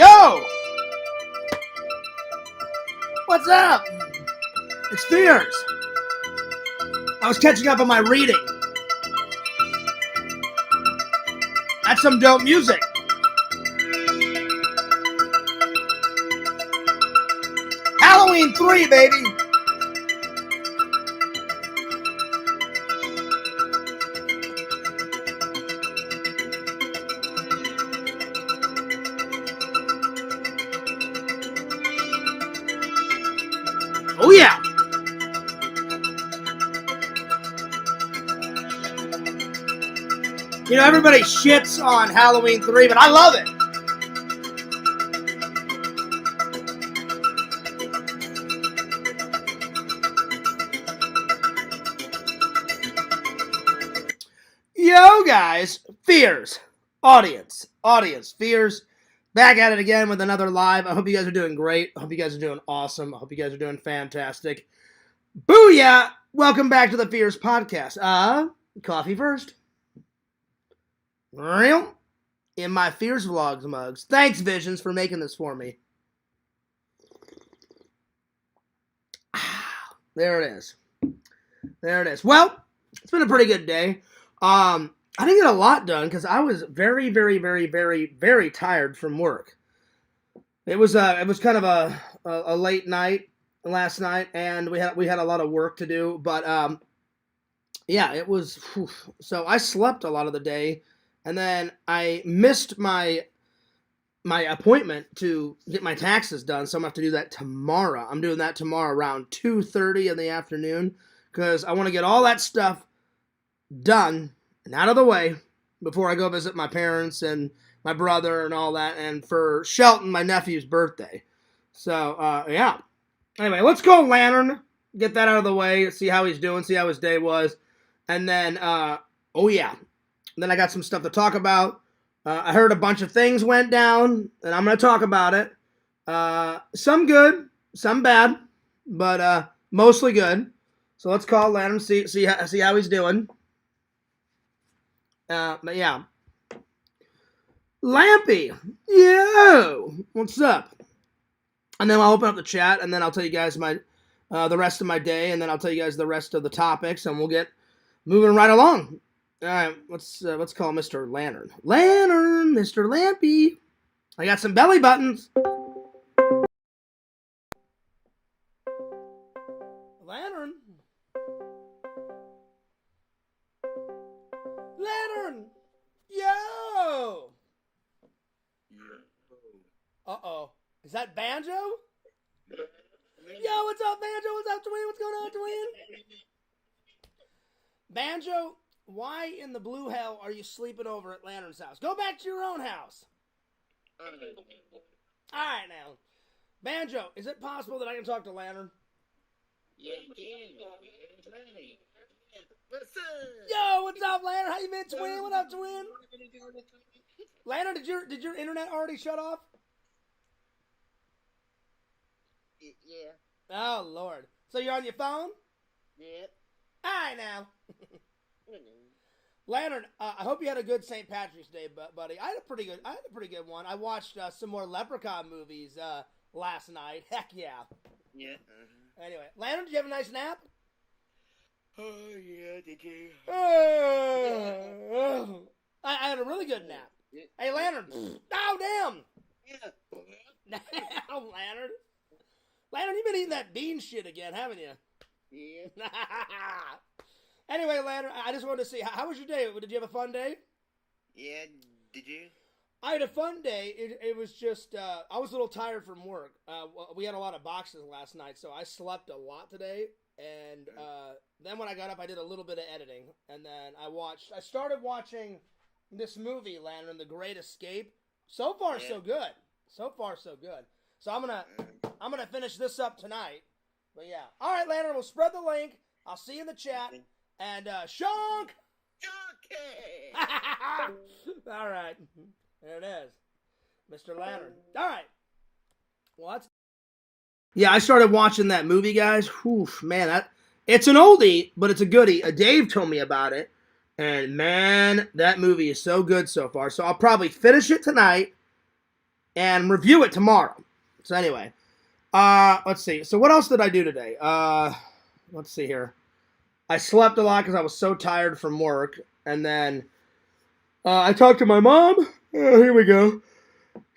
Yo! What's up? It's Fears. I was catching up on my reading. That's some dope music. Halloween 3, baby. Oh, yeah. You know, everybody shits on Halloween 3, but I love it. Yo, guys. Fears. Audience, Fears. Back at it again with another live. I hope you guys are doing great. I hope you guys are doing awesome. I hope you guys are doing fantastic. Booyah! Welcome back to the Fears podcast. Coffee first. Real? In my Fears Vlogs mugs. Thanks, Visions, for making this for me. There it is. There it is. Well, it's been a pretty good day. I didn't get a lot done because I was very, very, very, very, very tired from work. It was kind of a late night last night, and we had a lot of work to do. But yeah, it was. Whew. So I slept a lot of the day, and then I missed my appointment to get my taxes done. So I'm gonna have to do that tomorrow. I'm doing that tomorrow around 2:30 in the afternoon because I want to get all that stuff done and out of the way before I go visit my parents and my brother and all that, and for Shelton, my nephew's birthday. So, yeah. Anyway, let's go Lantern, get that out of the way, see how he's doing, see how his day was, and then, oh yeah, then I got some stuff to talk about. I heard a bunch of things went down, and I'm going to talk about it. Some good, some bad, but mostly good. So let's call Lantern, see how he's doing. But yeah. Lampy, yo, what's up? And then I'll open up the chat, and then I'll tell you guys my the rest of my day, and then I'll tell you guys the rest of the topics, and we'll get moving right along. All right, let's call Mr. Lantern. Lantern, Mr. Lampy. I got some belly buttons. Lantern. Lantern! Yo! Uh-oh. Is that Banjo? Yo, what's up, Banjo? What's up, Twin? What's going on, Twin? Banjo, why in the blue hell are you sleeping over at Lantern's house? Go back to your own house. Alright, now. Banjo, is it possible that I can talk to Lantern? Yeah, you can. What's up? Yo, what's up, Lantern? How you been, Twin? What up, Twin? Lantern, did your internet already shut off? Yeah. Oh, Lord. So you're on your phone? Yep. All right, now. Lantern, I hope you had a good St. Patrick's Day, buddy. I had a pretty good one. I watched some more Leprechaun movies last night. Heck yeah. Yeah. Anyway, Lantern, did you have a nice nap? Oh, yeah, did you? I had a really good nap. Yeah. Hey, Lantern. Oh, damn. Yeah. Oh, Lantern. Lantern, you've been eating that bean shit again, haven't you? Yeah. Anyway, Lantern, I just wanted to see, how was your day? Did you have a fun day? Yeah, did you? I had a fun day. It was just, I was a little tired from work. We had a lot of boxes last night, so I slept a lot today. And then when I got up, I did a little bit of editing. And then I started watching this movie, Lantern, The Great Escape. So far, so good. So far, so good. So I'm gonna finish this up tonight. But yeah. All right, Lantern, we'll spread the link. I'll see you in the chat. And Shonk! Okay. All right. There it is. Mr. Lantern. All right. Well, that's... Yeah, I started watching that movie, guys. Whew, man, it's an oldie, but it's a goodie. Dave told me about it. And, man, that movie is so good so far. So I'll probably finish it tonight. and review it tomorrow. So anyway, let's see. So what else did I do today? Let's see here. I slept a lot because I was so tired from work, and then I talked to my mom. Here we go.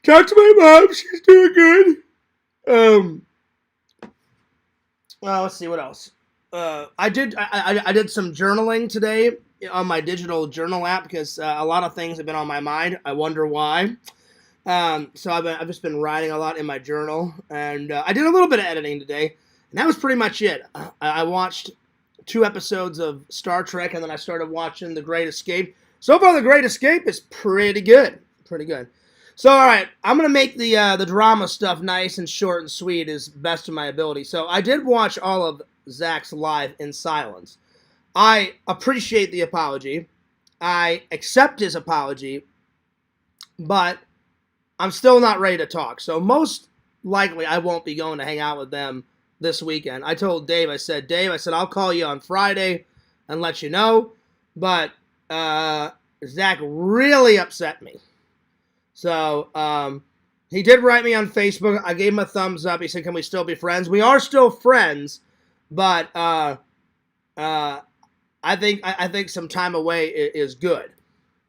Talked to my mom. She's doing good. Well, let's see what else. I did some journaling today on my digital journal app because a lot of things have been on my mind. I wonder why. So I've just been writing a lot in my journal, and I did a little bit of editing today, and that was pretty much it. I watched 2 episodes of Star Trek, and then I started watching The Great Escape. So far, The Great Escape is pretty good. Pretty good. So, all right, I'm going to make the drama stuff nice and short and sweet as best of my ability. So, I did watch all of Zach's live in silence. I appreciate the apology. I accept his apology, but I'm still not ready to talk. So, most likely, I won't be going to hang out with them this weekend. I told Dave, I said, I'll call you on Friday and let you know. But Zach really upset me. So, he did write me on Facebook. I gave him a thumbs up. He said, can we still be friends? We are still friends, but I think some time away is good.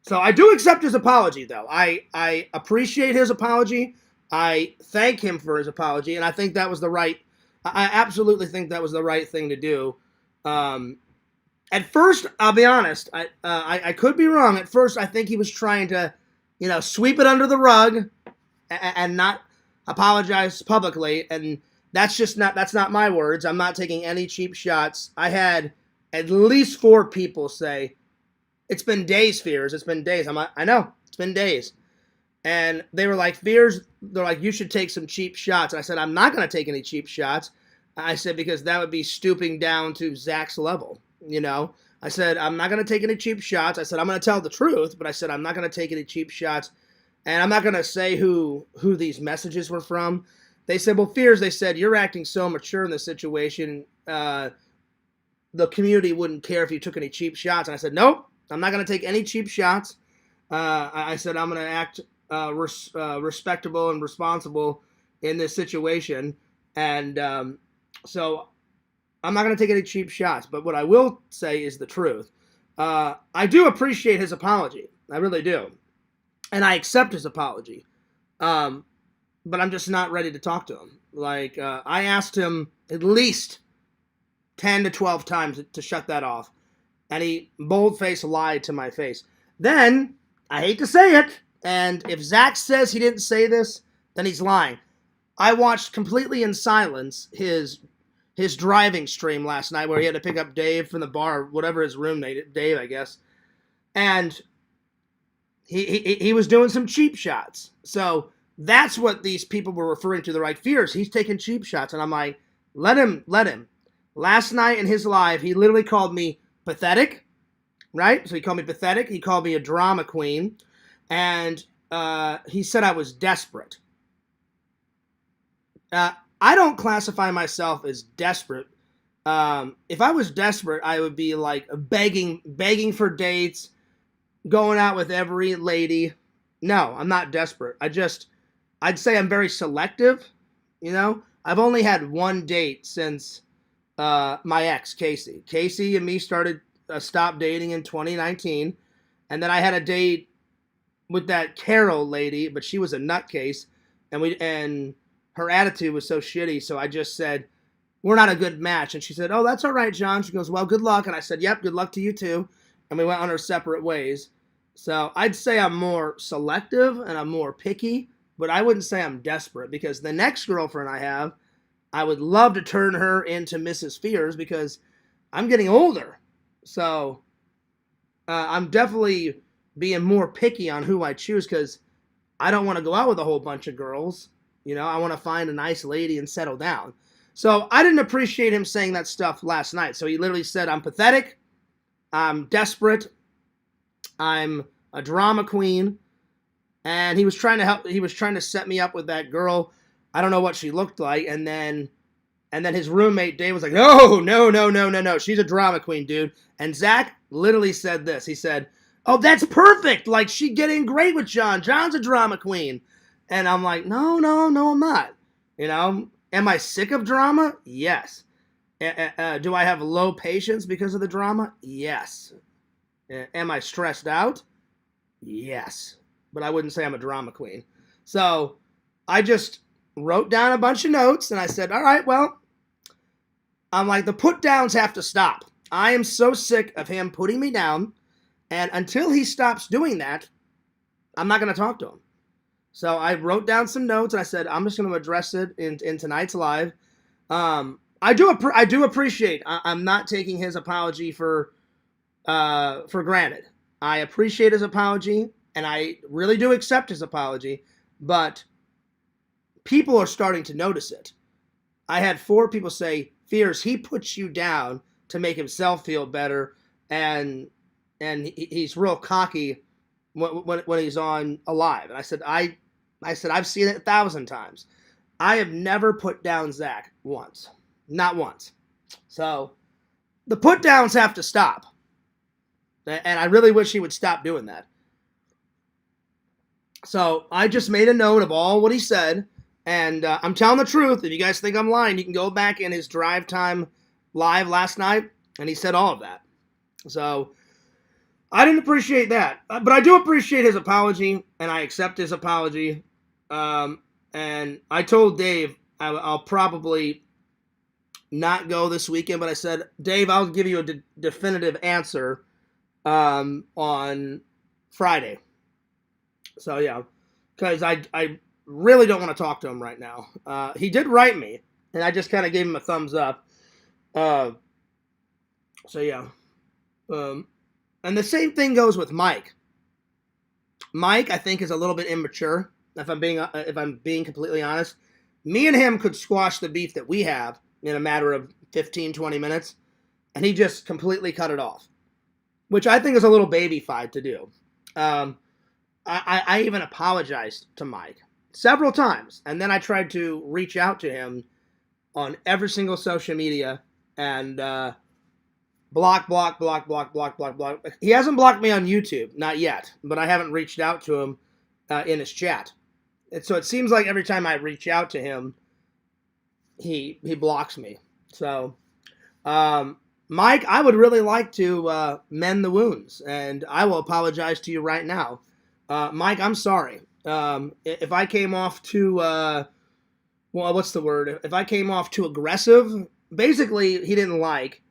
So I do accept his apology, though. I appreciate his apology. I thank him for his apology, and I think that was I absolutely think that was the right thing to do. At first, I'll be honest, I could be wrong. At first, I think he was trying to, sweep it under the rug and not apologize publicly. And that's not my words. I'm not taking any cheap shots. I had at least 4 people say, it's been days, Fears. It's been days. I know, it's been days. And they were like, Fears, they're like, you should take some cheap shots. And I said, I'm not going to take any cheap shots. I said, because that would be stooping down to Zach's level, I said, I'm not going to take any cheap shots. I said, I'm going to tell the truth, but I said, I'm not going to take any cheap shots. And I'm not going to say who these messages were from. They said, well, Fears, they said, you're acting so mature in this situation. The community wouldn't care if you took any cheap shots. And I said, nope, I'm not going to take any cheap shots. I said, I'm going to act respectable and responsible in this situation. And so I'm not going to take any cheap shots, but what I will say is the truth. I do appreciate his apology. I really do. And I accept his apology. But I'm just not ready to talk to him. Like, I asked him at least 10 to 12 times to shut that off. And he bold-faced lied to my face. Then, I hate to say it, and if Zach says he didn't say this, then he's lying. I watched completely in silence his driving stream last night where he had to pick up Dave from the bar, whatever his roommate, Dave, I guess. And he was doing some cheap shots. So that's what these people were referring to, the right Fears. He's taking cheap shots. And I'm like, let him. Last night in his live, he literally called me pathetic, right? So he called me pathetic. He called me a drama queen. And he said I was desperate. I don't classify myself as desperate. If I was desperate, I would be like begging for dates, going out with every lady. No, I'm not desperate. I'd say I'm very selective. I've only had 1 date since my ex, Casey. Casey and me stopped dating in 2019, and then I had a date with that Carol lady, but she was a nutcase, and her attitude was so shitty, so I just said, we're not a good match. And she said, oh, that's all right, John. She goes, well, good luck. And I said, yep, good luck to you too. And we went on our separate ways. So I'd say I'm more selective and I'm more picky, but I wouldn't say I'm desperate, because the next girlfriend I have, I would love to turn her into Mrs. Fears because I'm getting older. So I'm definitely being more picky on who I choose because I don't want to go out with a whole bunch of girls. I want to find a nice lady and settle down. So I didn't appreciate him saying that stuff last night. So he literally said, I'm pathetic, I'm desperate, I'm a drama queen, and he was trying to set me up with that girl. I don't know what she looked like, and then his roommate Dave was like, no, she's a drama queen, dude. And Zach literally said this. He said, oh, that's perfect. Like, she'd get in great with John. John's a drama queen. And I'm like, no, no, no, I'm not. You know, am I sick of drama? Yes. Do I have low patience because of the drama? Yes. Am I stressed out? Yes. But I wouldn't say I'm a drama queen. So I just wrote down a bunch of notes and I said, all right, well, I'm like, the put downs have to stop. I am so sick of him putting me down. And until he stops doing that, I'm not going to talk to him. So I wrote down some notes and I said, I'm just going to address it in tonight's live. I do appreciate. I'm not taking his apology for granted. I appreciate his apology, and I really do accept his apology. But people are starting to notice it. I had 4 people say, "Fears, he puts you down to make himself feel better, and he's real cocky when he's on a live." And I said, I've seen it 1,000 times. I have never put down Zach once. Not once. So the put downs have to stop. And I really wish he would stop doing that. So I just made a note of all what he said. And I'm telling the truth. If you guys think I'm lying, you can go back in his drive time live last night. And he said all of that. So I didn't appreciate that. But I do appreciate his apology. And I accept his apology. And I told Dave I'll probably not go this weekend, but I said, Dave, I'll give you a definitive answer on Friday. So yeah, because I really don't want to talk to him right now. He did write me, and I just kind of gave him a thumbs up. So yeah, and the same thing goes with Mike. Mike, I think, is a little bit immature. If I'm being completely honest, me and him could squash the beef that we have in a matter of 15, 20 minutes, and he just completely cut it off, which I think is a little baby-fied to do. I even apologized to Mike several times, and then I tried to reach out to him on every single social media and block. He hasn't blocked me on YouTube, not yet, but I haven't reached out to him in his chat. And so it seems like every time I reach out to him, he blocks me. So, Mike, I would really like to mend the wounds, and I will apologize to you right now. Mike, I'm sorry. If I came off too, well, what's the word? If I came off too aggressive, basically he didn't like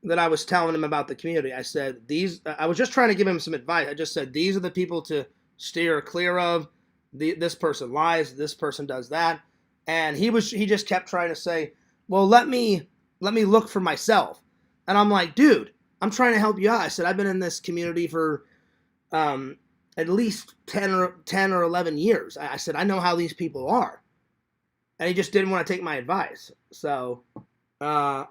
that I was telling him about the community. I said, I was just trying to give him some advice. I just said, these are the people to steer clear of. This person lies, this person does that. And he just kept trying to say, well, let me look for myself. And I'm like, dude, I'm trying to help you out. I said, I've been in this community for at least 10 or 11 years. I said, I know how these people are. And he just didn't want to take my advice. So, but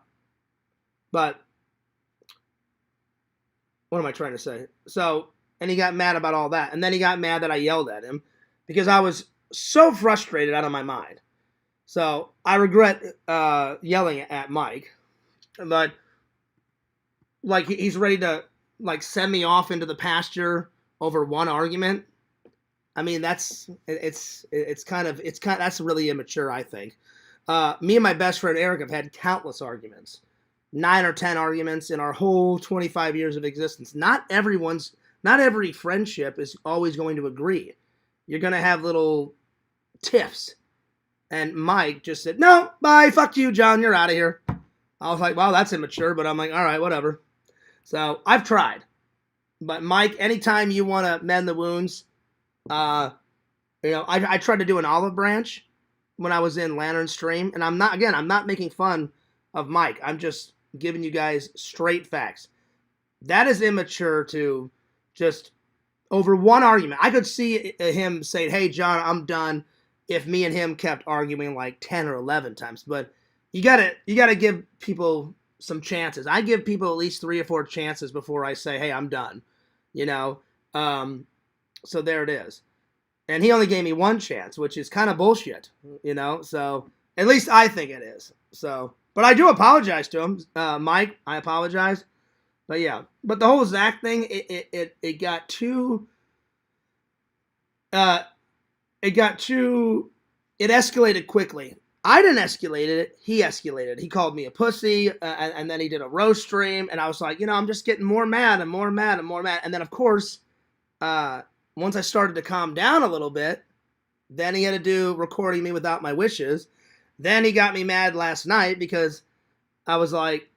what am I trying to say? So, and he got mad about all that. And then he got mad that I yelled at him because I was so frustrated out of my mind. So I regret yelling at Mike, but like he's ready to like send me off into the pasture over one argument. I mean, that's really immature, I think. Me and my best friend Eric have had countless arguments, 9 or 10 arguments in our whole 25 years of existence. Not every friendship is always going to agree. You're going to have little tiffs. And Mike just said, no, bye, fuck you, John, you're out of here. I was like, well, that's immature, but I'm like, all right, whatever. So I've tried. But Mike, anytime you want to mend the wounds, I tried to do an olive branch when I was in Lantern Stream. And I'm not making fun of Mike. I'm just giving you guys straight facts. That is immature to just over one argument. I could see him saying, hey, John, I'm done, if me and him kept arguing like 10 or 11 times. But you gotta give people some chances. I give people at least 3 or 4 chances before I say, hey, I'm done. So there it is. And he only gave me 1 chance, which is kind of bullshit, so at least I think it is. So, but I do apologize to him. Mike, I apologize. But yeah, but the whole Zach thing, it got too, it escalated quickly. I didn't escalate it. He escalated. He called me a pussy, and then he did a roast stream, and I was like, I'm just getting more mad and more mad and more mad. And then, of course, once I started to calm down a little bit, then he had to do recording me without my wishes. Then he got me mad last night because I was like,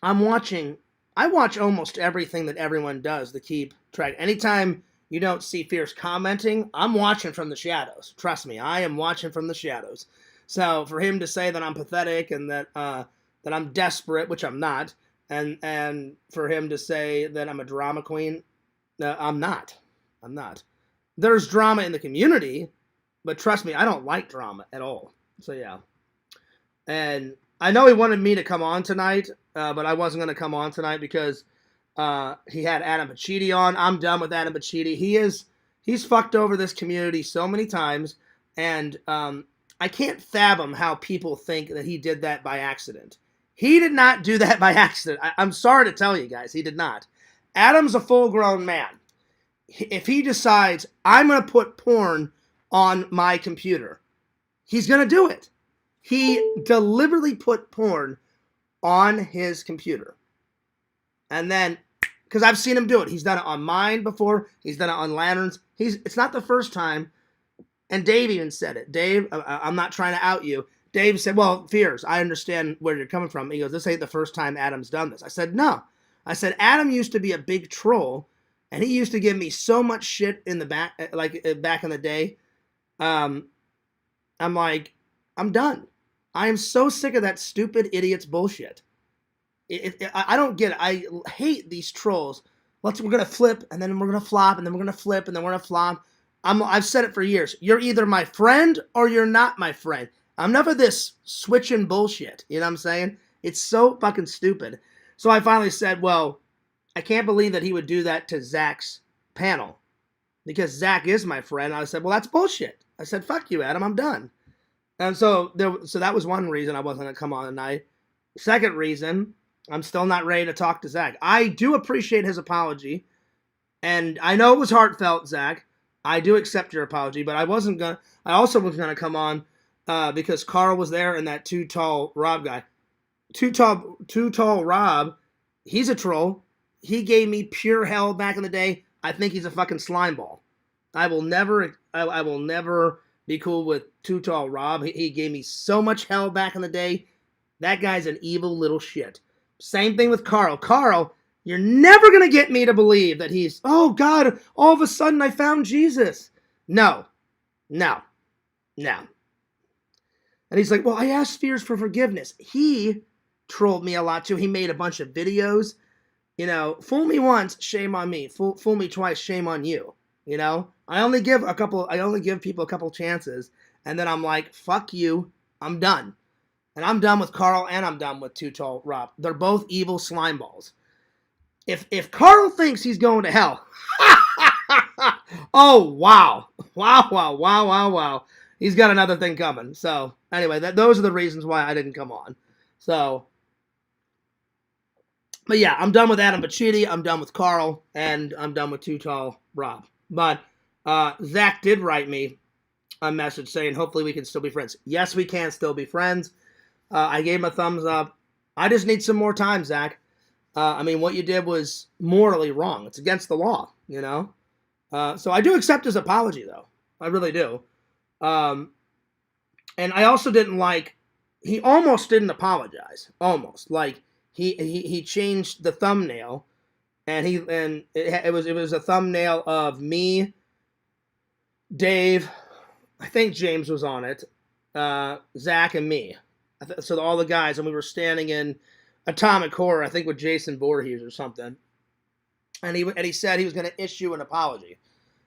I watch almost everything that everyone does to keep track. Anytime you don't see Fierce commenting, I'm watching from the shadows. Trust me, I am watching from the shadows. So for him to say that I'm pathetic and that I'm desperate, which I'm not, and for him to say that I'm a drama queen, I'm not. I'm not. There's drama in the community, but trust me, I don't like drama at all. So yeah. And I know he wanted me to come on tonight, but I wasn't going to come on tonight because he had Adam Pacitti on. I'm done with Adam Pacitti. He's fucked over this community so many times, and I can't fathom how people think that he did that by accident. He did not do that by accident. I'm sorry to tell you guys, he did not. Adam's a full-grown man. If he decides, I'm going to put porn on my computer, he's going to do it. He deliberately put porn on his computer. And then, because I've seen him do it. He's done it on mine before. He's done it on Lanterns. It's not the first time. And Dave even said it. Dave, I'm not trying to out you. Dave said, well, Fears, I understand where you're coming from. He goes, this ain't the first time Adam's done this. I said, no. I said, Adam used to be a big troll, and he used to give me so much shit in the back, back in the day. I'm like, I'm done. I am so sick of that stupid idiot's bullshit. I don't get it. I hate these trolls. We're going to flip, and then we're going to flop, and then we're going to flip, and then we're going to flop. I've said it for years. You're either my friend or you're not my friend. I'm never this switching bullshit. You know what I'm saying? It's so fucking stupid. So I finally said, well, I can't believe that he would do that to Zach's panel. Because Zach is my friend. I said, well, that's bullshit. I said, fuck you, Adam. I'm done. And so that was one reason I wasn't going to come on tonight. Second reason, I'm still not ready to talk to Zach. I do appreciate his apology. And I know it was heartfelt, Zach. I do accept your apology, but I also was going to come on because Carl was there and that Too Tall Rob guy. Too Tall Rob, he's a troll. He gave me pure hell back in the day. I think he's a fucking slime ball. I will never be cool with Too Tall Rob. He gave me so much hell back in the day. That guy's an evil little shit. Same thing with Carl. Carl, you're never going to get me to believe that he's, oh God, all of a sudden I found Jesus. No. And he's like, well, I asked Fears for forgiveness. He trolled me a lot too. He made a bunch of videos. Fool me once, shame on me. Fool me twice, shame on you. I only give people a couple chances, and then I'm like, fuck you, I'm done. And I'm done with Carl, and I'm done with Too Tall Rob. They're both evil slime balls. If Carl thinks he's going to hell, oh wow, he's got another thing coming. So anyway, those are the reasons why I didn't come on. So. But yeah, I'm done with Adam Pacitti, I'm done with Carl, and I'm done with Too Tall Rob. But Zach did write me a message saying, hopefully we can still be friends. Yes, we can still be friends. I gave him a thumbs up. I just need some more time, Zach. What you did was morally wrong. It's against the law, So I do accept his apology, though. I really do. And I also didn't like, he almost didn't apologize. Almost. Like, he changed the thumbnail, and it was a thumbnail of me, Dave, I think James was on it, Zach and me. So all the guys, and we were standing in Atomic Horror, I think with Jason Voorhees or something. And he said he was going to issue an apology.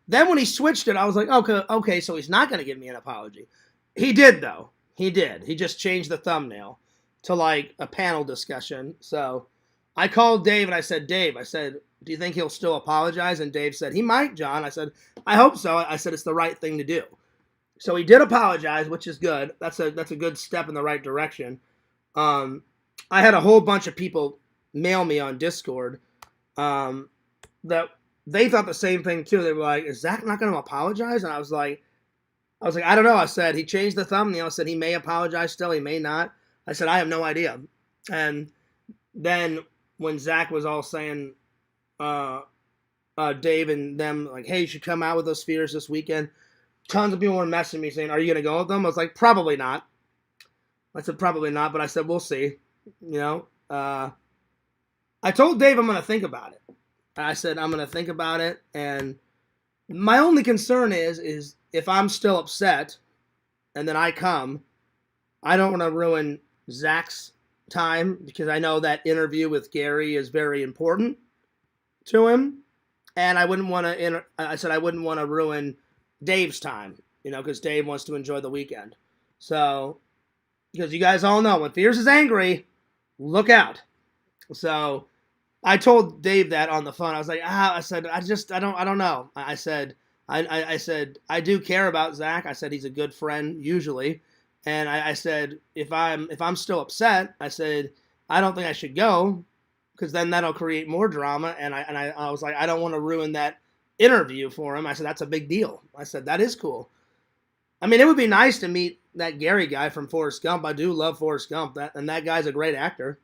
Then when he switched it, I was like, okay, so he's not going to give me an apology. He did, though. He did. He just changed the thumbnail to like a panel discussion. So I called Dave and I said, do you think he'll still apologize? And Dave said, he might, John. I said, I hope so. I said, it's the right thing to do. So he did apologize, which is good. That's a good step in the right direction. I had a whole bunch of people mail me on Discord that they thought the same thing too. They were like, is Zach not going to apologize? And I was like, I was like, I don't know. I said, he changed the thumbnail. I said, he may apologize still. He may not. I said, I have no idea. And then when Zach was all saying, Dave and them, like, hey, you should come out with those spheres this weekend, tons of people were messaging me saying, are you going to go with them? I was like, probably not. I said, probably not. But I said, we'll see. You know, I told Dave I'm going to think about it. I said, I'm going to think about it. And my only concern is if I'm still upset and then I come, I don't want to ruin Zach's time because I know that interview with Gary is very important to him. And I wouldn't want to, I said I wouldn't want to ruin Dave's time, you know, because Dave wants to enjoy the weekend. So, because you guys all know when Fierce is angry, look out. So, I told Dave that on the phone. I was like, I said, I don't know. I said, I said, I do care about Zach. I said, he's a good friend usually. And I said, if I'm still upset, I said, I don't think I should go because then that'll create more drama. And I was like, I don't want to ruin that interview for him. I said, that's a big deal. I said, that is cool. I mean, it would be nice to meet that Gary guy from Forrest Gump. I do love Forrest Gump. That guy's a great actor.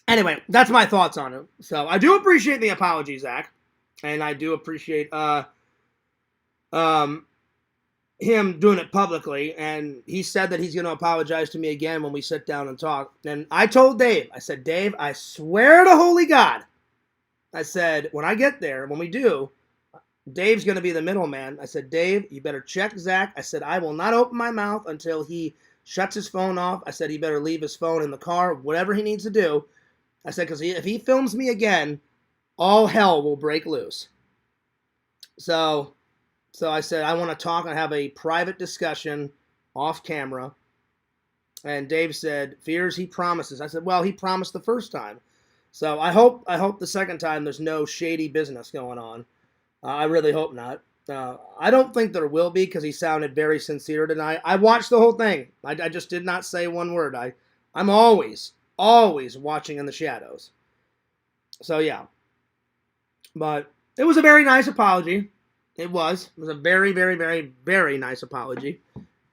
Anyway, that's my thoughts on it. So I do appreciate the apology, Zach, and I do appreciate him doing it publicly. And he said that he's going to apologize to me again when we sit down and talk. And I told Dave, I said, Dave, I swear to holy God, I said, when I get there, when we do, Dave's going to be the middleman. I said, Dave, you better check Zach. I said, I will not open my mouth until he shuts his phone off. I said, he better leave his phone in the car, whatever he needs to do. I said, because if he films me again, all hell will break loose. So I said, I want to talk and have a private discussion off camera. And Dave said, Fears, he promises. I said, well, he promised the first time. So I hope the second time there's no shady business going on. I really hope not. I don't think there will be because he sounded very sincere tonight. I watched the whole thing. I just did not say one word. I'm always watching in the shadows. So, yeah. But it was a very nice apology. It was a very, very, very, very nice apology.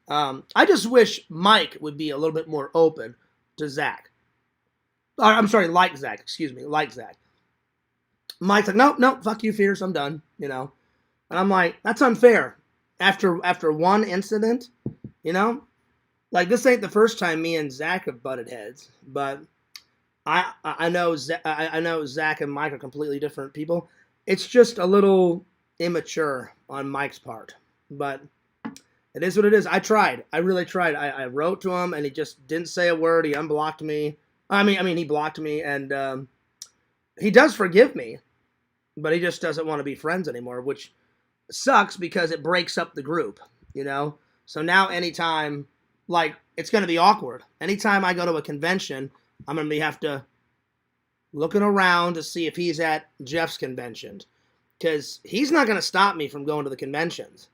I just wish Mike would be a little bit more open to Zach. I'm sorry, like Zach. Excuse me, like Zach. Mike's like, no, fuck you, Fierce, I'm done, you know. And I'm like, that's unfair. After one incident, you know, like this ain't the first time me and Zach have butted heads, but I know Zach and Mike are completely different people. It's just a little immature on Mike's part, but it is what it is. I tried. I really tried. I wrote to him and he just didn't say a word. He unblocked me. I mean, he blocked me, and he does forgive me, but he just doesn't want to be friends anymore, which sucks because it breaks up the group, you know? So now anytime, like, it's going to be awkward. Anytime I go to a convention, I'm going to have to looking around to see if he's at Jeff's convention, because he's not going to stop me from going to the conventions,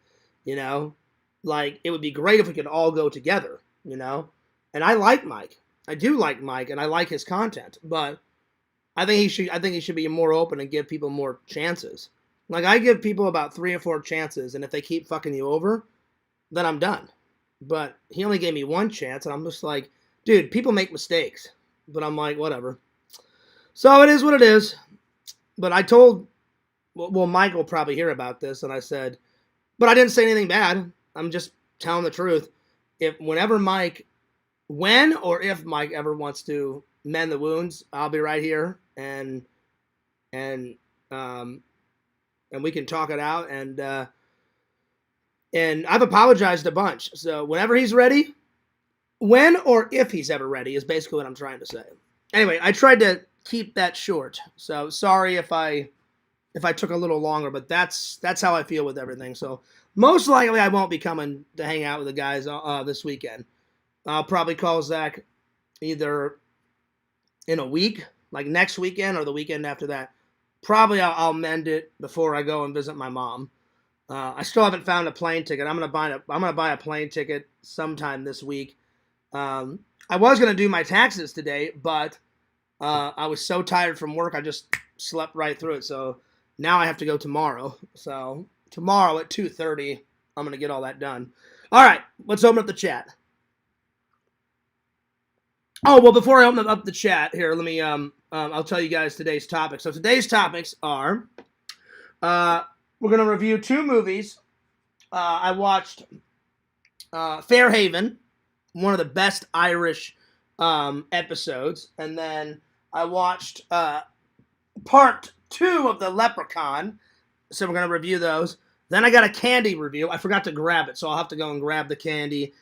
you know? Like, it would be great if we could all go together, you know? And I like Mike. I do like Mike, and I like his content, but I think he should be more open and give people more chances. Like, I give people about 3 or 4 chances, and if they keep fucking you over, then I'm done. But he only gave me 1 chance, and I'm just like, dude, people make mistakes. But I'm like, whatever. So it is what it is. But I told, well, Mike will probably hear about this, and I said, but I didn't say anything bad. I'm just telling the truth. When or if Mike ever wants to mend the wounds, I'll be right here, and we can talk it out, and I've apologized a bunch. So whenever he's ready, when or if he's ever ready is basically what I'm trying to say. Anyway, I tried to keep that short. So sorry if I took a little longer, but that's how I feel with everything. So most likely I won't be coming to hang out with the guys this weekend. I'll probably call Zach either in a week, like next weekend or the weekend after that. Probably I'll mend it before I go and visit my mom. I still haven't found a plane ticket. I'm gonna buy a plane ticket sometime this week. I was gonna do my taxes today, but I was so tired from work I just slept right through it. So now I have to go tomorrow. So tomorrow at 2:30. I'm going to get all that done. All right, let's open up the chat. Oh, well, before I open up the chat here, let me, I'll tell you guys today's topics. So today's topics are, we're going to review 2 movies. I watched Fairhaven, one of the best Irish episodes. And then I watched part 2 of The Leprechaun. So we're going to review those. Then I got a candy review. I forgot to grab it, so I'll have to go and grab the candy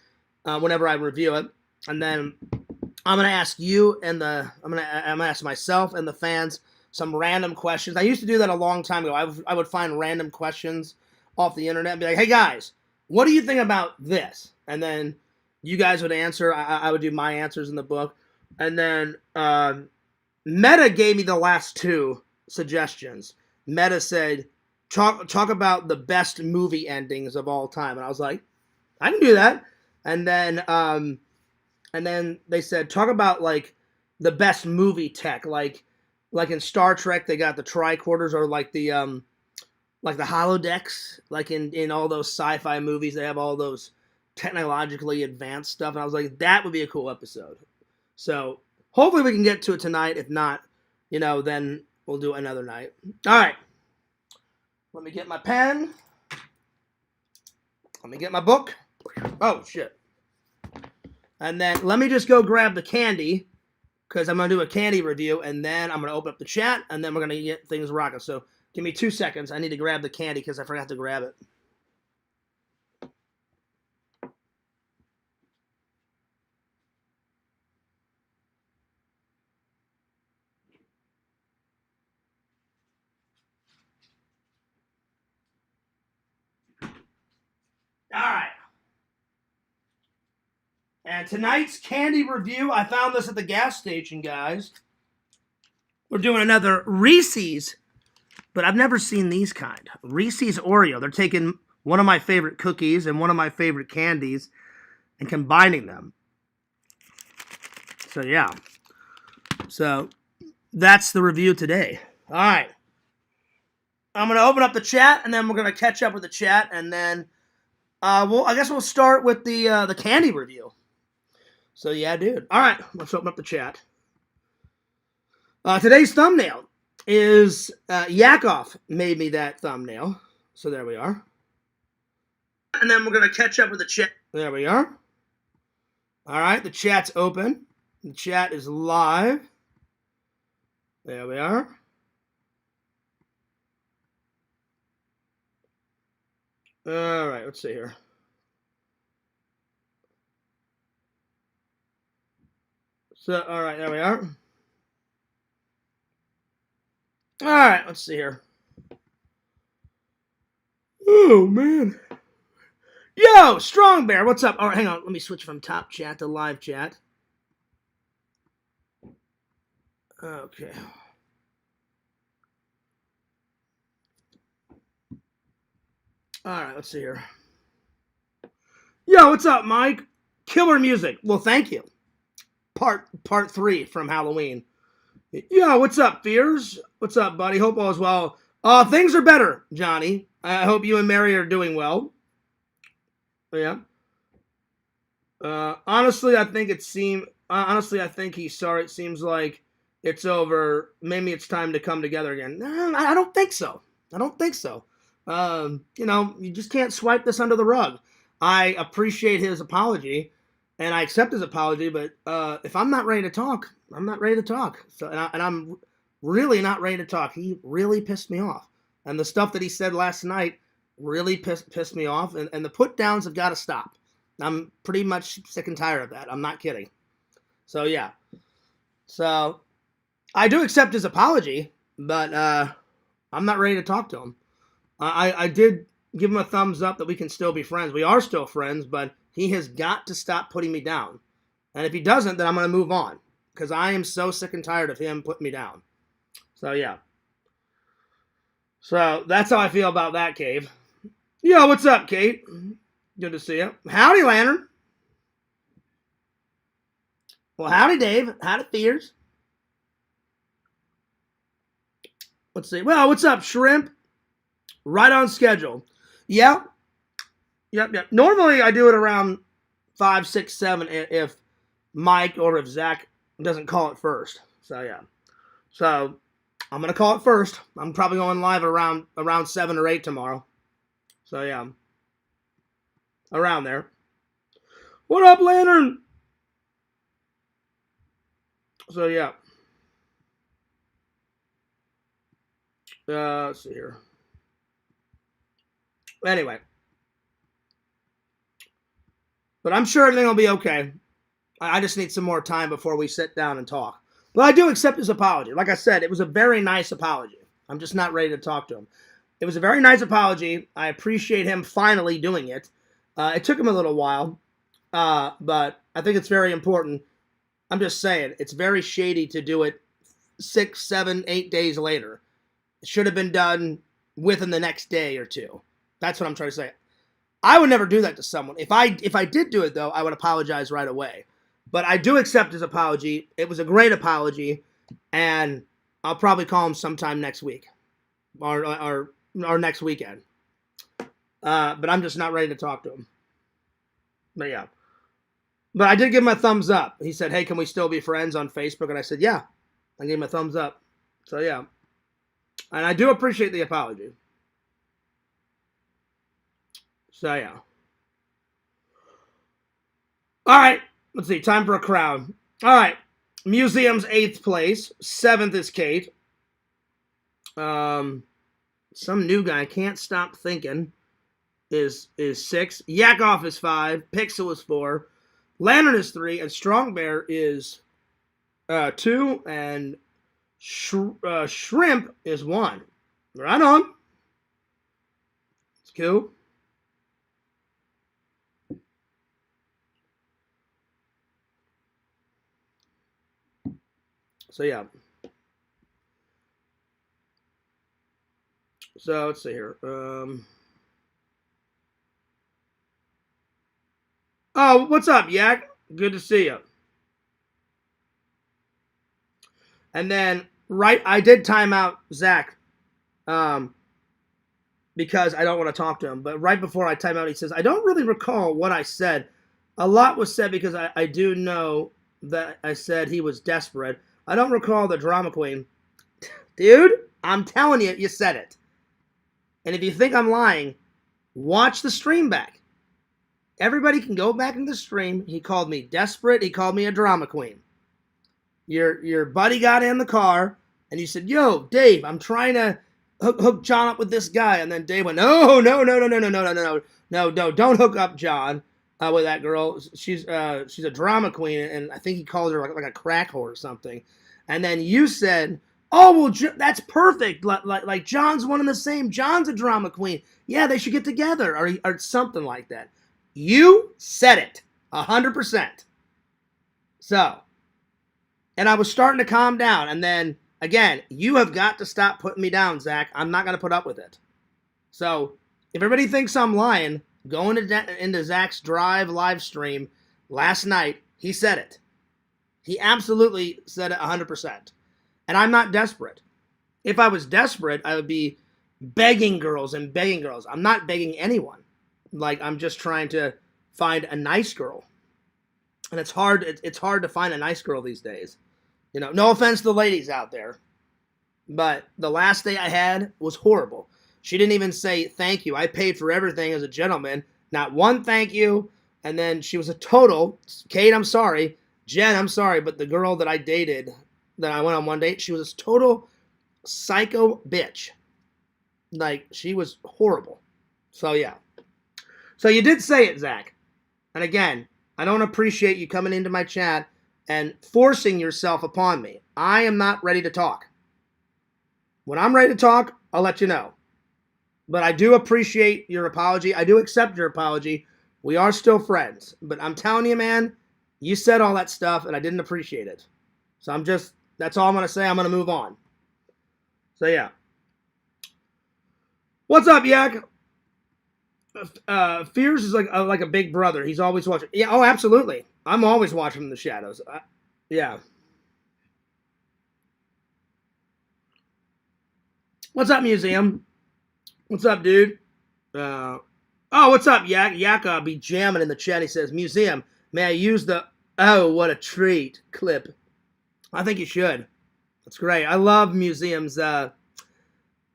whenever I review it. And then I'm going to ask you and I'm going to ask myself and the fans some random questions. I used to do that a long time ago. I would find random questions off the internet and be like, hey guys, what do you think about this? And then you guys would answer. I would do my answers in the book. And then Meta gave me the last 2 suggestions. Meta said, talk about the best movie endings of all time. And I was like, I can do that. And then they said, talk about like the best movie tech, like in Star Trek they got the tricorders, or like the holodecks, like in all those sci-fi movies they have all those technologically advanced stuff. And I was like, that would be a cool episode. So hopefully we can get to it tonight. If not, then we'll do it another night. All right. Let me get my pen. Let me get my book. Oh, shit. And then let me just go grab the candy, because I'm going to do a candy review, and then I'm going to open up the chat, and then we're going to get things rocking. So give me 2 seconds. I need to grab the candy because I forgot to grab it. All right. And tonight's candy review, I found this at the gas station, guys. We're doing another Reese's, but I've never seen these kind. Reese's Oreo. They're taking one of my favorite cookies and one of my favorite candies and combining them. So, yeah. So, that's the review today. All right. I'm going to open up the chat, and then we're going to catch up with the chat, and then I guess we'll start with the candy review. So, yeah, dude. All right, let's open up the chat. Today's thumbnail is Yakov made me that thumbnail. So, there we are. And then we're going to catch up with the chat. There we are. All right, the chat's open. The chat is live. There we are. All right, let's see here. So, all right, there we are. All right, let's see here. Oh, man. Yo, Strong Bear, what's up? All right, hang on. Let me switch from top chat to live chat. Okay. All right, let's see here. Yo, what's up, Mike? Killer music. Well, thank you. Part 3 from Halloween. Yo, what's up, Fears? What's up, buddy? Hope all is well. Things are better, Johnny. I hope you and Mary are doing well. Yeah. Honestly, I think he's sorry. It seems like it's over. Maybe it's time to come together again. I don't think so. You just can't swipe this under the rug. I appreciate his apology, and I accept his apology, but if I'm not ready to talk, I'm not ready to talk. So, and I'm really not ready to talk. He really pissed me off. And the stuff that he said last night really pissed me off, and the put-downs have got to stop. I'm pretty much sick and tired of that. I'm not kidding. So, yeah. So, I do accept his apology, but I'm not ready to talk to him. I did give him a thumbs up that we can still be friends. We are still friends, but he has got to stop putting me down. And if he doesn't, then I'm going to move on, because I am so sick and tired of him putting me down. So, yeah. So, that's how I feel about that, Cave. Yo, what's up, Kate? Good to see you. Howdy, Lantern. Well, howdy, Dave. Howdy, Fears. Let's see. Well, what's up, Shrimp? Right on schedule. Yeah. Yep. Normally I do it around 5, 6, 7 if Mike or if Zach doesn't call it first. So yeah. So I'm gonna call it first. I'm probably going live around 7 or 8 tomorrow. So yeah. Around there. What up, Lantern? So yeah. Let's see here. Anyway. But I'm sure everything will be okay. I just need some more time before we sit down and talk. But I do accept his apology. Like I said, it was a very nice apology. I'm just not ready to talk to him. It was a very nice apology. I appreciate him finally doing it. It took him a little while, but I think it's very important. I'm just saying, it's very shady to do it 6, 7, 8 days later. It should have been done within the next day or two. That's what I'm trying to say. I would never do that to someone. If I did do it, though, I would apologize right away. But I do accept his apology. It was a great apology, and I'll probably call him sometime next week or next weekend. But I'm just not ready to talk to him. But yeah. But I did give him a thumbs up. He said, hey, can we still be friends on Facebook? And I said, yeah. I gave him a thumbs up. So yeah. And I do appreciate the apology. So yeah. All right. Let's see. Time for a crowd. All right. Museum's 8th place. 7th is Kate. Some new guy, can't stop thinking, is 6. Yakov is 5. Pixel is 4. Lantern is 3. And Strong Bear is 2. And Shrimp is 1. Right on. It's cool. So yeah. So let's see here. Oh, what's up, Yak? Good to see you. And then I did time out Zach, because I don't want to talk to him. But right before I time out, he says, I don't really recall what I said. A lot was said because I do know that I said he was desperate. I don't recall the drama queen. Dude, I'm telling you, you said it. And if you think I'm lying, watch the stream back. Everybody can go back into the stream. He called me desperate. He called me a drama queen. Your buddy got in the car, and you said, yo, Dave, I'm trying to hook John up with this guy. And then Dave went, no, don't hook up John with that girl. She's a drama queen, and I think he called her like a crack whore or something. And then you said, oh, well, that's perfect. Like John's one and the same. John's a drama queen. Yeah, they should get together or something like that. You said it 100%. So, and I was starting to calm down. And then, again, you have got to stop putting me down, Zach. I'm not going to put up with it. So, if everybody thinks I'm lying, go into Zach's Drive live stream last night. He said it. He absolutely said it 100%. And I'm not desperate. If I was desperate, I would be begging girls. I'm not begging anyone. Like, I'm just trying to find a nice girl. And it's hard to find a nice girl these days. You know, no offense to the ladies out there, but the last day I had was horrible. She didn't even say thank you. I paid for everything as a gentleman. Not one thank you. And then she was a total, Kate, I'm sorry. Jen, I'm sorry, but the girl that I dated, that I went on one date, she was a total psycho bitch. Like, she was horrible. So, yeah. So, you did say it, Zach. And again, I don't appreciate you coming into my chat and forcing yourself upon me. I am not ready to talk. When I'm ready to talk, I'll let you know. But I do appreciate your apology. I do accept your apology. We are still friends. But I'm telling you, man, you said all that stuff, and I didn't appreciate it. So that's all I'm going to say. I'm going to move on. So, yeah. What's up, Yak? Fierce is like a big brother. He's always watching. Yeah, oh, absolutely. I'm always watching in the shadows. Yeah. What's up, Museum? What's up, dude? Oh, what's up, Yak? Yak be jamming in the chat. He says, museum, may I use the "oh, what a treat" clip? I think you should. That's great. I love museums.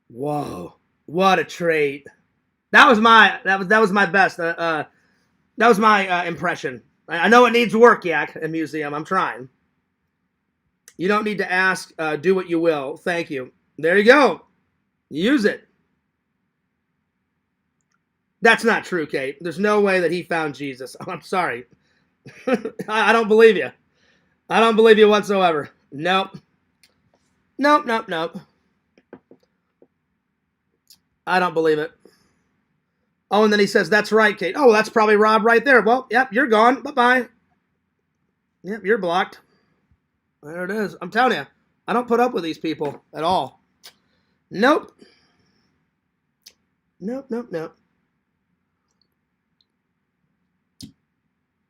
Whoa, what a treat. That was my best. That was my impression. I know it needs work, Yak, in museum. I'm trying. You don't need to ask. Do what you will. Thank you. There you go. Use it. That's not true, Kate. There's no way that he found Jesus. I'm sorry. I don't believe you. I don't believe you whatsoever. Nope. Nope, nope, nope. I don't believe it. Oh, and then he says, that's right, Kate. Oh, that's probably Rob right there. Well, yep, you're gone. Bye-bye. Yep, you're blocked. There it is. I'm telling you, I don't put up with these people at all. Nope. Nope, nope, nope.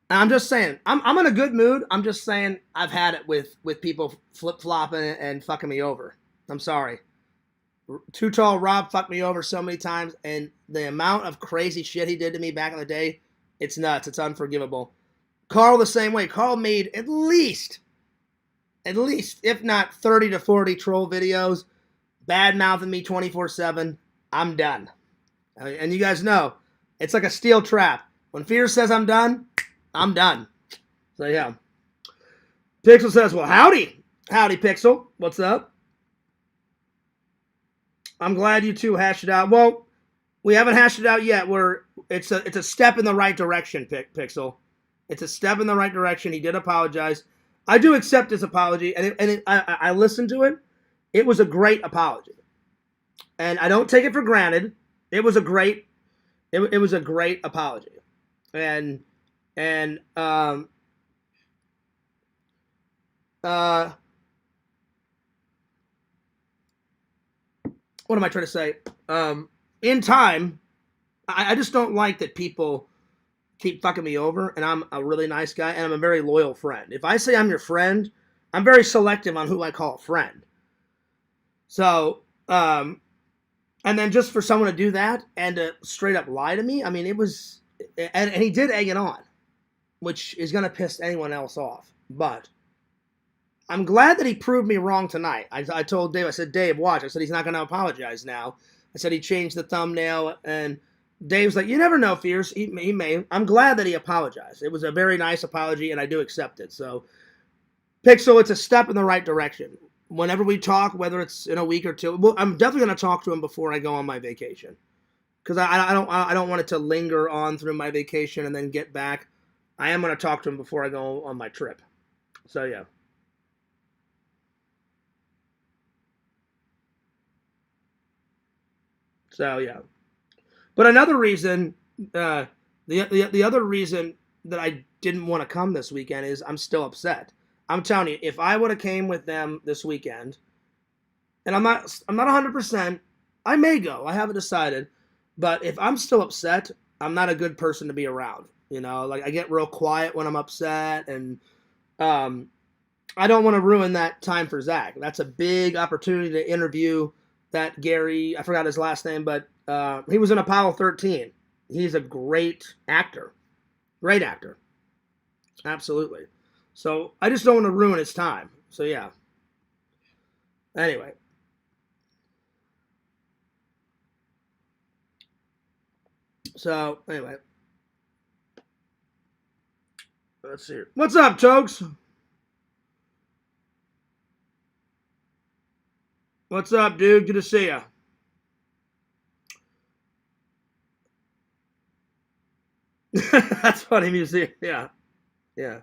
I'm just saying, I'm in a good mood. I'm just saying I've had it with people flip-flopping and fucking me over. I'm sorry. Too Tall Rob fucked me over so many times, and the amount of crazy shit he did to me back in the day, it's nuts. It's unforgivable. Carl the same way. Carl made at least, if not 30 to 40 troll videos, bad-mouthing me 24/7. I'm done. And you guys know, it's like a steel trap. When Fear says I'm done, I'm done. So, yeah. Pixel says, well, howdy. Howdy, Pixel. What's up? I'm glad you two hashed it out. Well, we haven't hashed it out yet. It's a step in the right direction, Pixel. It's a step in the right direction. He did apologize. I do accept his apology, and I listened to it. It was a great apology. And I don't take it for granted. It was a great apology. And what am I trying to say? In time, I just don't like that people keep fucking me over, and I'm a really nice guy, and I'm a very loyal friend. If I say I'm your friend, I'm very selective on who I call a friend. So, and then just for someone to do that and to straight up lie to me, I mean, it was, and he did egg it on, which is going to piss anyone else off. But I'm glad that he proved me wrong tonight. I told Dave, I said, Dave, watch. I said, he's not going to apologize now. I said, he changed the thumbnail, and Dave's like, you never know, Fierce. He may. I'm glad that he apologized. It was a very nice apology, and I do accept it. So, Pixel, it's a step in the right direction. Whenever we talk, whether it's in a week or two, well, I'm definitely going to talk to him before I go on my vacation. Because I don't want it to linger on through my vacation and then get back. I am going to talk to him before I go on my trip. So, yeah. So, yeah. But another reason, the other reason that I didn't want to come this weekend is I'm still upset. I'm telling you, if I would have came with them this weekend, and I'm not 100%, I may go. I haven't decided. But if I'm still upset, I'm not a good person to be around. You know, like I get real quiet when I'm upset, and I don't want to ruin that time for Zach. That's a big opportunity to interview that Gary, I forgot his last name, but he was in Apollo 13. He's a great actor. Great actor. Absolutely. So I just don't want to ruin his time. So yeah. Anyway. So anyway. Let's see. What's up, Tokes? What's up, dude? Good to see ya. That's funny music. Yeah. Yeah.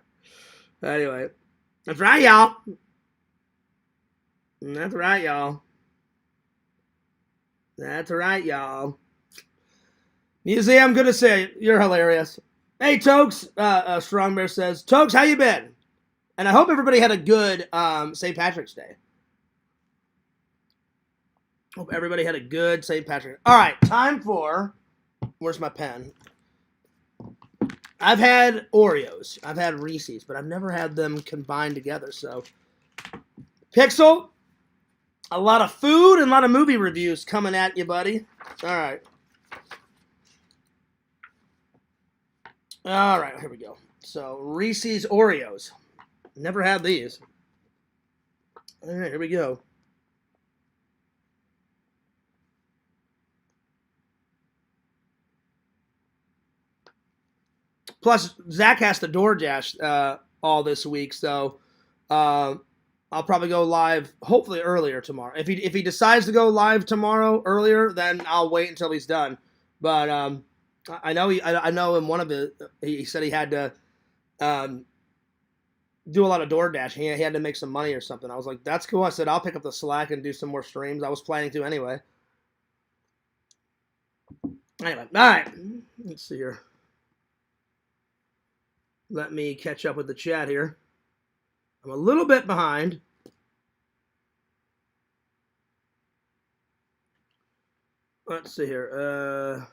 Anyway. That's right, y'all. That's right, y'all. That's right, y'all. Museum, good to see you. You're hilarious. Hey, Tokes. Strong Bear says, Tokes, how you been? And I hope everybody had a good St. Patrick's Day. Hope everybody had a good St. Patrick's. All right, time for... Where's my pen? I've had Oreos. I've had Reese's, but I've never had them combined together. So, Pixel, a lot of food and a lot of movie reviews coming at you, buddy. All right. All right, here we go. So Reese's Oreos. Never had these. All right, here we go. Plus, Zach has to DoorDash all this week, so I'll probably go live hopefully earlier tomorrow. If he decides to go live tomorrow earlier, then I'll wait until he's done. But I know I know in one of the he said he had to um, do a lot of DoorDash. He had to make some money or something. I was like, that's cool. I said I'll pick up the slack and do some more streams. I was planning to anyway. Anyway, all right. Let's see here. Let me catch up with the chat here. I'm a little bit behind. Let's see here.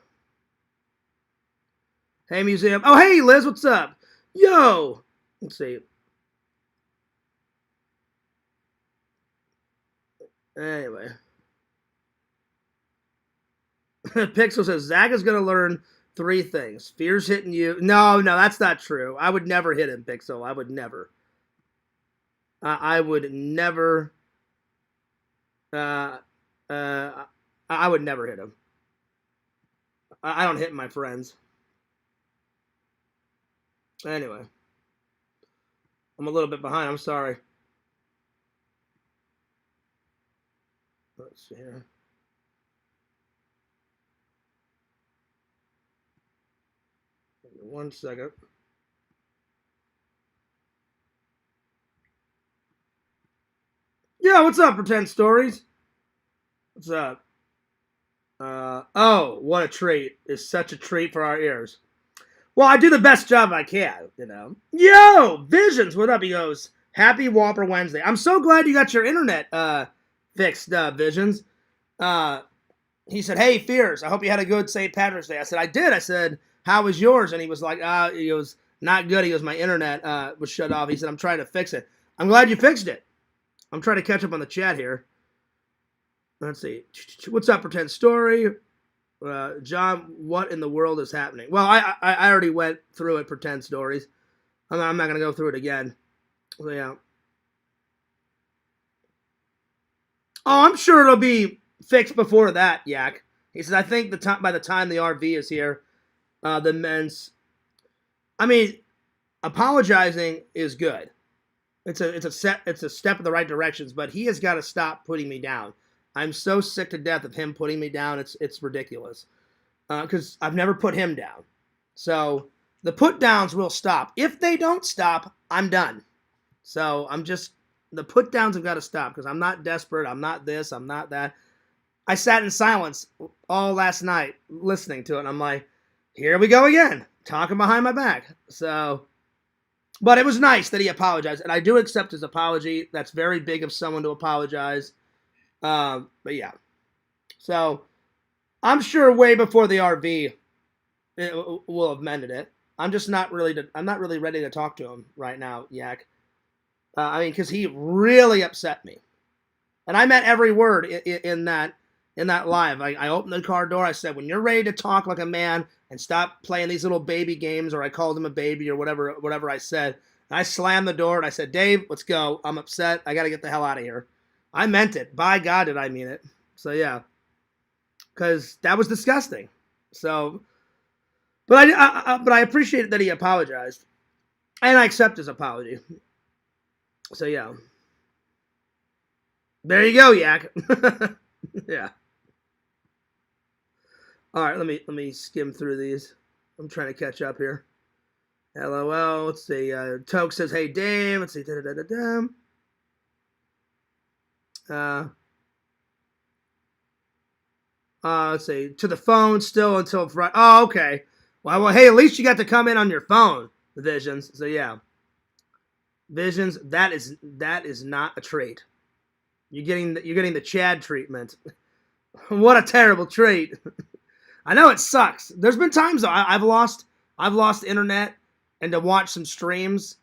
Hey, museum. Oh, hey, Liz, what's up? Yo. Let's see. Anyway. Pixel says, Zach is going to learn 3 things. Fear's hitting you. No, that's not true. I would never hit him, Pixel. I would never. I would never. I would never hit him. I don't hit my friends. Anyway. I'm a little bit behind. I'm sorry. Let's see here. One second. Yeah, what's up, Pretend Stories? What's up? Oh, what a treat. It's such a treat for our ears. Well, I do the best job I can, you know. Yo, Visions, what up? He goes, happy Whopper Wednesday. I'm so glad you got your internet fixed, Visions. He said, hey, Fears, I hope you had a good St. Patrick's Day. I said, I did. I said, how was yours? And he was like, he goes, not good. He goes, my internet was shut off. He said, I'm trying to fix it. I'm glad you fixed it. I'm trying to catch up on the chat here. Let's see. What's up, Pretend Story? John, what in the world is happening? Well, I already went through it, Pretend Stories. I'm not going to go through it again. So, yeah. Oh, I'm sure it'll be fixed before that, Yak. He says, I think by the time the RV is here, the men's... I mean, apologizing is good. It's a step in the right directions, but he has got to stop putting me down. I'm so sick to death of him putting me down. It's ridiculous. Because I've never put him down. So the put downs will stop. If they don't stop, I'm done. So the put downs have got to stop because I'm not desperate. I'm not this. I'm not that. I sat in silence all last night listening to it. And I'm like, here we go again, talking behind my back. So, but it was nice that he apologized. And I do accept his apology. That's very big of someone to apologize. But yeah. So I'm sure way before the RV will have mended it. I'm not really ready to talk to him right now, Yak. I mean, because he really upset me, and I meant every word in that live. I opened the car door. I said, when you're ready to talk like a man and stop playing these little baby games, or I called him a baby or whatever I said. And I slammed the door and I said, Dave, let's go. I'm upset. I got to get the hell out of here. I meant it. By God, did I mean it. So yeah, because that was disgusting. So, but I appreciate that he apologized, and I accept his apology. So yeah, there you go, Yak. Yeah. All right, let me skim through these. I'm trying to catch up here. LOL. Let's see. Toke says, "Hey, Dave." Let's see. Let's see. To the phone still until Friday. Oh, okay. Well, hey, at least you got to come in on your phone, Visions. So yeah. Visions, that is not a trait. You're getting the Chad treatment. What a terrible trait. I know it sucks. There's been times though I've lost internet, and to watch some streams,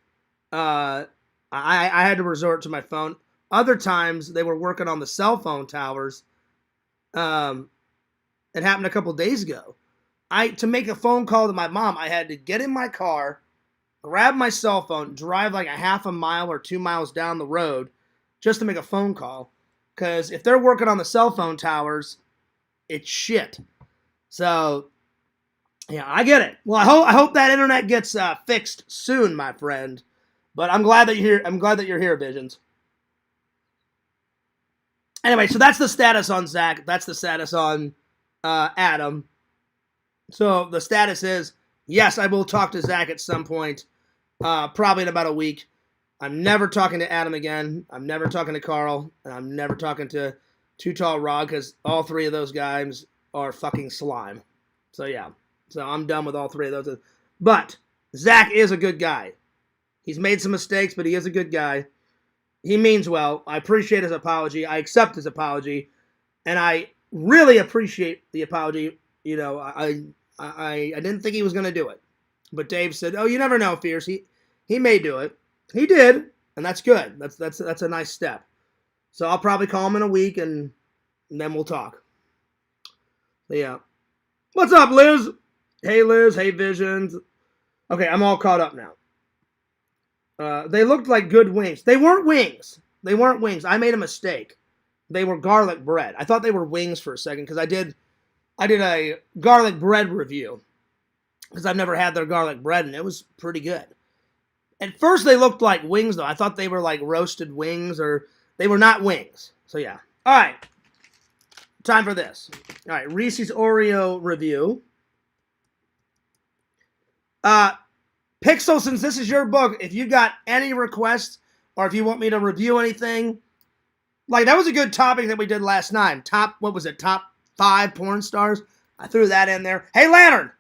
I had to resort to my phone. Other times they were working on the cell phone towers. It happened a couple days ago. to make a phone call to my mom, I had to get in my car, grab my cell phone, drive like a half a mile or 2 miles down the road just to make a phone call. Because if they're working on the cell phone towers, it's shit. So, yeah, I get it. Well, I hope that internet gets fixed soon, my friend. But I'm glad that you're here. I'm glad that you're here, Visions. Anyway, so that's the status on Zach. That's the status on Adam. So the status is, yes, I will talk to Zach at some point, probably in about a week. I'm never talking to Adam again. I'm never talking to Carl. And I'm never talking to Too Tall Rod because all three of those guys are fucking slime. So, yeah. So I'm done with all three of those. But Zach is a good guy. He's made some mistakes, but he is a good guy. He means well. I appreciate his apology. I accept his apology. And I really appreciate the apology. You know, I didn't think he was going to do it. But Dave said, oh, you never know, Fierce. He may do it. He did, and that's good. That's a nice step. So I'll probably call him in a week, and then we'll talk. So, yeah. What's up, Liz? Hey, Liz. Hey, Visions. Okay, I'm all caught up now. They looked like good wings. They weren't wings. They weren't wings. I made a mistake. They were garlic bread. I thought they were wings for a second because I did a garlic bread review because I've never had their garlic bread, and it was pretty good. At first, they looked like wings, though. I thought they were like roasted wings, or they were not wings. So, yeah. All right. Time for this. All right. Reese's Oreo review. Pixel, since this is your book, if you got any requests or if you want me to review anything, like that was a good topic that we did last night. Top 5 porn stars? I threw that in there. Hey, Lantern.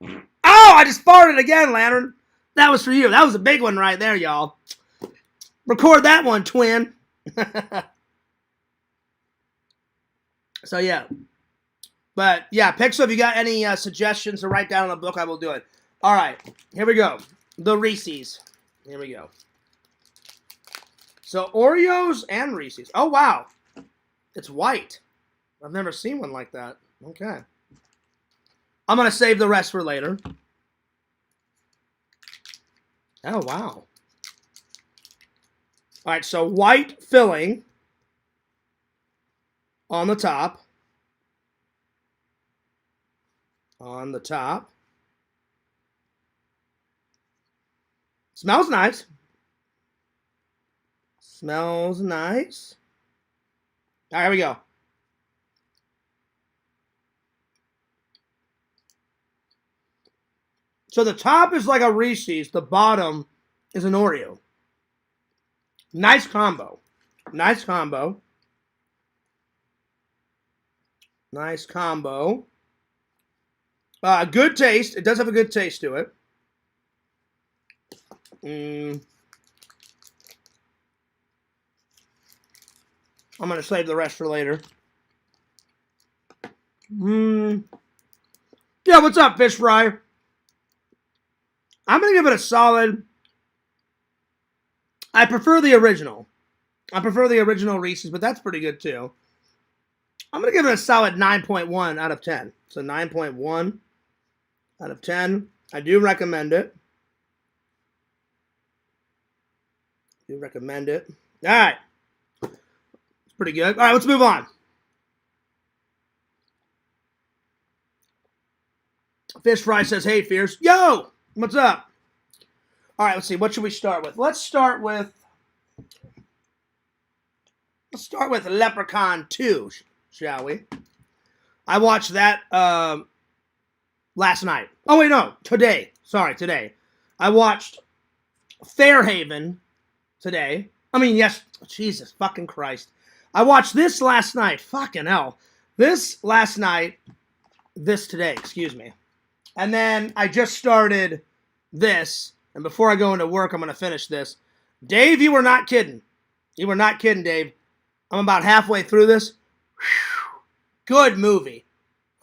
Oh, I just farted again, Lantern. That was for you. That was a big one right there, y'all. Record that one, twin. So, yeah. But, yeah, Pixel, if you got any suggestions to write down in the book, I will do it. All right. Here we go. The Reese's. Here we go. So, Oreos and Reese's. Oh, wow. It's white. I've never seen one like that. Okay. I'm going to save the rest for later. Oh, wow. All right, so white filling on the top. On the top. Smells nice. Smells nice. All right, here we go. So the top is like a Reese's. The bottom is an Oreo. Nice combo. Nice combo. Nice combo. Good taste. It does have a good taste to it. I'm going to save the rest for later. Yeah, what's up, Fish Fry? I'm going to give it a solid. I prefer the original. I prefer the original Reese's, but that's pretty good too. I'm going to give it a solid 9.1 out of 10. So 9.1 out of 10. I do recommend it. Do recommend it. All right. It's pretty good. All right, let's move on. Fish Fry says, hey, Fierce. Yo! What's up? All right, let's see. What should we start with? Let's start with Leprechaun 2, shall we? I watched that last night. Oh, wait, no. Today. Sorry, today. I watched Fairhaven today. I mean, yes. Jesus fucking Christ. I watched this last night. Fucking hell. This last night. This today, excuse me. And then I just started this. And before I go into work, I'm going to finish this. Dave, you were not kidding. You were not kidding, Dave. I'm about halfway through this. Whew. Good movie.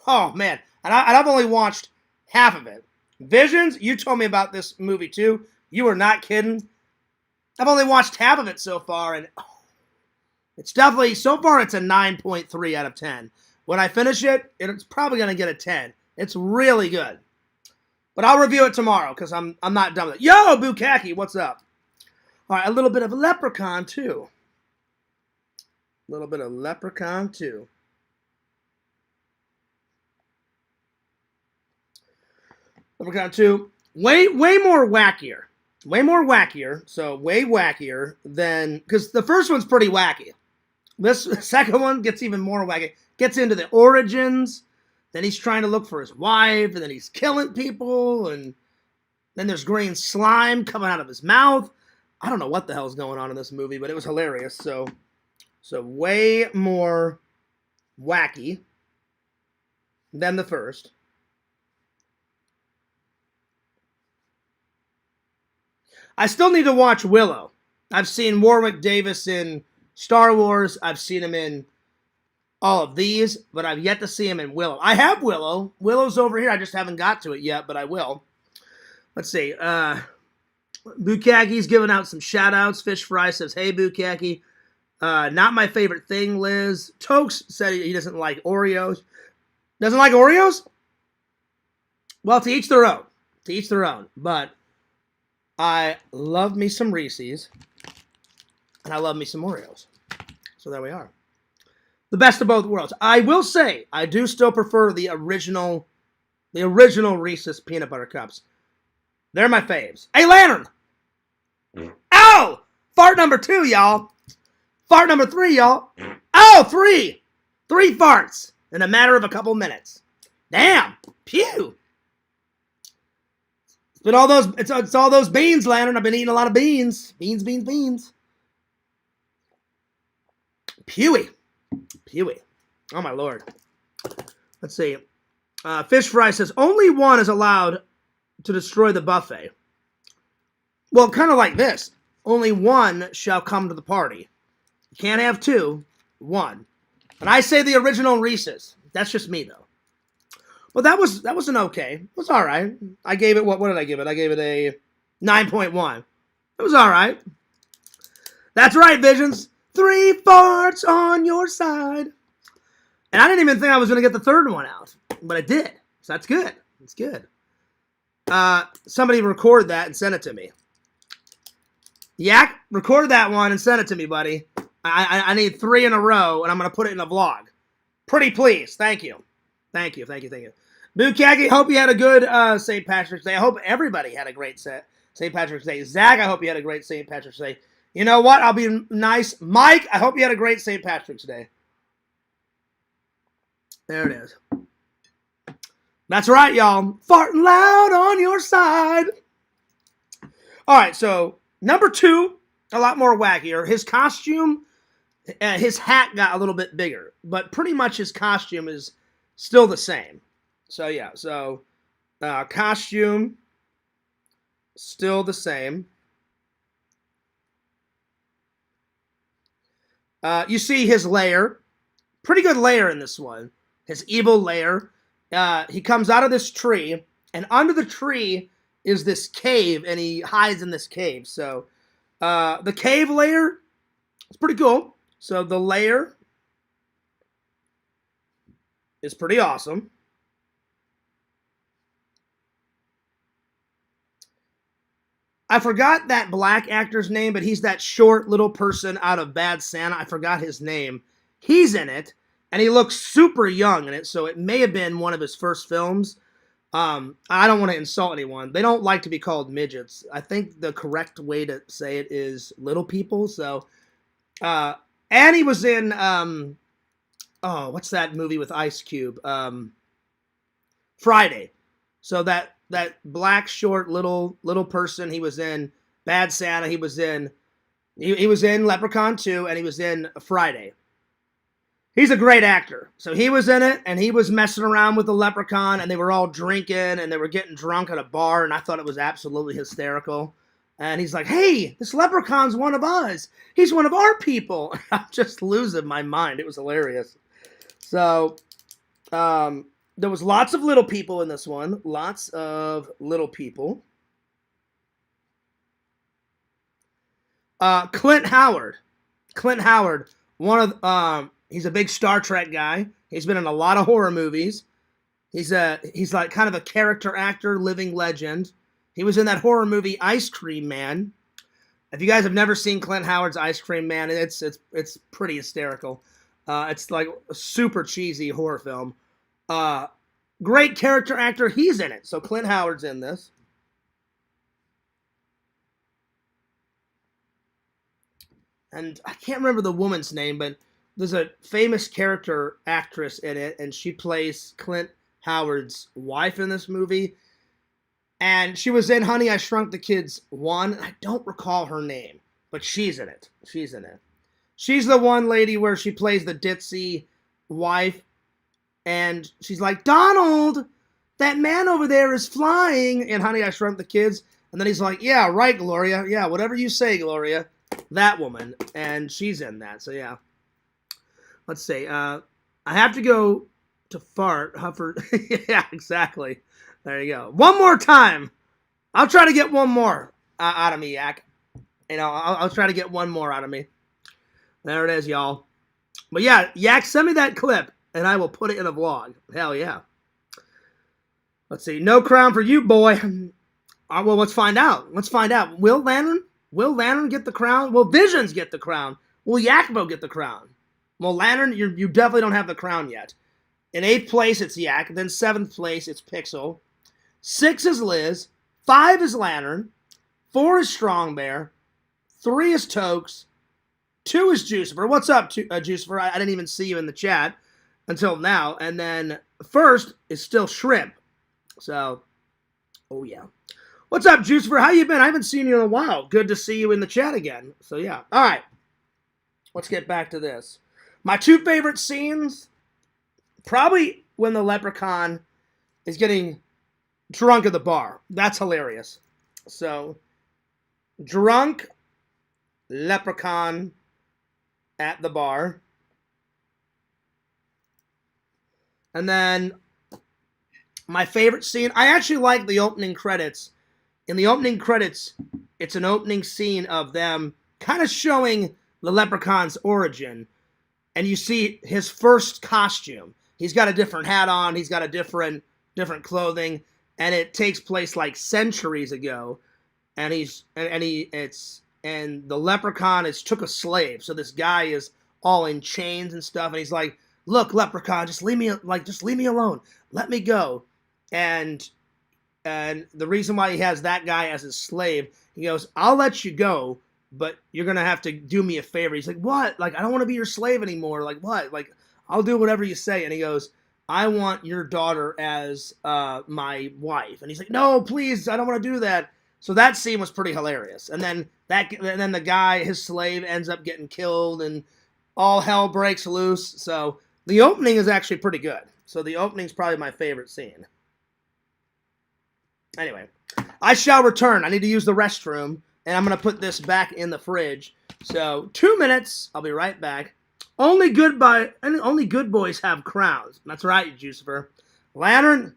Oh, man. And I've only watched half of it. Visions, you told me about this movie, too. You were not kidding. I've only watched half of it so far, and it's definitely, so far, it's a 9.3 out of 10. When I finish it, it's probably going to get a 10. It's really good. But I'll review it tomorrow because I'm not done with it. Yo, Bukaki, what's up? All right, a little bit of Leprechaun, too. A little bit of Leprechaun, too. Leprechaun 2. Way more wackier. Way more wackier. So, way wackier than... Because the first one's pretty wacky. This second one gets even more wacky. Gets into the origins. Then he's trying to look for his wife. And then he's killing people. And then there's green slime coming out of his mouth. I don't know what the hell's going on in this movie, but it was hilarious. So way more wacky than the first. I still need to watch Willow. I've seen Warwick Davis in Star Wars. I've seen him in all of these, but I've yet to see him in Willow. I have Willow. Willow's over here. I just haven't got to it yet, but I will. Let's see. Bukaki's giving out some shout-outs. Fish Fry says, hey, Bukaki. Not my favorite thing, Liz. Tokes said he doesn't like Oreos. Doesn't like Oreos? Well, to each their own. To each their own. But I love me some Reese's. And I love me some Oreos. So there we are. The best of both worlds. I will say, I do still prefer the original Reese's peanut butter cups. They're my faves. Hey, Lantern! Ow! Fart number 2, y'all. Fart number 3, y'all. Oh, 3! 3 farts in a matter of a couple minutes. Damn! Pew! It's been all those. It's all those beans, Lantern. I've been eating a lot of beans. Beans. Pewy. Oh my lord. Let's see. Fish Fry says only one is allowed to destroy the buffet. Well, kind of like this. Only one shall come to the party. You can't have 2. 1. And I say the original Reese's. That's just me though. Well, that was an okay. It was all right. I gave it what did I give it? I gave it a 9.1. It was all right. That's right, Visions. 3 farts on your side. And I didn't even think I was going to get the third one out, but I did. So that's good. It's good. Somebody record that and send it to me. Yak, record that one and send it to me, buddy. I need 3 in a row, and I'm going to put it in a vlog. Pretty please. Thank you. Thank you. Bukaki, hope you had a good St. Patrick's Day. I hope everybody had a great St. Patrick's Day. Zach, I hope you had a great St. Patrick's Day. You know what? I'll be nice. Mike, I hope you had a great St. Patrick's Day. There it is. That's right, y'all. Farting loud on your side. All right, so number 2, a lot more wackier. His costume, his hat got a little bit bigger, but pretty much his costume is still the same. So, yeah, costume, still the same. You see his lair. Pretty good lair in this one. His evil lair. He comes out of this tree, and under the tree is this cave, and he hides in this cave. So, the cave lair is pretty cool. So, the lair is pretty awesome. I forgot that black actor's name, but he's that short little person out of Bad Santa. I forgot his name. He's in it, and he looks super young in it, so it may have been one of his first films. I don't want to insult anyone. They don't like to be called midgets. I think the correct way to say it is little people. So, and he was in, what's that movie with Ice Cube? Friday. So that black short little person, he was in Bad Santa. He was in Leprechaun 2, and he was in Friday. He's a great actor. So he was in it, and he was messing around with the leprechaun, and they were all drinking, and they were getting drunk at a bar, and I thought it was absolutely hysterical. And he's like, hey, this leprechaun's one of us. He's one of our people. I'm just losing my mind. It was hilarious. So, there was lots of little people in this one. Lots of little people. Clint Howard. One of he's a big Star Trek guy. He's been in a lot of horror movies. He's like kind of a character actor, living legend. He was in that horror movie Ice Cream Man. If you guys have never seen Clint Howard's Ice Cream Man, it's pretty hysterical. It's like a super cheesy horror film. Great character actor. He's in it. So Clint Howard's in this. And I can't remember the woman's name, but there's a famous character actress in it, and she plays Clint Howard's wife in this movie. And she was in Honey, I Shrunk the Kids 1. I don't recall her name, but she's in it. She's in it. She's the one lady where she plays the ditzy wife, and she's like, Donald, that man over there is flying in Honey, I Shrunk the Kids. And then he's like, yeah, right, Gloria. Yeah, whatever you say, Gloria. That woman, and she's in that. So, yeah. Let's see. I have to go to fart. Hufford. Yeah, exactly. There you go. One more time. I'll try to get one more out of me, Yak. You know, I'll try to get one more out of me. There it is, y'all. But yeah, Yak, send me that clip, and I will put it in a vlog. Hell yeah. Let's see. No crown for you, boy. Well, let's find out. Let's find out. Will Lantern get the crown? Will Visions get the crown? Will Yakbo get the crown? Well, Lantern, you definitely don't have the crown yet. In 8th place, it's Yak. Then 7th place, it's Pixel. 6 is Liz. 5 is Lantern. 4 is Strong Bear. 3 is Tokes. 2 is Jucifer. What's up, Jucifer? I didn't even see you in the chat until now. And then first is still Shrimp. So, oh yeah. What's up, Jucifer? How you been? I haven't seen you in a while. Good to see you in the chat again. So yeah. All right. Let's get back to this. My 2 favorite scenes, probably when the leprechaun is getting drunk at the bar. That's hilarious. So, drunk leprechaun at the bar. And then my favorite scene, I actually like the opening credits. In the opening credits, it's an opening scene of them kind of showing the leprechaun's origin. And you see his first costume. He's got a different hat on. He's got a different clothing. And it takes place like centuries ago. And and the leprechaun took a slave. So this guy is all in chains and stuff. And he's like, look, leprechaun, just leave me alone. Let me go. And the reason why he has that guy as his slave, he goes, I'll let you go, but you're going to have to do me a favor. He's like, what? Like, I don't want to be your slave anymore. Like, what? Like, I'll do whatever you say. And he goes, I want your daughter as my wife. And he's like, no, please, I don't want to do that. So that scene was pretty hilarious. And then the guy, his slave, ends up getting killed, and all hell breaks loose. So the opening is actually pretty good. So the opening's probably my favorite scene. Anyway, I shall return. I need to use the restroom, and I'm going to put this back in the fridge. So 2 minutes. I'll be right back. Only good boys have crowns. That's right, Jucifer. Lantern.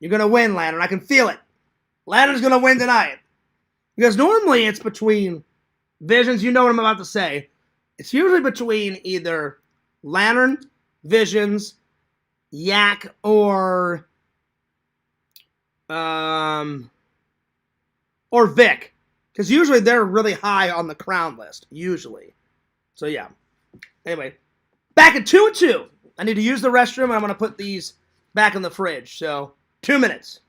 You're going to win, Lantern. I can feel it. Lantern's going to win tonight. Because normally it's between Visions. You know what I'm about to say. It's usually between either Lantern, Visions, Yak, or Vic. Because usually they're really high on the crown list. Usually. So yeah. Anyway. Back at 2 and 2. I need to use the restroom, and I'm going to put these back in the fridge. So 2 minutes.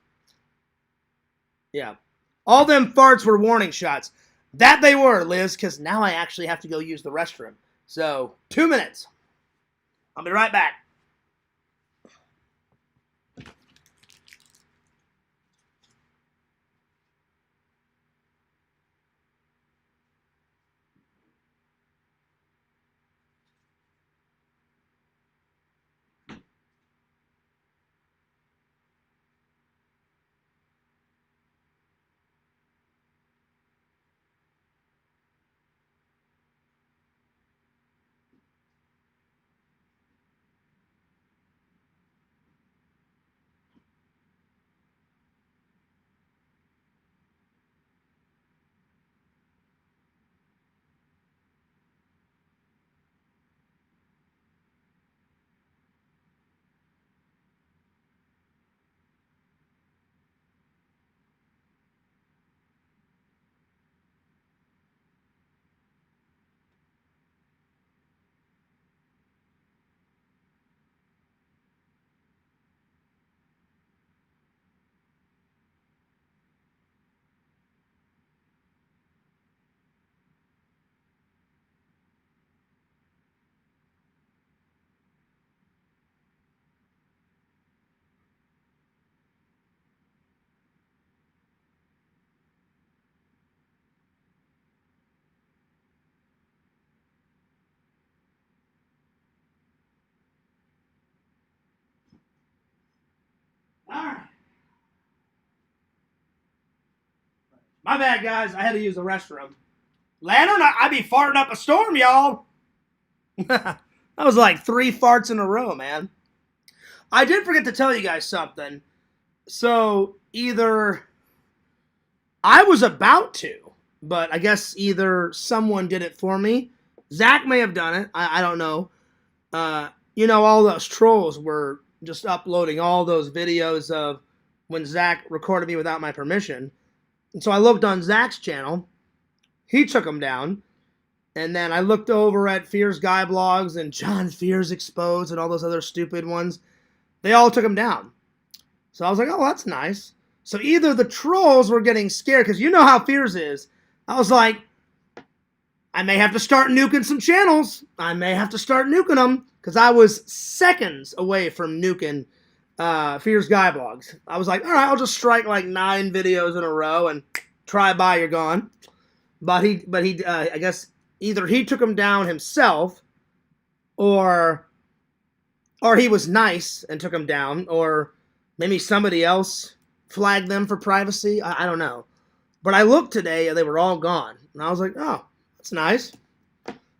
Yeah. All them farts were warning shots. That they were, Liz, because now I actually have to go use the restroom. So 2 minutes. I'll be right back. My bad, guys. I had to use the restroom. Lantern, I be farting up a storm, y'all. That was like 3 farts in a row, man. I did forget to tell you guys something. So either I was about to, but I guess either someone did it for me. Zach may have done it. I don't know. All those trolls were just uploading all those videos of when Zach recorded me without my permission. And so I looked on Zach's channel. He took them down. And then I looked over at Fears Guy Blogs and John Fears Exposed and all those other stupid ones. They all took them down. So I was like, oh, that's nice. So either the trolls were getting scared, because you know how Fears is. I was like, I may have to start nuking some channels. I may have to start nuking them, because I was seconds away from nuking Fears Guy Blogs. I was like, all right, I'll just strike like 9 videos in a row and try by, you're gone. But he, I guess either he took them down himself, or he was nice and took them down, or maybe somebody else flagged them for privacy. I don't know. But I looked today and they were all gone. And I was like, oh, that's nice.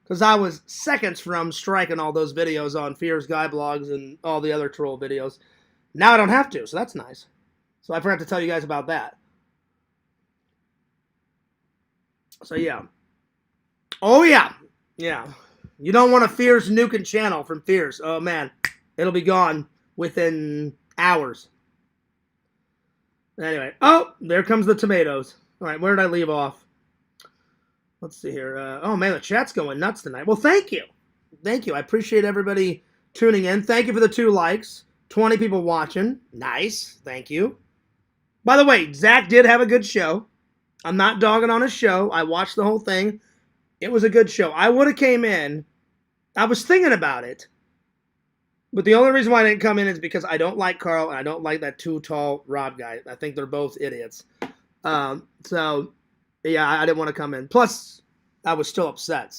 Because I was seconds from striking all those videos on Fears Guy Blogs and all the other troll videos. Now I don't have to, so that's nice. So I forgot to tell you guys about that. So yeah. Oh yeah. Yeah. You don't want a Fears nuking channel from Fears. Oh man. It'll be gone within hours. Anyway. Oh, there comes the tomatoes. All right, where did I leave off? Let's see here. Oh man, the chat's going nuts tonight. Well, thank you. Thank you. I appreciate everybody tuning in. Thank you for the 2 likes. 20 people watching. Nice. Thank you. By the way, Zach did have a good show. I'm not dogging on his show. I watched the whole thing. It was a good show. I would have came in. I was thinking about it. But the only reason why I didn't come in is because I don't like Carl and I don't like that too tall Rob guy. I think they're both idiots. So, yeah, I didn't want to come in. Plus, I was still upset.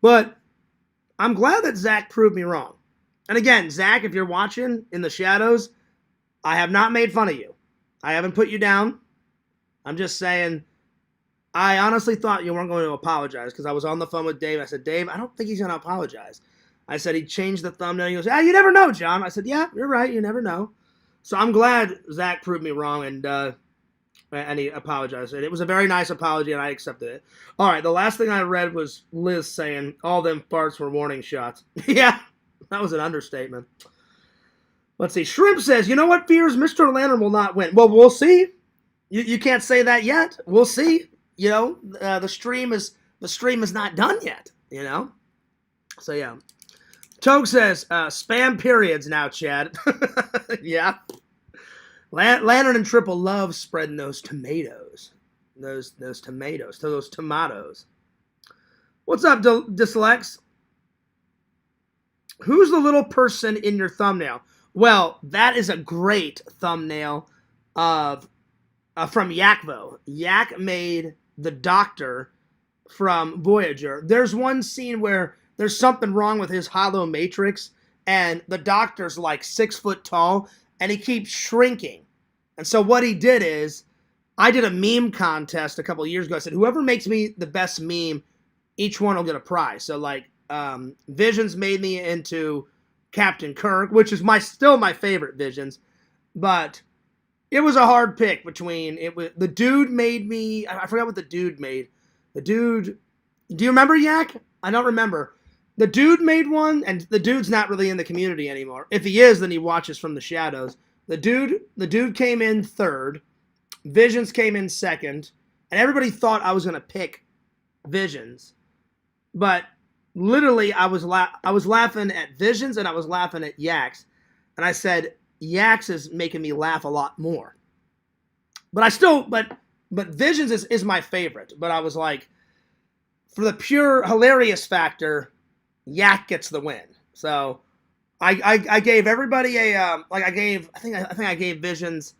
But I'm glad that Zach proved me wrong. And again, Zach, if you're watching in the shadows, I have not made fun of you. I haven't put you down. I'm just saying, I honestly thought you weren't going to apologize because I was on the phone with Dave. I said, Dave, I don't think he's going to apologize. I said, he changed the thumbnail. He goes, you never know, John. I said, yeah, you're right. You never know. So I'm glad Zach proved me wrong and he apologized. And it was a very nice apology, and I accepted it. All right, the last thing I read was Liz saying all them farts were warning shots. Yeah, that was an understatement. Let's see. Shrimp says, you know what, Fears? Mr. Lantern will not win. Well, we'll see. You can't say that yet. We'll see. The stream is not done yet, So, yeah. Togue says, spam periods now, Chad. Yeah. Lantern and Triple love spreading those tomatoes. Those tomatoes. What's up, Dyslex? Who's the little person in your thumbnail? Well, that is a great thumbnail of from Yakvo. Yak made the doctor from Voyager. There's one scene where there's something wrong with his hollow matrix, and the doctor's like 6 foot tall, and he keeps shrinking. And so what he did is, I did a meme contest a couple of years ago. I said, whoever makes me the best meme, each one will get a prize. So like, Visions made me into Captain Kirk, which is still my favorite Visions, but it was a hard pick between the dude made me. I forgot what the dude made. The dude, do you remember Yak? I don't remember. The dude made one, and the dude's not really in the community anymore. If he is, then he watches from the shadows. The dude came in third. Visions came in second, and everybody thought I was gonna pick Visions, but literally I was laughing at Visions and I was laughing at Yaks, and I said Yaks is making me laugh a lot more. But Visions is my favorite. But I was like, for the pure hilarious factor, Yak gets the win. So I gave everybody I think I gave Visions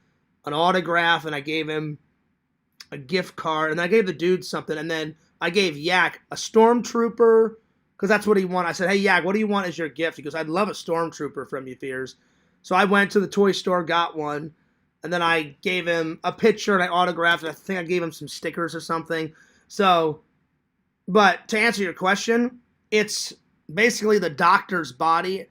an autograph, and I gave him a gift card, and I gave the dude something, and then I gave Yak a stormtrooper because that's what he wanted. I said, hey Yak, what do you want as your gift? He goes, I'd love a stormtrooper from you, Fears. So I went to the toy store, got one, and then I gave him a picture and I autographed it. I think I gave him some stickers or something. So, but to answer your question, it's basically the doctor's body.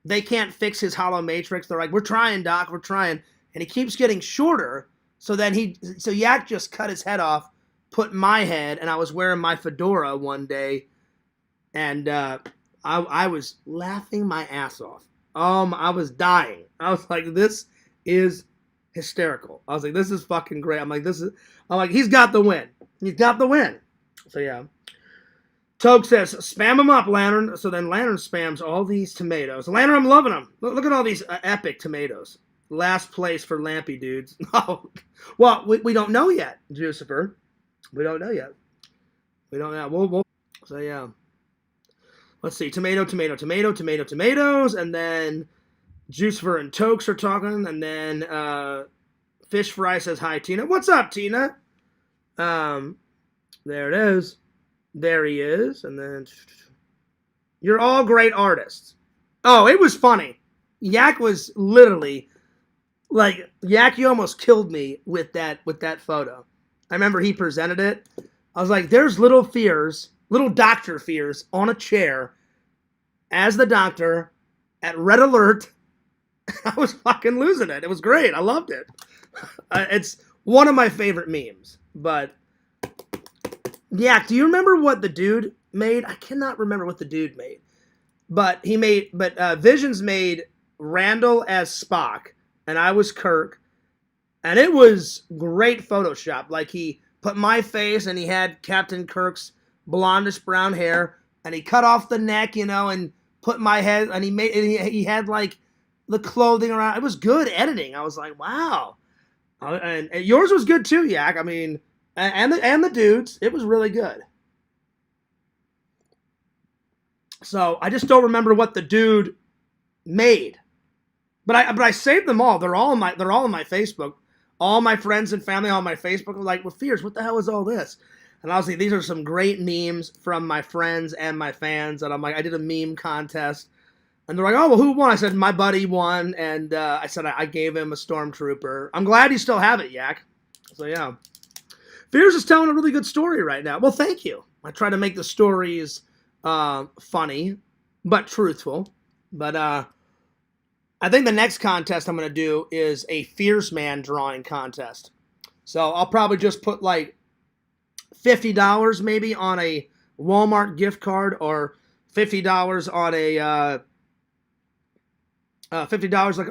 They can't fix his hollow matrix. They're like, we're trying, Doc, we're trying. And he keeps getting shorter. So Yak just cut his head off, put my head, and I was wearing my fedora one day. And I was laughing my ass off. I was dying. I was like, this is hysterical. I was like, this is fucking great. I'm like, he's got the win. He's got the win. So yeah. Toke says, spam them up, Lantern. So then Lantern spams all these tomatoes. Lantern, I'm loving them. Look at all these epic tomatoes. Last place for Lampy dudes. Oh, well, we don't know yet, Jucifer. We don't know yet. We don't know. So yeah. Let's see. Tomato, tomato, tomato, tomato, tomatoes. And then Jucifer and Tokes are talking. And then Fish Fry says, hi, Tina. What's up, Tina? There it is. There he is. And then, you're all great artists. Oh, it was funny. Yak was literally, like, Yak, you almost killed me with that photo. I remember he presented it. I was like, there's little Dr. Fears on a chair as the doctor at Red Alert. I was fucking losing it. It was great. I loved it. It's one of my favorite memes. But yeah, do you remember what the dude made? I cannot remember what the dude made. But Visions made Randall as Spock, and I was Kirk. And it was great Photoshop. Like, he put my face, and he had Captain Kirk's blondish brown hair, and he cut off the neck, and put my head, and he had, like, the clothing around. It was good editing. I was like, wow. And yours was good too, Yak. I mean, and the dudes, it was really good. So I just don't remember what the dude made, but I saved them all. They're all in my Facebook. All my friends and family on my Facebook were like, "Well, Fears, what the hell is all this?" And I was like, "These are some great memes from my friends and my fans." And I'm like, I did a meme contest, and they're like, "Oh, well, who won?" I said, "My buddy won," and I said I gave him a stormtrooper. I'm glad you still have it, Yak. So yeah. Fears is telling a really good story right now. Well, thank you. I try to make the stories funny, but truthful. But I think the next contest I'm going to do is a Fears Man drawing contest. So I'll probably just put like $50 maybe on a Walmart gift card, or $50 on a $50 like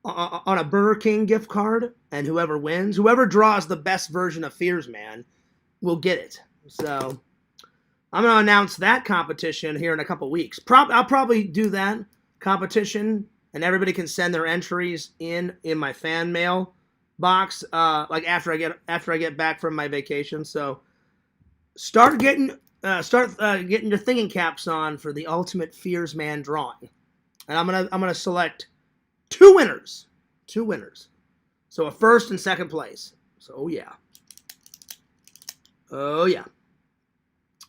on a Burger King gift card, and whoever draws the best version of Fears Man will get it. So I'm going to announce that competition here in a couple weeks. I'll probably do that competition, and everybody can send their entries in my fan mail box like after I get back from my vacation. So start getting your thinking caps on for the ultimate Fears Man drawing. And I'm gonna select two winners. So a first and second place. So oh yeah.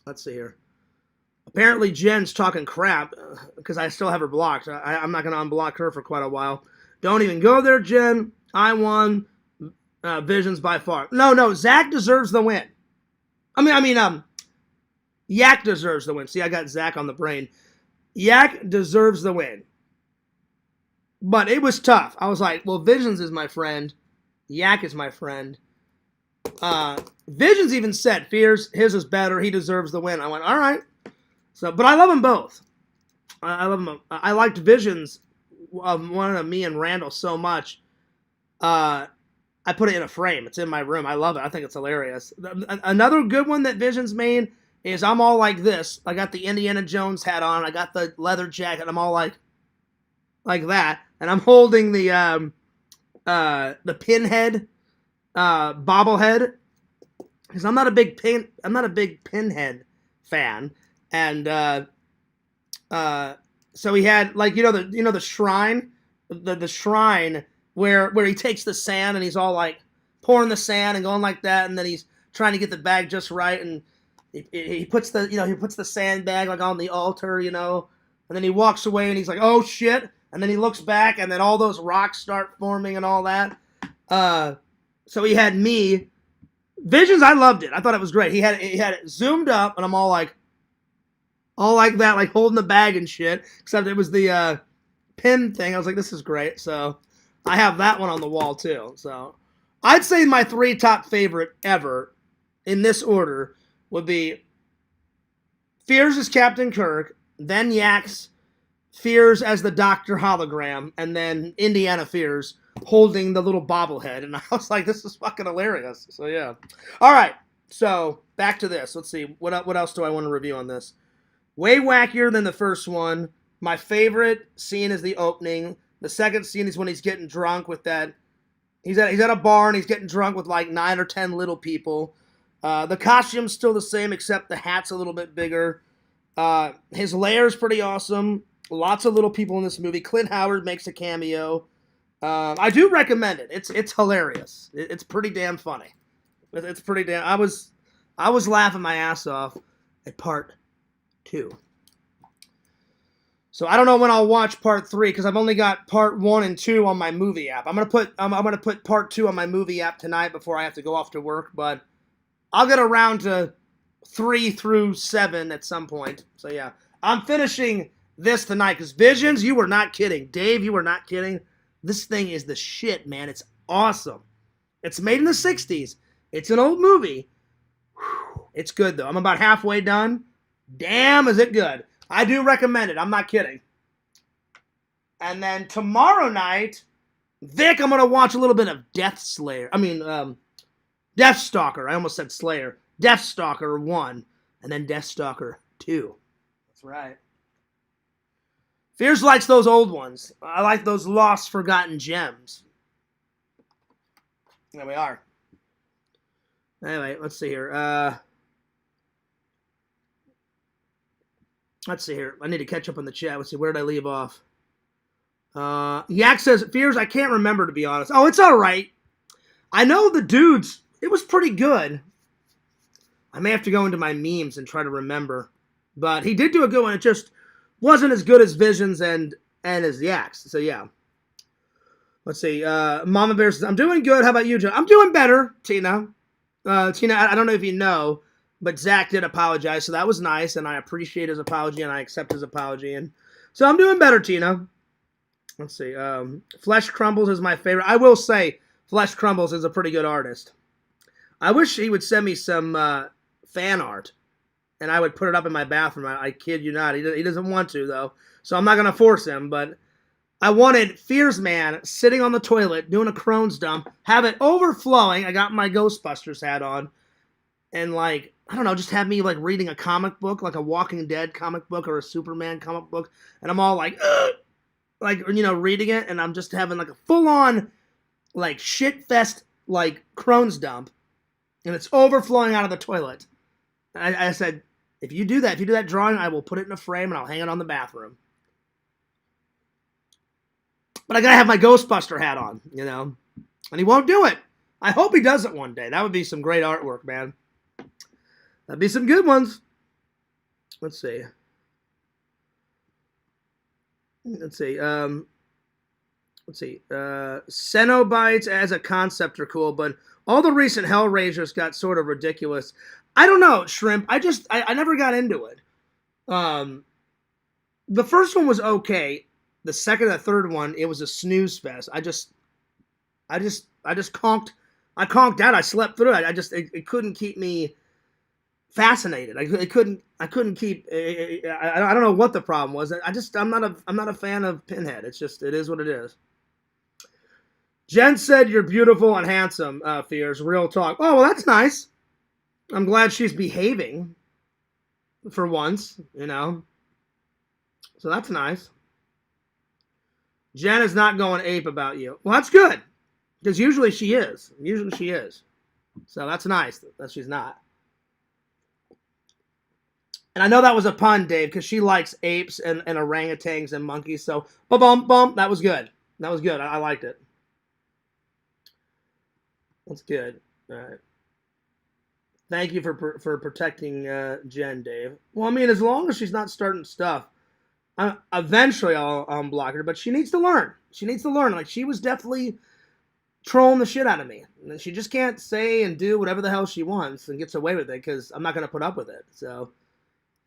Let's see here. Apparently Jen's talking crap because I still have her blocked. I'm not going to unblock her for quite a while. Don't even go there, Jen. I won. Visions by far. No, Zach deserves the win. Yak deserves the win. See, I got Zach on the brain. Yak deserves the win. But it was tough. I was like, well, Visions is my friend. Yak is my friend. Visions even said, Fears, his is better. He deserves the win. I went, all right. So, but I love them both. I love them. I liked Visions of one of me and Randall so much. I put it in a frame. It's in my room. I love it. I think it's hilarious. Another good one that Visions made is I'm all like this. I got the Indiana Jones hat on. I got the leather jacket. I'm all like that, and I'm holding the pinhead bobblehead, because I'm not a big pinhead fan, and so he had, like, the shrine, the shrine where he takes the sand and he's all like pouring the sand and going like that, and then he's trying to get the bag just right, and he puts the sandbag like on the altar, and then he walks away and he's like, oh shit. and then he looks back, and then all those rocks start forming and all that. So he had me. Visions, I loved it. I thought it was great. He had it zoomed up, and I'm all like that, like holding the bag and shit. Except it was the pin thing. I was like, this is great. So I have that one on the wall too. So I'd say my 3 top favorite ever in this order would be Fears as Captain Kirk, then Yak's Fears as the Doctor hologram, and then Indiana Fears holding the little bobblehead. And I was like, this is fucking hilarious. So yeah. All right. So back to this. Let's see. What else do I want to review on this? Way wackier than the first one. My favorite scene is the opening. The second scene is when he's getting drunk with that. He's at a bar and he's getting drunk with like 9 or 10 little people. The costume's still the same except the hat's a little bit bigger. His lair's pretty awesome. Lots of little people in this movie. Clint Howard makes a cameo. I do recommend it. It's hilarious. It's pretty damn funny. It's pretty damn. I was laughing my ass off at part 2. So I don't know when I'll watch part 3 because I've only got part 1 and 2 on my movie app. I'm gonna put part 2 on my movie app tonight before I have to go off to work. But I'll get around to 3 through 7 at some point. So yeah, I'm finishing this tonight because Visions. You were not kidding, Dave. You were not kidding. This thing is the shit, man. It's awesome. It's made in the 60s. It's an old movie. Whew. It's good, though. I'm about halfway done. Damn, is it good. I do recommend it. I'm not kidding. And then tomorrow night, Vic, I'm going to watch a little bit of Deathstalker. I almost said Slayer. Deathstalker 1, and then Deathstalker 2. That's right. Fears likes those old ones. I like those lost, forgotten gems. There we are. Anyway, let's see here. Let's see here. I need to catch up on the chat. Let's see. Where did I leave off? Yak says, Fears, I can't remember, to be honest. Oh, it's all right. I know the dudes. It was pretty good. I may have to go into my memes and try to remember. But he did do a good one. It just wasn't as good as Visions and as Yaks. So, yeah. Let's see. Mama Bear says, I'm doing good. How about you, Joe? I'm doing better, Tina. Tina, I don't know if you know, but Zach did apologize, so that was nice, and I appreciate his apology, and I accept his apology. And so I'm doing better, Tina. Let's see. Flesh Crumbles is my favorite. I will say Flesh Crumbles is a pretty good artist. I wish he would send me some fan art, and I would put it up in my bathroom. I kid you not. He doesn't want to, though, so I'm not going to force him, but I wanted Fears Man sitting on the toilet doing a Crohn's dump, have it overflowing. I got my Ghostbusters hat on, and like, I don't know, just have me like reading a comic book, like a Walking Dead comic book or a Superman comic book, and I'm all like, ugh! Like, you know, reading it, and I'm just having like a full-on like shit fest like Crohn's dump, and it's overflowing out of the toilet. I said, if you do that drawing, I will put it in a frame and I'll hang it on the bathroom. But I gotta have my Ghostbuster hat on, you know, and he won't do it. I hope he does it one day. That would be some great artwork, man. That'd be some good ones. Let's see. Cenobites as a concept are cool, but all the recent Hellraisers got sort of ridiculous. I don't know, Shrimp. I never got into it. The first one was okay. The second and the third one, it was a snooze fest. I just conked. I conked out. I slept through it. It couldn't keep me fascinated. I couldn't keep. I don't know what the problem was. I'm not a fan of Pinhead. It is what it is. Jen said you're beautiful and handsome. Fears, real talk. Oh well, that's nice. I'm glad she's behaving for once. You know, so that's nice. Jen is not going ape about you. Well, that's good because usually she is. So that's nice that she's not. And I know that was a pun, Dave, because she likes apes and orangutans and monkeys. So, bum. That was good. I liked it. That's good. All right. Thank you for protecting Jen, Dave. Well, I mean, as long as she's not starting stuff, Eventually I'll unblock her, but she needs to learn. She needs to learn. Like, she was definitely trolling the shit out of me. And she just can't say and do whatever the hell she wants and gets away with it because I'm not going to put up with it. So,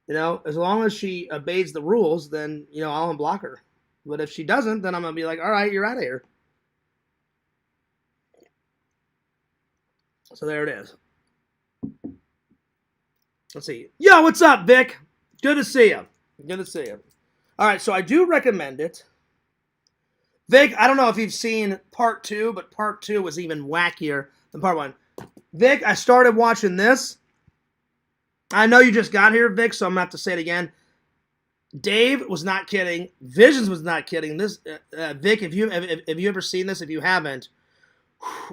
as long as she obeys the rules, then, I'll unblock her. But if she doesn't, then I'm going to be like, all right, you're out of here. So there it is. Let's see. Yo, what's up, Vic? Good to see you. Good to see you. All right, so I do recommend it. Vic, I don't know if you've seen part 2, but part 2 was even wackier than part 1. Vic, I started watching this. I know you just got here, Vic, so I'm going to have to say it again. Dave was not kidding. Visions was not kidding. This, Vic, if you ever seen this, if you haven't,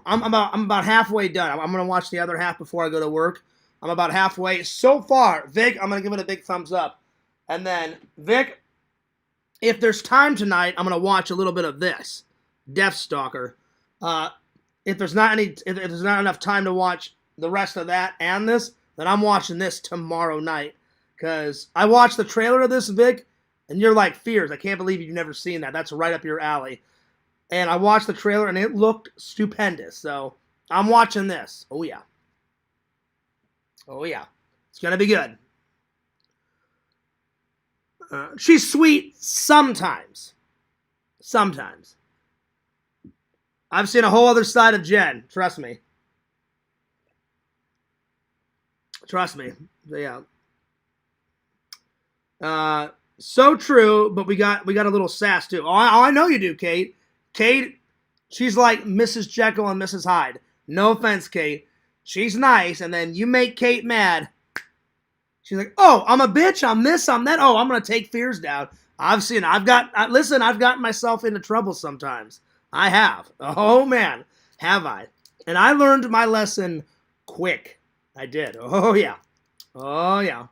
I'm about halfway done. I'm going to watch the other half before I go to work. I'm about halfway. So far, Vic, I'm going to give it a big thumbs up. And then, Vic, if there's time tonight, I'm going to watch a little bit of this, Deathstalker. If there's not enough time to watch the rest of that and this, then I'm watching this tomorrow night. Because I watched the trailer of this, Vic, and you're like, Fears, I can't believe you've never seen that. That's right up your alley. And I watched the trailer, and it looked stupendous. So I'm watching this. Oh, yeah. Oh, yeah. It's going to be good. She's sweet sometimes. Sometimes. I've seen a whole other side of Jen. Trust me. Trust me. Yeah. So true, but we got a little sass too. Oh, I know you do, Kate. Kate, she's like Mrs. Jekyll and Mrs. Hyde. No offense, Kate. She's nice, and then you make Kate mad. She's like, oh, I'm a bitch, I'm this, I'm that. Oh, I'm going to take Fears down. I've gotten myself into trouble sometimes. I have. Oh, man, have I. And I learned my lesson quick. I did. Oh, yeah. Oh, yeah.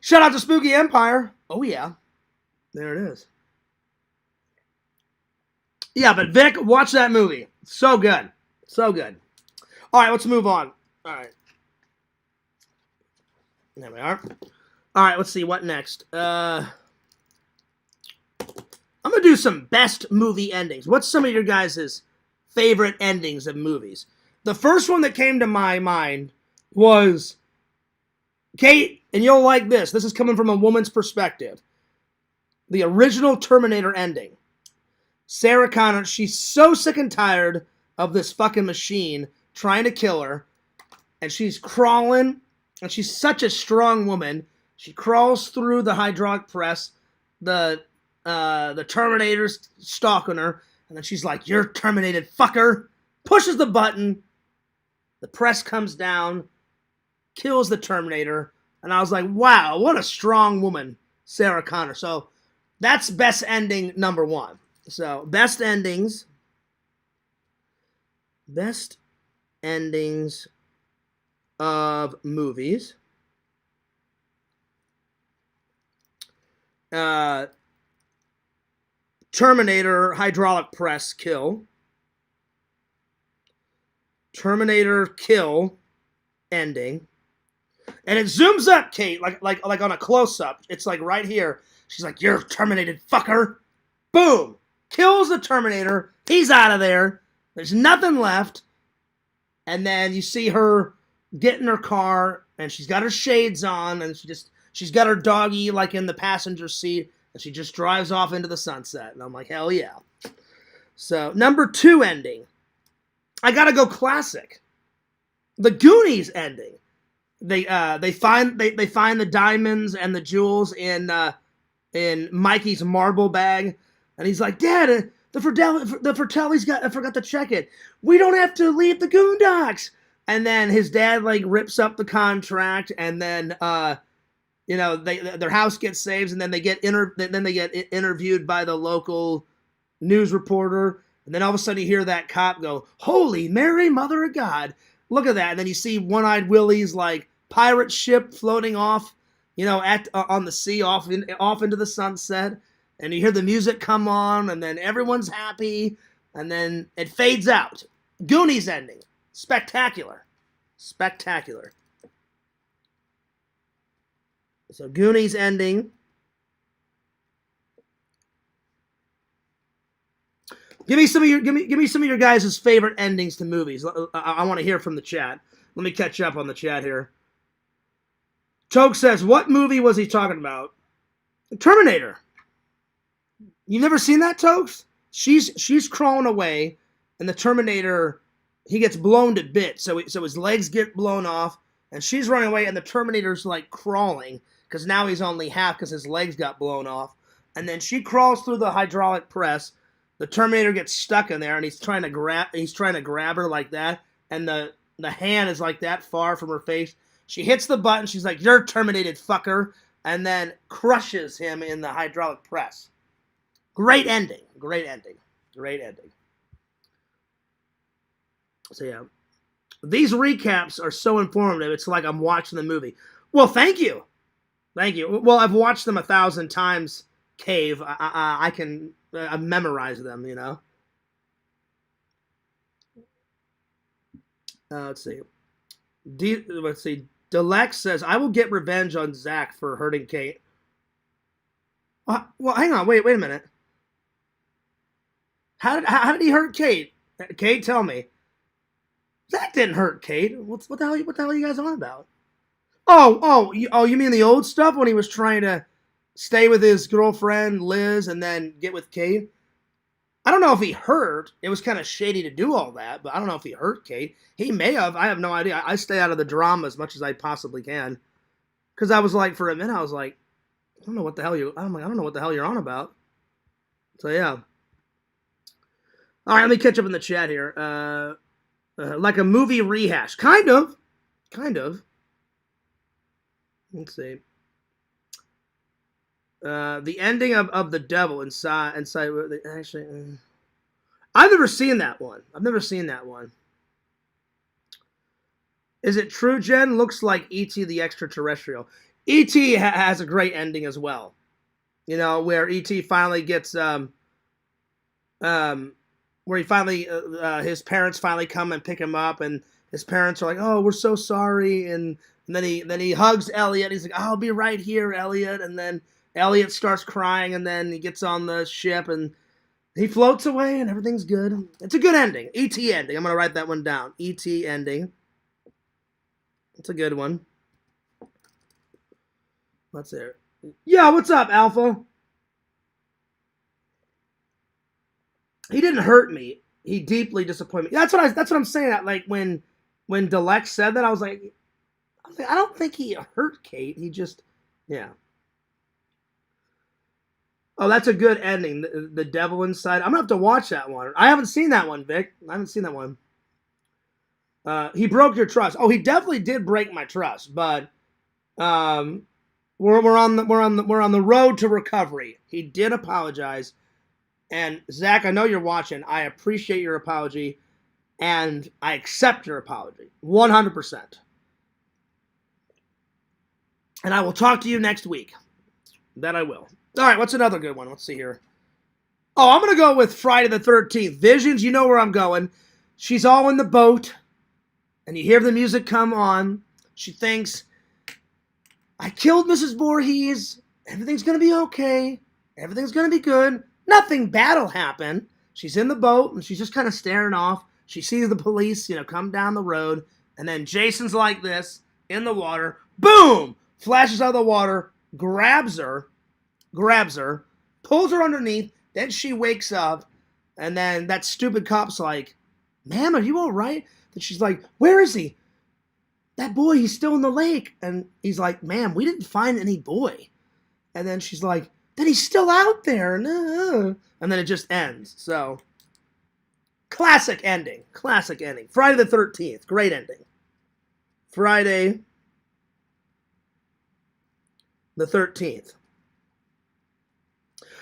Shout out to Spooky Empire. Oh, yeah. There it is. Yeah, but Vic, watch that movie. So good. So good. All right, let's move on. All right. There we are. All right, let's see. What next? I'm going to do some best movie endings. What's some of your guys' favorite endings of movies? The first one that came to my mind was, Kate, and you'll like this. This is coming from a woman's perspective. The original Terminator ending. Sarah Connor, she's so sick and tired of this fucking machine trying to kill her. And she's crawling. And she's such a strong woman. She crawls through the hydraulic press. The Terminator's stalking her. And then she's like, you're terminated, fucker. Pushes the button. The press comes down. Kills the Terminator. And I was like, wow, what a strong woman, Sarah Connor. So that's best ending number 1. So best endings. Best endings of movies. Terminator hydraulic press kill. Terminator kill ending. And it zooms up, Kate, like on a close-up. It's like right here. She's like, you're terminated, fucker. Boom. Kills the Terminator. He's out of there. There's nothing left. And then you see her get in her car, and she's got her shades on, and she's got her doggy like in the passenger seat, and she just drives off into the sunset. And I'm like, hell yeah. So number 2 ending. I gotta go classic. The Goonies ending. They find the diamonds and the jewels in Mikey's marble bag, and he's like, Dad, the Fratelli's I forgot to check it. We don't have to leave the Goondocks. And then his dad like rips up the contract, and then their house gets saved, and then they get interviewed by the local news reporter, and then all of a sudden you hear that cop go, "Holy Mary, Mother of God!" Look at that, and then you see One-Eyed Willie's like pirate ship floating off, on the sea, off into the sunset, and you hear the music come on, and then everyone's happy, and then it fades out. Goonies ending. Spectacular. Spectacular. So Goonies ending. Give me some of your guys' favorite endings to movies. I want to hear from the chat. Let me catch up on the chat here. Toke says, what movie was he talking about? Terminator. You've never seen that, Tokes? She's crawling away, and the Terminator, he gets blown to bits. So his legs get blown off, and she's running away, and the Terminator's like crawling because now he's only half because his legs got blown off. And then she crawls through the hydraulic press. The Terminator gets stuck in there, and he's trying to grab her like that, and the hand is like that far from her face. She hits the button. She's like, "You're terminated, fucker," and then crushes him in the hydraulic press. Great ending. Great ending. Great ending. So yeah, these recaps are so informative. It's like I'm watching the movie. Well, thank you. Thank you. Well, I've watched them 1,000 times, Cave. I can memorize them, you know. Let's see. Let's see. Delex says, I will get revenge on Zach for hurting Kate. Well, hang on. Wait a minute. How did he hurt Kate? Kate, tell me. Zach didn't hurt Kate. What the hell are you guys on about? You mean the old stuff when he was trying to stay with his girlfriend Liz and then get with Kate? I don't know if he hurt. It was kind of shady to do all that, but I don't know if he hurt Kate. He may have. I have no idea. I stay out of the drama as much as I possibly can, because I was like, for a minute, I was like, I don't know what the hell you're on about. So yeah. All right, let me catch up in the chat here. Like a movie rehash, kind of. Let's see. The ending of The Devil inside. Actually, I've never seen that one. Is it true, Jen? Looks like E.T. the Extraterrestrial. E.T. has a great ending as well. You know, where E.T. finally gets where he finally his parents finally come and pick him up, and his parents are like, "Oh, we're so sorry," and then he hugs Elliot. He's like, "I'll be right here, Elliot," and then Elliot starts crying, and then he gets on the ship, and he floats away, and everything's good. It's a good ending. E.T. ending. I'm going to write that one down. E.T. ending. It's a good one. Let's hear it. Yo, what's up, Alpha? He didn't hurt me. He deeply disappointed me. That's what I'm saying. Like when Delex said that, I was like, I don't think he hurt Kate. He just, yeah. Oh, that's a good ending. The Devil Inside. I'm going to have to watch that one. I haven't seen that one, Vic. I haven't seen that one. He broke your trust. Oh, he definitely did break my trust, but we're on the road to recovery. He did apologize. And Zach, I know you're watching. I appreciate your apology, and I accept your apology 100%. And I will talk to you next week. That I will. All right, what's another good one? Let's see here. Oh, I'm going to go with Friday the 13th. Visions, you know where I'm going. She's all in the boat, and you hear the music come on. She thinks, I killed Mrs. Voorhees. Everything's going to be okay. Everything's going to be good. Nothing bad will happen. She's in the boat, and she's just kind of staring off. She sees the police, come down the road, and then Jason's like this, in the water. Boom! Flashes out of the water, grabs her, pulls her underneath, then she wakes up, and then that stupid cop's like, ma'am, are you all right? And she's like, where is he? That boy, he's still in the lake. And he's like, ma'am, we didn't find any boy. And then she's like, then he's still out there. And then it just ends. So, classic ending. Friday the 13th, great ending. Friday the 13th.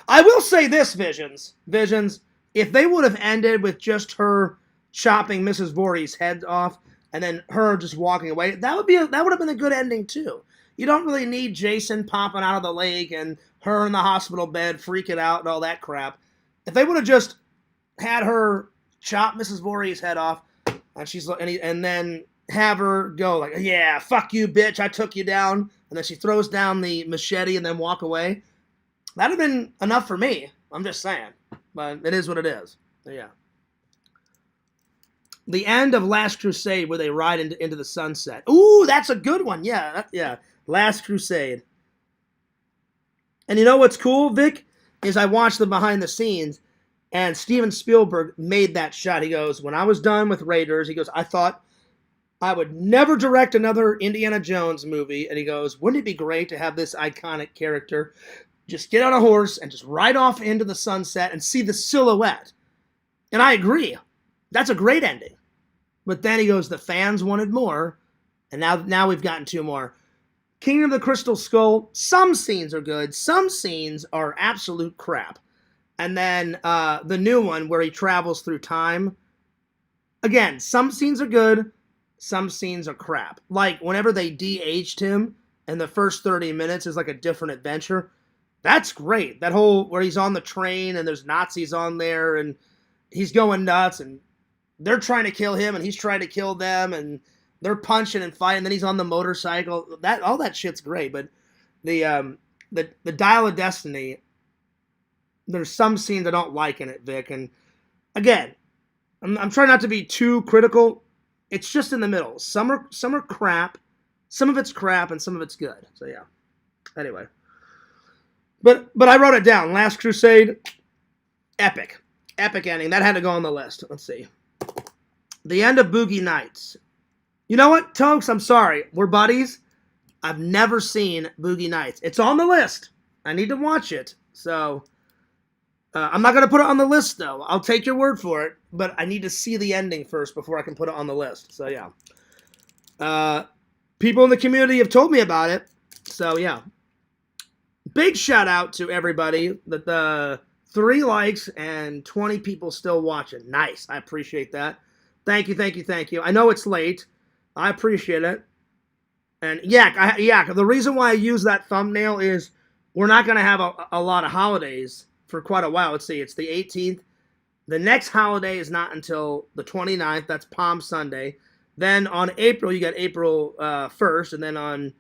I will say this, Visions, if they would have ended with just her chopping Mrs. Voorhees' head off and then her just walking away, that would have been a good ending too. You don't really need Jason popping out of the lake and her in the hospital bed freaking out and all that crap. If they would have just had her chop Mrs. Voorhees' head off and then have her go like, yeah, fuck you, bitch, I took you down, and then she throws down the machete and then walk away, that'd have been enough for me. I'm just saying. But it is what it is. Yeah. The end of Last Crusade where they ride into the sunset. Ooh, that's a good one. Yeah, yeah. Last Crusade. And you know what's cool, Vic? Is I watched the behind the scenes, and Steven Spielberg made that shot. He goes, when I was done with Raiders, he goes, I thought I would never direct another Indiana Jones movie. And he goes, wouldn't it be great to have this iconic character just get on a horse and just ride off into the sunset and see the silhouette? And I agree. That's a great ending. But then he goes, the fans wanted more, and now we've gotten two more. Kingdom of the Crystal Skull, some scenes are good, some scenes are absolute crap. And then the new one where he travels through time, again, some scenes are good, some scenes are crap. Like whenever they de-aged him and the first 30 minutes is like a different adventure, that's great. That whole where he's on the train and there's Nazis on there and he's going nuts and they're trying to kill him and he's trying to kill them and they're punching and fighting. Then he's on the motorcycle. That all that shit's great. But the Dial of Destiny, there's some scenes I don't like in it, Vic. And again, I'm trying not to be too critical. It's just in the middle. Some are crap. Some of it's crap and some of it's good. So yeah. Anyway. But I wrote it down. Last Crusade, epic. Epic ending. That had to go on the list. Let's see. The end of Boogie Nights. You know what, Tokes? I'm sorry. We're buddies. I've never seen Boogie Nights. It's on the list. I need to watch it. So, I'm not going to put it on the list, though. I'll take your word for it. But I need to see the ending first before I can put it on the list. So, yeah. People in the community have told me about it. So, yeah. Big shout out to everybody. The 3 likes and 20 people still watching. Nice. I appreciate that. Thank you. I know it's late. I appreciate it. And Yak, the reason why I use that thumbnail is we're not going to have a lot of holidays for quite a while. Let's see, it's the 18th. The next holiday is not until the 29th. That's Palm Sunday. Then on April, you got April 1st. And then on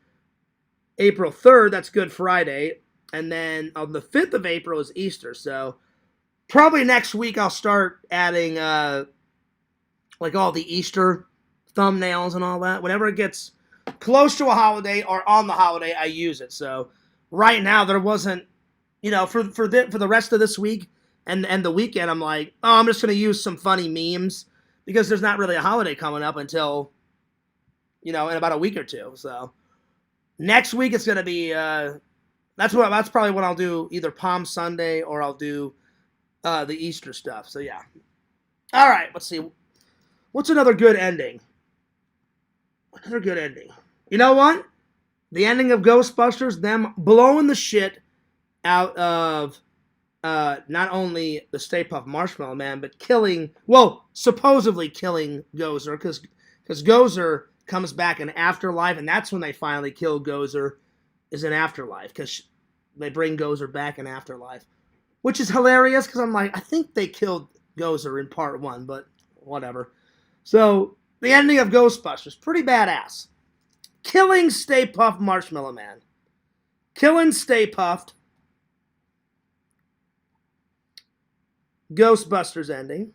April 3rd, that's Good Friday. And then on the 5th of April is Easter. So probably next week I'll start adding like all the Easter thumbnails and all that. Whenever it gets close to a holiday or on the holiday, I use it. So right now there wasn't, for the rest of this week and the weekend, I'm like, I'm just going to use some funny memes because there's not really a holiday coming up until, in about a week or two. So next week it's going to be, that's probably what I'll do, either Palm Sunday or I'll do the Easter stuff. So yeah. All right, let's see. What's another good ending? Another good ending. You know what? The ending of Ghostbusters, them blowing the shit out of not only the Stay Puft Marshmallow Man, but supposedly killing Gozer, because Gozer comes back in Afterlife, and that's when they finally kill Gozer, is in Afterlife, because they bring Gozer back in Afterlife, which is hilarious, because I'm like, I think they killed Gozer in part 1, but whatever. So, the ending of Ghostbusters, pretty badass. Killing Stay Puft Marshmallow Man. Killing Stay Puft. Ghostbusters ending.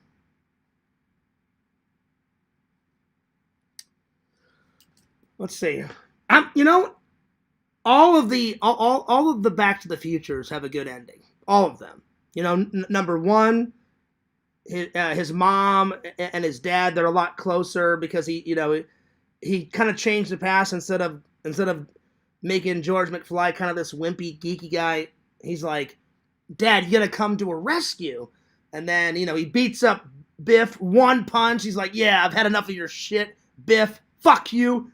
Let's see. All of the Back to the Futures have a good ending. All of them. Number 1, his mom and his dad, they're a lot closer because he kind of changed the past instead of making George McFly kind of this wimpy, geeky guy. He's like, Dad, you gotta come to a rescue. And then, he beats up Biff, one punch. He's like, yeah, I've had enough of your shit, Biff. Fuck you.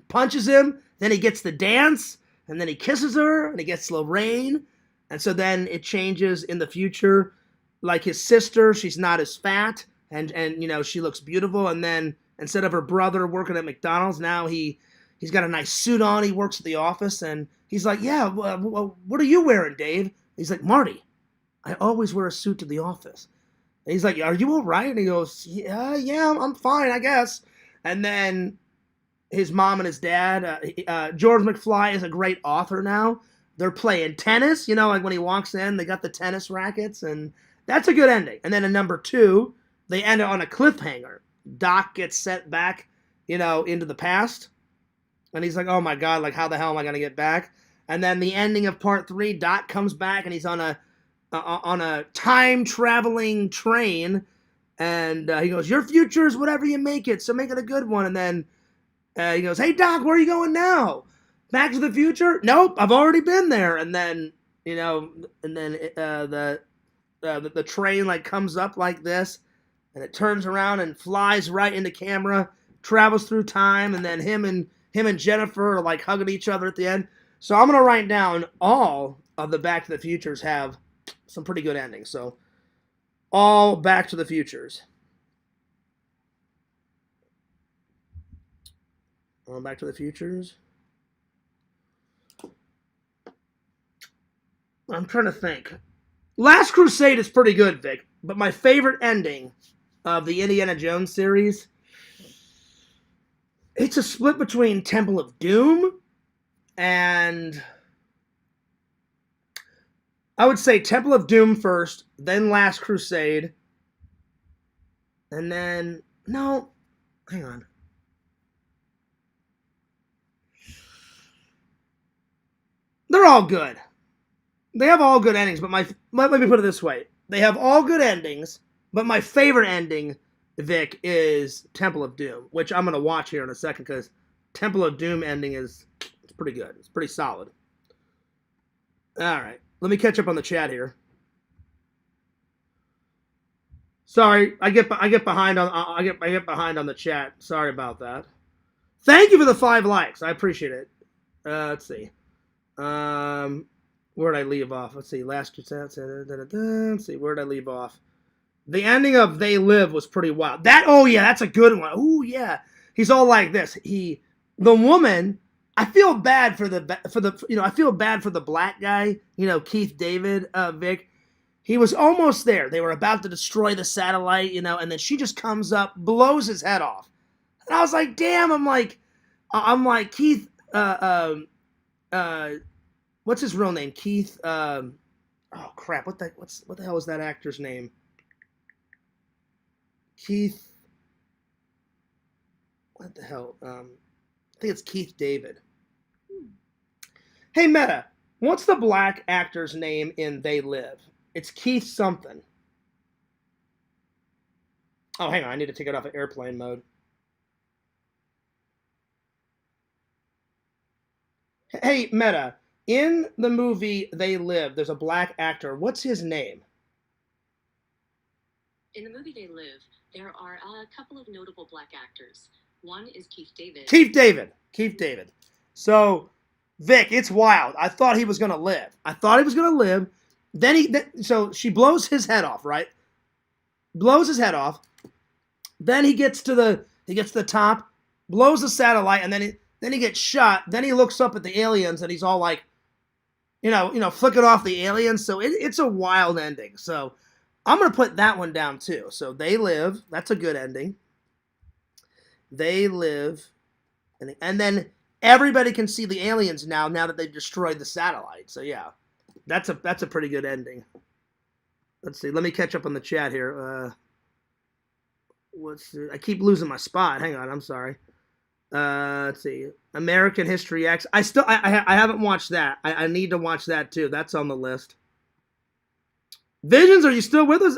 Punches him. Then he gets the dance. And then he kisses her. And he gets Lorraine. And so then it changes in the future. Like his sister, she's not as fat. And she looks beautiful. And then instead of her brother working at McDonald's, now he's got a nice suit on. He works at the office. And he's like, yeah, well, what are you wearing, Dave? He's like, Marty, I always wear a suit to the office. And he's like, are you all right? And he goes, yeah, I'm fine, I guess. And then his mom and his dad, George McFly is a great author now. They're playing tennis, like when he walks in, they got the tennis rackets and That's a good ending. And then in number 2, they end it on a cliffhanger. Doc gets sent back, into the past. And he's like, oh my God, like how the hell am I going to get back? And then the ending of part 3, Doc comes back and he's on a time traveling train. And he goes, your future is whatever you make it, so make it a good one. And then he goes, hey Doc, where are you going now? Back to the future? Nope, I've already been there. And then, the train like comes up like this, and it turns around and flies right into camera, travels through time, and then him and Jennifer are like hugging each other at the end. So I'm gonna write down all of the Back to the Futures have some pretty good endings. So all Back to the Futures. All Back to the Futures. I'm trying to think. Last Crusade is pretty good, Vic, but my favorite ending of the Indiana Jones series, it's a split between Temple of Doom and I would say Temple of Doom first, then Last Crusade, and then no, hang on. They're all good. They have all good endings, but let me put it this way. They have all good endings, but my favorite ending, Vic, is Temple of Doom, which I'm going to watch here in a second because Temple of Doom ending it's pretty good. It's pretty solid. All right. Let me catch up on the chat here. Sorry, I get behind on the chat. Sorry about that. Thank you for the 5 likes. I appreciate it. Let's see. Where'd I leave off? Let's see. Let's see. Where'd I leave off? The ending of They Live was pretty wild. That's a good one. Oh yeah. He's all like this. The woman. I feel bad for I feel bad for the black guy. Keith David, Vic. He was almost there. They were about to destroy the satellite, and then she just comes up, blows his head off. And I was like, damn. I'm like Keith. What's his real name? Keith. Oh crap! What the hell is that actor's name? Keith. What the hell? I think it's Keith David. Hey Meta, what's the black actor's name in They Live? It's Keith something. Oh, hang on. I need to take it off of airplane mode. Hey Meta, in the movie They Live, there's a black actor. What's his name? In the movie They Live, there are a couple of notable black actors. One is Keith David. Keith David. So, Vic, it's wild. I thought he was going to live. So she blows his head off, right? Blows his head off. Then he gets to the top, blows the satellite, and then he gets shot. Then he looks up at the aliens, and he's all like, flicking off the aliens. So it's a wild ending. So I'm going to put that one down too. So They Live. That's a good ending. They Live. And then everybody can see the aliens now that they've destroyed the satellite. So yeah, that's a pretty good ending. Let's see. Let me catch up on the chat here. I keep losing my spot. Hang on. I'm sorry. Let's see. American History X. I haven't watched that. I need to watch that too. That's on the list. Visions, are you still with us?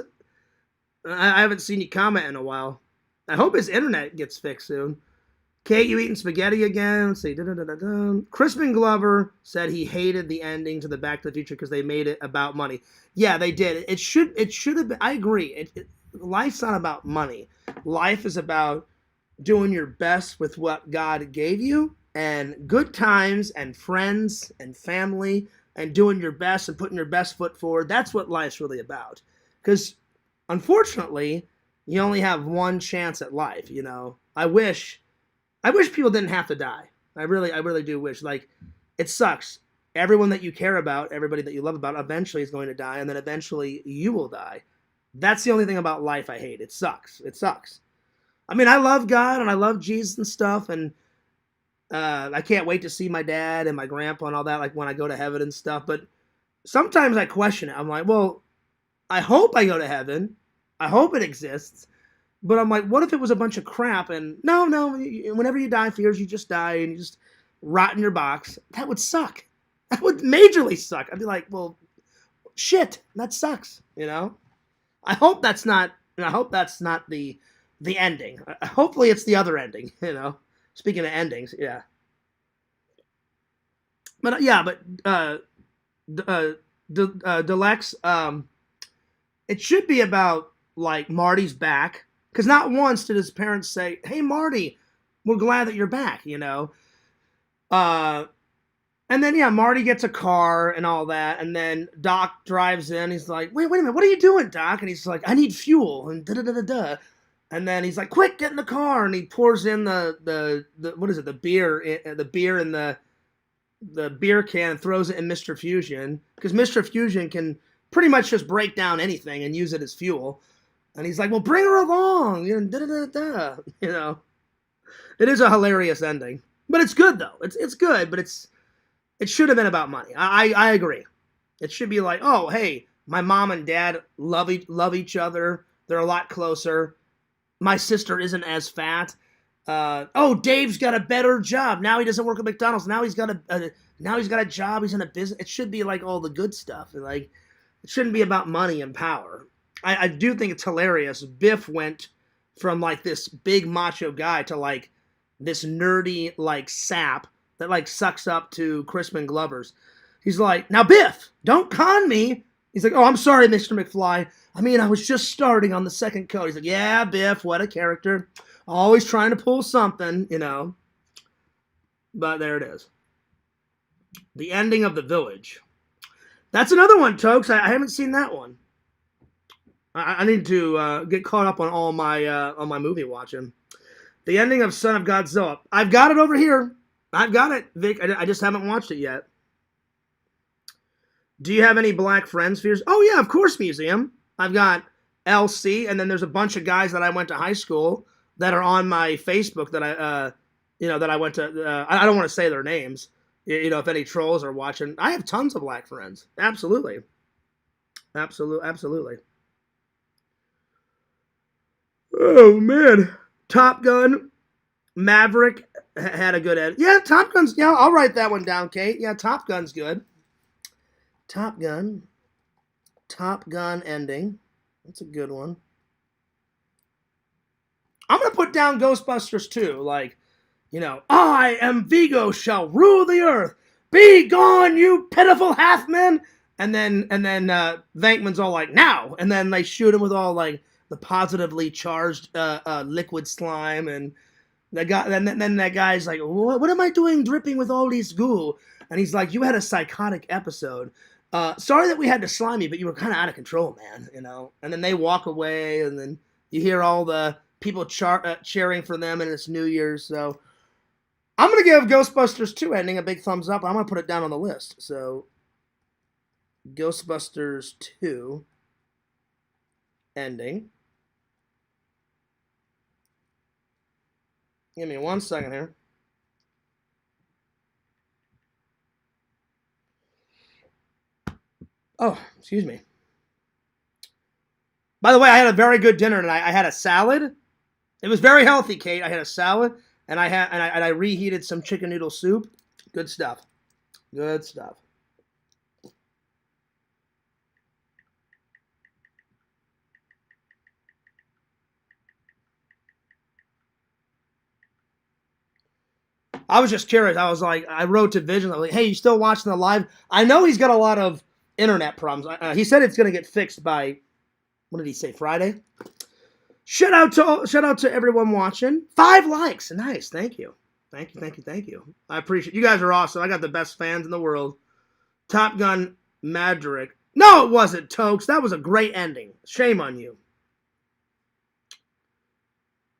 I haven't seen you comment in a while. I hope his internet gets fixed soon. Kate, you eating spaghetti again? Let's see. Crispin Glover said he hated the ending to the Back to the Future because they made it about money. Yeah, they did. It should have been. I agree. Life's not about money. Life is about doing your best with what God gave you, and good times and friends and family, and doing your best and putting your best foot forward. That's what life's really about. Because unfortunately, you only have one chance at life. I wish people didn't have to die. I really do wish. Like, it sucks. Everyone that you care about, everybody that you love about, eventually is going to die, and then eventually you will die. That's the only thing about life I hate. It sucks. I mean, I love God and I love Jesus and stuff, and I can't wait to see my dad and my grandpa and all that, like when I go to heaven and stuff. But sometimes I question it. I'm like, well, I hope I go to heaven. I hope it exists. But I'm like, what if it was a bunch of crap? And no, whenever you die, fears you just die and you just rot in your box. That would suck. That would majorly suck. I'd be like, well, shit, that sucks. I hope that's not. I hope that's not the ending. Hopefully, it's the other ending. Speaking of endings, yeah. But Deluxe. It should be about like Marty's back, because not once did his parents say, "Hey, Marty, we're glad that you're back." And then Marty gets a car and all that, and then Doc drives in. He's like, "Wait a minute, what are you doing, Doc?" And he's like, "I need fuel." And da da da da. And then he's like, "Quick, get in the car!" And he pours in the what is it? The beer in the beer can and throws it in Mr. Fusion, because Mr. Fusion can pretty much just break down anything and use it as fuel. And he's like, "Well, bring her along." Da da da da. It is a hilarious ending, but it's good though. It's good, but it should have been about money. I agree. It should be like, oh, hey, my mom and dad love each other. They're a lot closer. My sister isn't as fat. Oh, Dave's got a better job. Now he doesn't work at McDonald's. Now he's got a job. He's in a business. It should be like all the good stuff. Like, it shouldn't be about money and power. I do think it's hilarious. Biff went from like this big macho guy to like this nerdy like sap that like sucks up to Crispin Glover's. He's like, "Now Biff, don't con me." He's like, "Oh, I'm sorry, Mr. McFly. I mean, I was just starting on the second coat." He's like, "Yeah, Biff, what a character. Always trying to pull something, But there it is. The ending of The Village. That's another one, Tokes. I haven't seen that one. I need to get caught up on all my movie watching. The ending of Son of Godzilla. I've got it over here. I've got it, Vic. I just haven't watched it yet. Do you have any black friends, Fears? Oh, yeah, of course, Museum. I've got LC, and then there's a bunch of guys that I went to high school that are on my Facebook that I went to. I don't want to say their names. If any trolls are watching. I have tons of black friends. Absolutely. Absolutely. Oh, man. Top Gun. Maverick had a good end. Yeah, Top Gun's. Yeah, I'll write that one down, Kate. Yeah, Top Gun's good. Top Gun ending. That's a good one. I'm gonna put down Ghostbusters too. Like, I am Vigo, shall rule the earth. Be gone, you pitiful half-men. And then Venkman's all like, "Now!" And then they shoot him with all like the positively charged liquid slime, and the guy. Then that guy's like, "What am I doing, dripping with all these goo?" And he's like, "You had a psychotic episode. Sorry that we had to slime you, but you were kind of out of control, man." And then they walk away, and then you hear all the people cheering for them, and it's New Year's. So I'm gonna give Ghostbusters 2 ending a big thumbs up. I'm gonna put it down on the list. So Ghostbusters 2 ending. Give me 1 second here. Oh, excuse me. By the way, I had a very good dinner tonight. I had a salad. It was very healthy, Kate. I had a salad, and I reheated some chicken noodle soup. Good stuff. Good stuff. I was just curious. I was like, I wrote to Vision. I was like, "Hey, you still watching the live?" I know he's got a lot of internet problems. He said it's going to get fixed by, what did he say, Friday? Shout out to everyone watching. 5 likes. Nice. Thank you. Thank you. I appreciate it. You guys are awesome. I got the best fans in the world. Top Gun Maverick. No, it wasn't, Tokes. That was a great ending. Shame on you.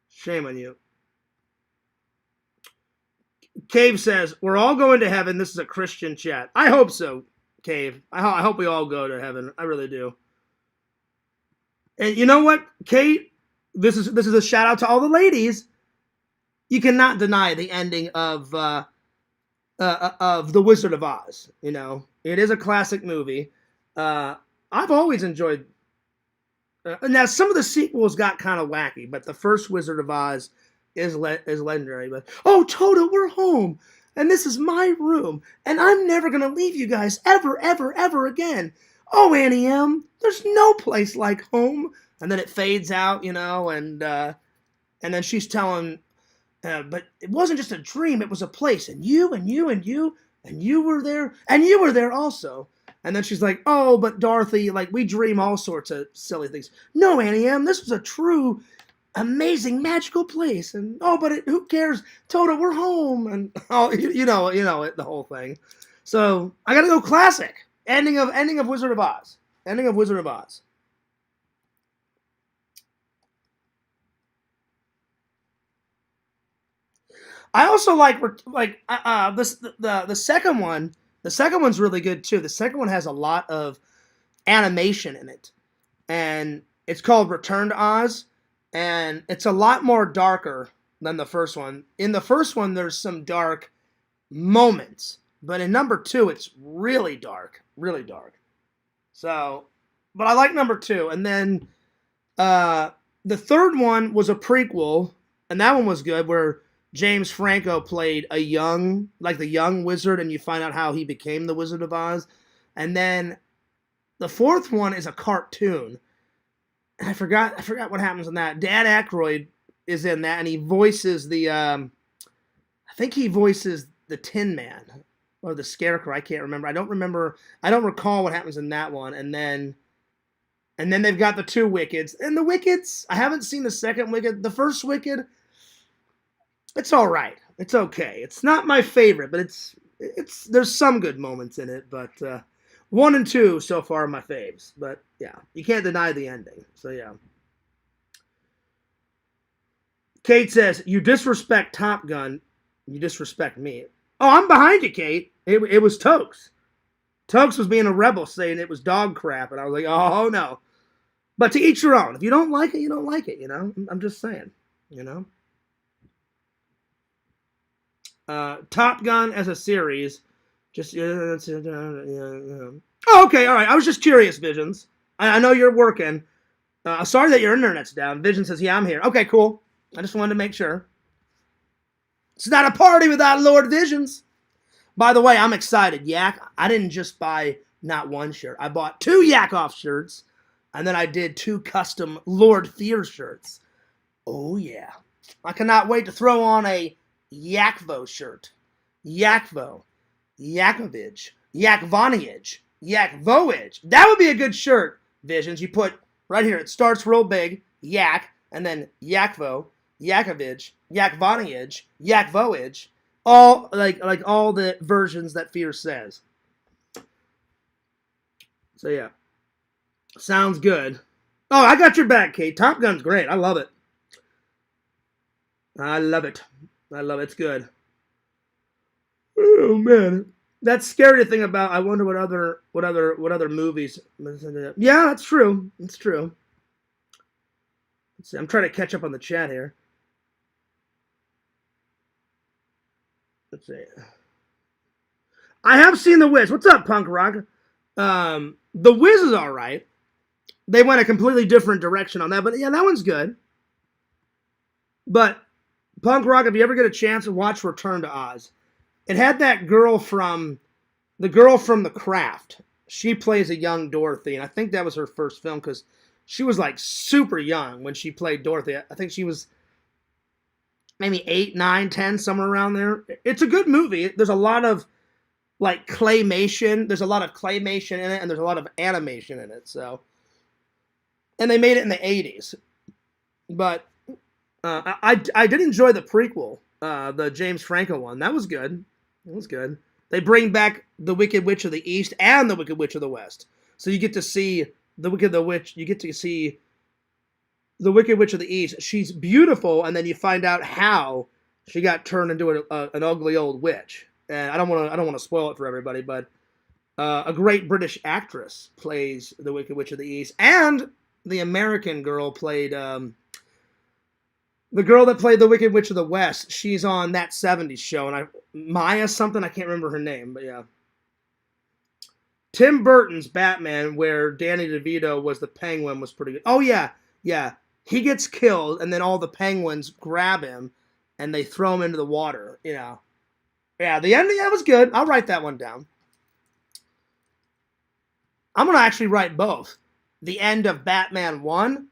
Shame on you. Cave says, "We're all going to heaven." This is a Christian chat. I hope so, Cave. I hope we all go to heaven. I really do. And you know what, Kate? This is a shout out to all the ladies. You cannot deny the ending of The Wizard of Oz. It is a classic movie. I've always enjoyed Now some of the sequels got kind of wacky, but the first Wizard of Oz is legendary. But oh, Toto, we're home, and this is my room, and I'm never gonna leave you guys ever, ever, ever again. Oh, Annie M, there's no place like home. And then it fades out, and then she's telling, but it wasn't just a dream; it was a place, and you, and you, and you, and you were there, and you were there also. And then she's like, oh, but Dorothy, like, we dream all sorts of silly things. No, Annie M, this was a true, amazing, magical place. And, oh, but who cares? Toto, we're home. And, oh, you know it, the whole thing. So, I gotta go classic. Ending of Wizard of Oz. Ending of Wizard of Oz. I also like the second one. The second one's really good too. The second one has a lot of animation in it, and it's called Return to Oz, and it's a lot more darker than the first one. In the first one, there's some dark moments, but in number 2, it's really dark, really dark. So, but I like number 2, and then the third one was a prequel, and that one was good, where James Franco played the young wizard, and you find out how he became the Wizard of Oz. And then the fourth one is a cartoon. And I forgot what happens in that. Dan Aykroyd is in that, and he voices I think he voices the Tin Man or the Scarecrow. I can't remember. I don't recall what happens in that one. And then they've got the 2 Wickeds. And the Wickeds, I haven't seen the second Wicked. The first Wicked, it's all right. It's okay. It's not my favorite, but it's there's some good moments in it. But 1 and 2 so far are my faves. But yeah, you can't deny the ending. So yeah. Kate says, "You disrespect Top Gun, you disrespect me." Oh, I'm behind you, Kate. It was Tokes. Tokes was being a rebel, saying it was dog crap, and I was like, oh no. But to each your own. If you don't like it, you don't like it. I'm just saying. Top Gun as a series, just oh, okay, all right. I was just curious, Visions. I know you're working. Sorry that your internet's down. Vision says, "Yeah, I'm here." Okay, cool. I just wanted to make sure. It's not a party without Lord Visions. By the way, I'm excited. Yak, I didn't just buy not 1 shirt. I bought 2 Yak Off shirts, and then I did 2 custom Lord Fear shirts. Oh yeah, I cannot wait to throw on a Yakvo shirt. Yakvo. Yakovich. Yakvoniage. Yakvoage. That would be a good shirt, Visions. You put right here, it starts real big, Yak, and then Yakvo, Yakovich, Yakvoniage, Yakvoage. All like all the versions that Fear says. So yeah. Sounds good. Oh, I got your back, Kate. Top Gun's great. I love it. I love it. It's good. Oh man, that's scary to think about. I wonder what other movies. Yeah, that's true. It's true. Let's see. I'm trying to catch up on the chat here. Let's see. I have seen The Wiz. What's up, Punk Rock? The Wiz is all right. They went a completely different direction on that, but yeah, that one's good. But Punk Rock, if you ever get a chance to watch Return to Oz, it had that girl from The Craft. She plays a young Dorothy, and I think that was her first film because she was like super young when she played Dorothy. I think she was maybe 8, 9, 10, somewhere around there. It's a good movie. There's a lot of like claymation. There's a lot of claymation in it, and there's a lot of animation in it. So, and they made it in the 80s. But I did enjoy the prequel, the James Franco one. That was good. It was good. They bring back the Wicked Witch of the East and the Wicked Witch of the West. So you get to see the Wicked Witch. You get to see the Wicked Witch of the East. She's beautiful, and then you find out how she got turned into an ugly old witch. And I don't want to spoil it for everybody, but a great British actress plays the Wicked Witch of the East, and the American girl played. The girl that played the Wicked Witch of the West, she's on that 70s show, and Maya something, I can't remember her name, but yeah. Tim Burton's Batman, where Danny DeVito was the Penguin, was pretty good. Oh yeah, yeah. He gets killed, and then all the penguins grab him, and they throw him into the water. You know, yeah. The ending that was good. I'll write that one down. I'm gonna actually write both. The end of Batman 1,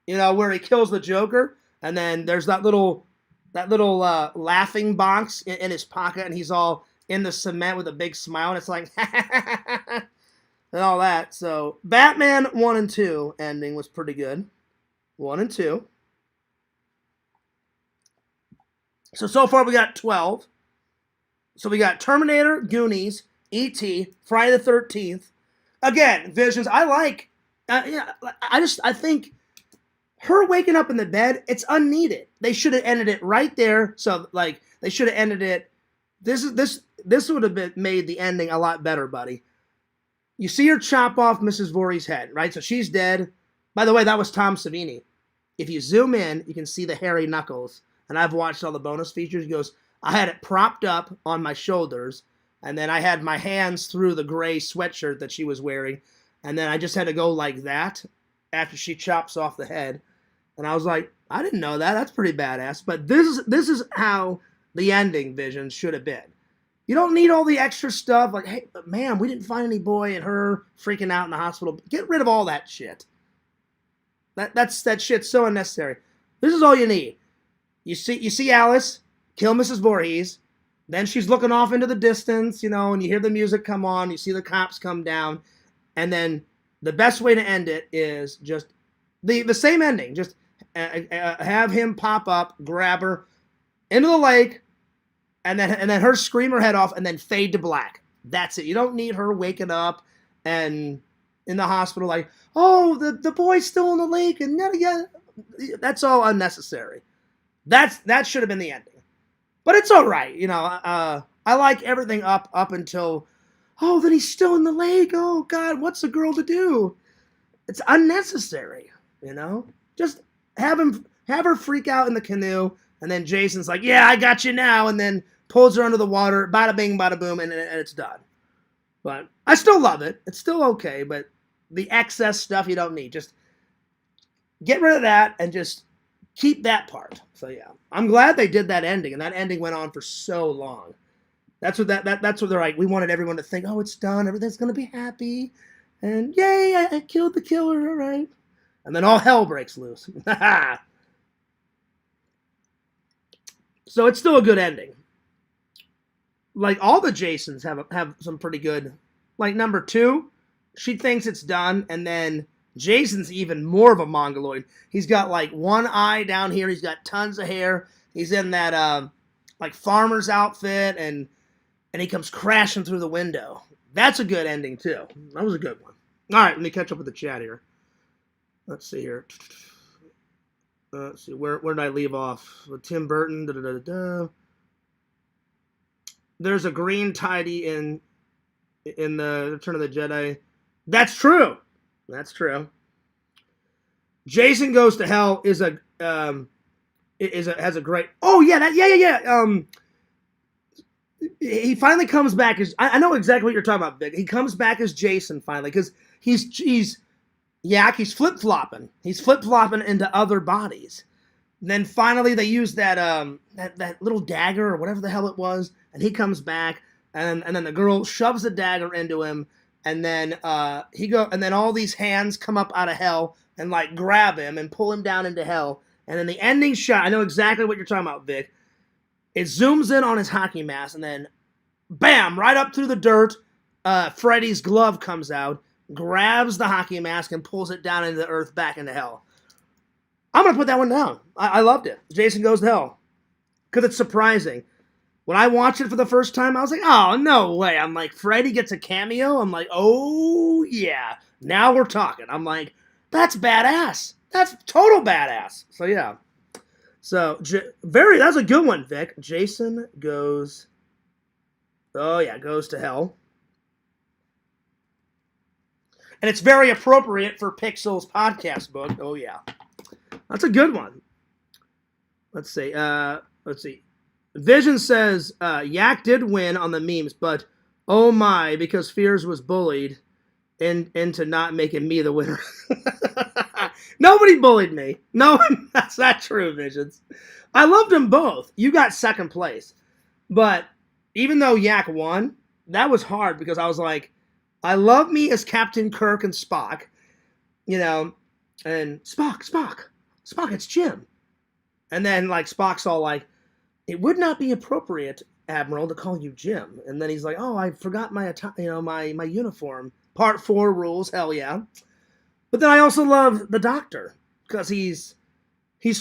you know, where he kills the Joker, and then there's that little laughing box in his pocket, and he's all in the cement with a big smile, and it's like and all that. So Batman 1 and 2 ending was pretty good. 1 and 2. So far we got 12. So we got Terminator, Goonies, E.T., Friday the 13th. Again, Visions. I like. Yeah, I think her waking up in the bed, it's unneeded. They should have ended it right there. So like they should have ended it. This would have made the ending a lot better, buddy. You see her chop off Mrs. Voorhees' head, right? So she's dead. By the way, that was Tom Savini. If you zoom in, you can see the hairy knuckles. And I've watched all the bonus features. He goes, I had it propped up on my shoulders, and then I had my hands through the gray sweatshirt that she was wearing, and then I just had to go like that after she chops off the head. And I was like, I didn't know that. That's pretty badass. But this is how the ending Visions should have been. You don't need all the extra stuff like, hey, but man, we didn't find any boy and her freaking out in the hospital. Get rid of all that shit. That shit's so unnecessary. This is all you need. You see Alice kill Mrs. Voorhees. Then she's looking off into the distance, you know, and you hear the music come on. You see the cops come down. And then the best way to end it is just the same ending. Just have him pop up, grab her into the lake, and then her scream her head off, and then fade to black. That's it. You don't need her waking up and in the hospital like, oh, the boy's still in the lake, and that's all unnecessary. That should have been the ending. But it's all right, you know. I like everything up until, oh, then he's still in the lake. Oh God, what's a girl to do? It's unnecessary, you know. Just have her freak out in the canoe, and then Jason's like, yeah, I got you now, and then pulls her under the water, bada bing, bada boom, and it's done. But I still love it. It's still okay, but the excess stuff you don't need. Just get rid of that and just keep that part. So yeah, I'm glad they did that ending, and that ending went on for so long. That's what that's what they're like. We wanted everyone to think, oh, it's done, everything's gonna be happy, and yay, I killed the killer, all right. And then all hell breaks loose. So it's still a good ending. Like all the Jasons have some pretty good. Like number 2, she thinks it's done, and then Jason's even more of a mongoloid. He's got like one eye down here. He's got tons of hair. He's in that like farmer's outfit, and he comes crashing through the window. That's a good ending too. That was a good one. All right, let me catch up with the chat here. Let's see here. Let's see, where did I leave off? With Tim Burton. There's a green tidy in the Return of the Jedi. That's true. That's true. Jason Goes to Hell has a great. Oh yeah. He finally comes back as. I know exactly what you're talking about, Big. He comes back as Jason finally because he's flip flopping. He's flip flopping into other bodies. And then finally they use that little dagger or whatever the hell it was, and he comes back, and then the girl shoves the dagger into him, and then and then all these hands come up out of hell and like grab him and pull him down into hell. And then the ending shot, I know exactly what you're talking about, Vic. It zooms in on his hockey mask, and then bam, right up through the dirt, Freddy's glove comes out, grabs the hockey mask, and pulls it down into the earth, back into hell. I'm going to put that one down. I loved it. Jason Goes to Hell. Because it's surprising. When I watched it for the first time, I was like, oh, no way. I'm like, Freddy gets a cameo? I'm like, oh, yeah. Now we're talking. I'm like, that's badass. That's total badass. So, yeah. So, that's a good one, Vic. Jason Goes... Oh, yeah, Goes to Hell. And it's very appropriate for Pixel's podcast book. Oh, yeah. That's a good one. Let's see. Vision says, Yak did win on the memes, but oh my, because Fears was bullied. into not making me the winner. Nobody bullied me. No, that's not true, Visions. I loved them both. You got second place. But even though Yak won, that was hard because I was like, I love me as Captain Kirk and Spock, you know, and Spock, it's Jim. And then like Spock's all like, it would not be appropriate, Admiral, to call you Jim. And then he's like, oh, I forgot my my uniform. Part 4 rules, hell yeah. But then I also love the Doctor because he's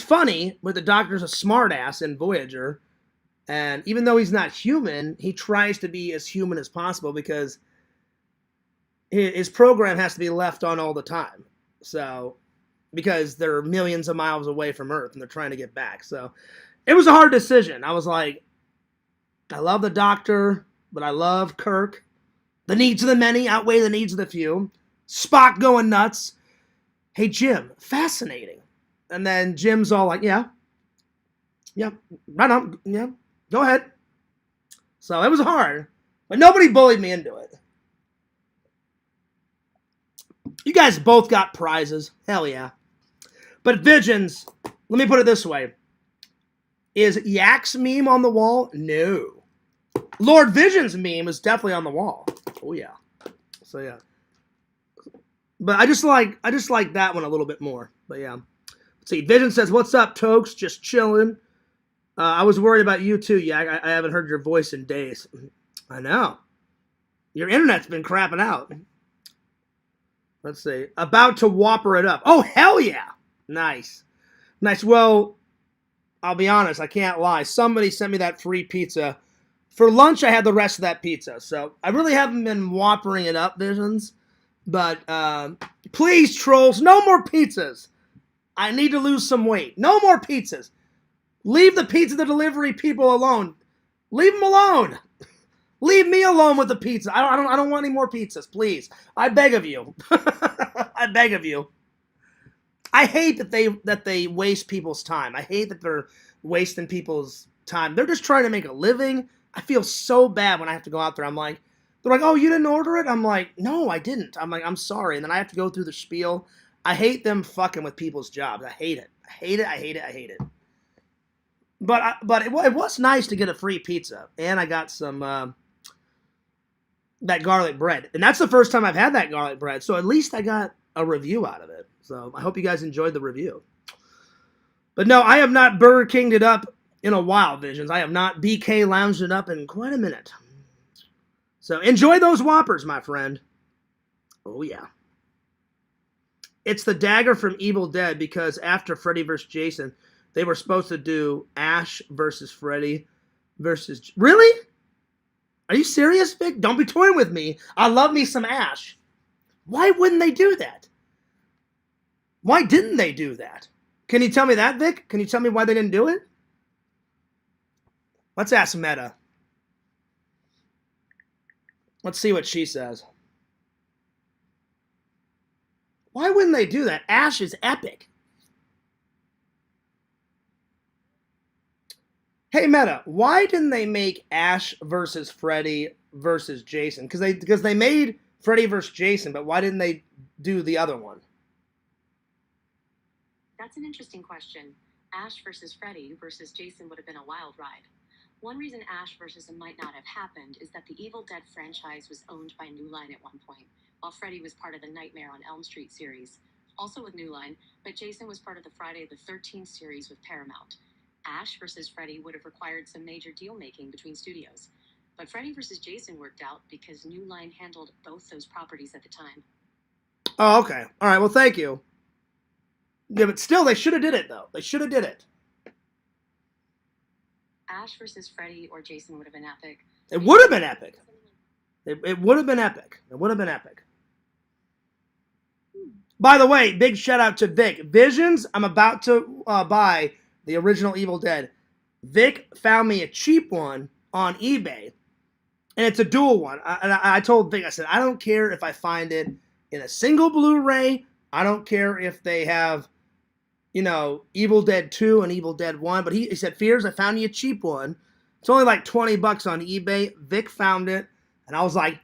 funny, but the Doctor's a smartass in Voyager. And even though he's not human, he tries to be as human as possible because his program has to be left on all the time. So, because they're millions of miles away from Earth and they're trying to get back. So, it was a hard decision. I was like, I love the Doctor, but I love Kirk. The needs of the many outweigh the needs of the few. Spock going nuts. Hey, Jim, fascinating. And then Jim's all like, yeah, right on, yeah, go ahead. So it was hard, but nobody bullied me into it. You guys both got prizes. Hell yeah. But Visions, let me put it this way. Is Yak's meme on the wall? No. Lord Vision's meme is definitely on the wall. Oh yeah. So yeah. But I just like that one a little bit more. But yeah. Let's see. Vision says, "What's up, Tokes? Just chilling. I was worried about you too, Yak. I haven't heard your voice in days." I know. Your internet's been crapping out. Let's see. About to whopper it up. Oh, hell yeah. Nice. Nice. Well, I'll be honest. I can't lie. Somebody sent me that free pizza. For lunch, I had the rest of that pizza. So I really haven't been whoppering it up, Visions. But please, trolls, no more pizzas. I need to lose some weight. No more pizzas. Leave the pizza delivery people alone. Leave them alone. Leave me alone with the pizza. I don't want any more pizzas, please. I beg of you. I beg of you. I hate that they waste people's time. I hate that they're wasting people's time. They're just trying to make a living. I feel so bad when I have to go out there. I'm like, they're like, oh, you didn't order it? I'm like, no, I didn't. I'm like, I'm sorry. And then I have to go through the spiel. I hate them fucking with people's jobs. I hate it. I hate it. I hate it. I hate it. But it was nice to get a free pizza. And I got some that garlic bread. And that's the first time I've had that garlic bread. So at least I got a review out of it. So I hope you guys enjoyed the review. But no, I have not Burger Kinged it up in a while, Visions. I have not BK lounged it up in quite a minute. So enjoy those Whoppers, my friend. Oh, yeah. It's the dagger from Evil Dead because after Freddy vs. Jason, they were supposed to do Ash versus Freddy versus... Really? Are you serious, Vic? Don't be toying with me. I love me some Ash. Why wouldn't they do that? Why didn't they do that? Can you tell me that, Vic? Can you tell me why they didn't do it? Let's ask Meta. Let's see what she says. Why wouldn't they do that? Ash is epic. Hey, Meta, why didn't they make Ash versus Freddy versus Jason? Because they made Freddy versus Jason, but why didn't they do the other one? That's an interesting question. Ash versus Freddy versus Jason would have been a wild ride. One reason Ash versus him might not have happened is that the Evil Dead franchise was owned by New Line at one point, while Freddy was part of the Nightmare on Elm Street series, also with New Line, but Jason was part of the Friday the 13th series with Paramount. Ash versus Freddy would have required some major deal-making between studios. But Freddy versus Jason worked out because New Line handled both those properties at the time. Oh, okay. All right, well, thank you. Yeah, but still, they should have did it, though. They should have did it. Ash versus Freddy or Jason would have been epic. It would have been epic. It would have been epic. It would have been epic. By the way, big shout out to Vic. Visions, I'm about to buy the original Evil Dead. Vic found me a cheap one on eBay, and it's a dual one. I told Vic, I said, I don't care if I find it in a single Blu-ray. I don't care if they have, you know, Evil Dead 2 and Evil Dead 1. But he said, Fears, I found you a cheap one. It's only like $20 on eBay. Vic found it, and I was like,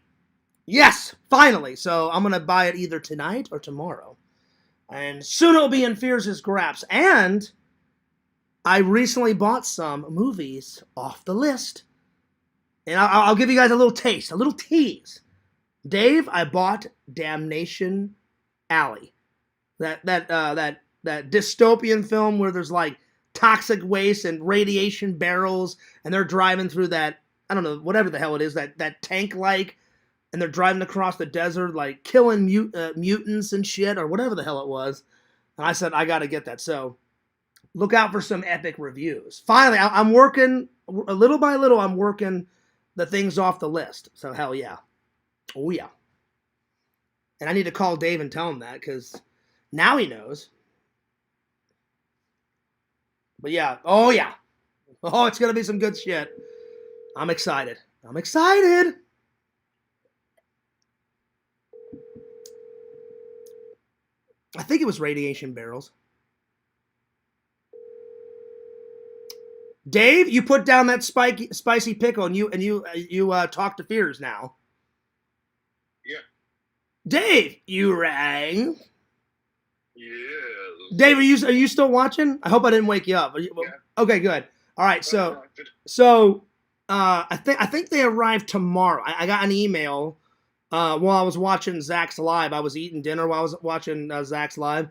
Yes, finally. So I'm gonna buy it either tonight or tomorrow, and soon it'll be in Fears' Graps. And I recently bought some movies off the list, and I'll give you guys a little taste, a little tease. Dave, I bought Damnation Alley, that dystopian film where there's like toxic waste and radiation barrels, and they're driving through that, I don't know, whatever the hell it is, that tank like, and they're driving across the desert like killing mutants and shit or whatever the hell it was. And I said I got to get that. So look out for some epic reviews. Finally, I'm working a little by little. I'm working the things off the list. So hell yeah, oh yeah. And I need to call Dave and tell him that because now he knows. But yeah, oh yeah, oh it's gonna be some good shit. I'm excited. I'm excited. I think it was radiation barrels. Dave, you put down that spicy pickle, and you talk to Fears now. Yeah. Dave, you rang. Yes. Dave, are you still watching? I hope I didn't wake you up. Yeah. Okay, good. All right, so I think they arrive tomorrow. I got an email while I was watching Zach's live. I was eating dinner while I was watching Zach's live,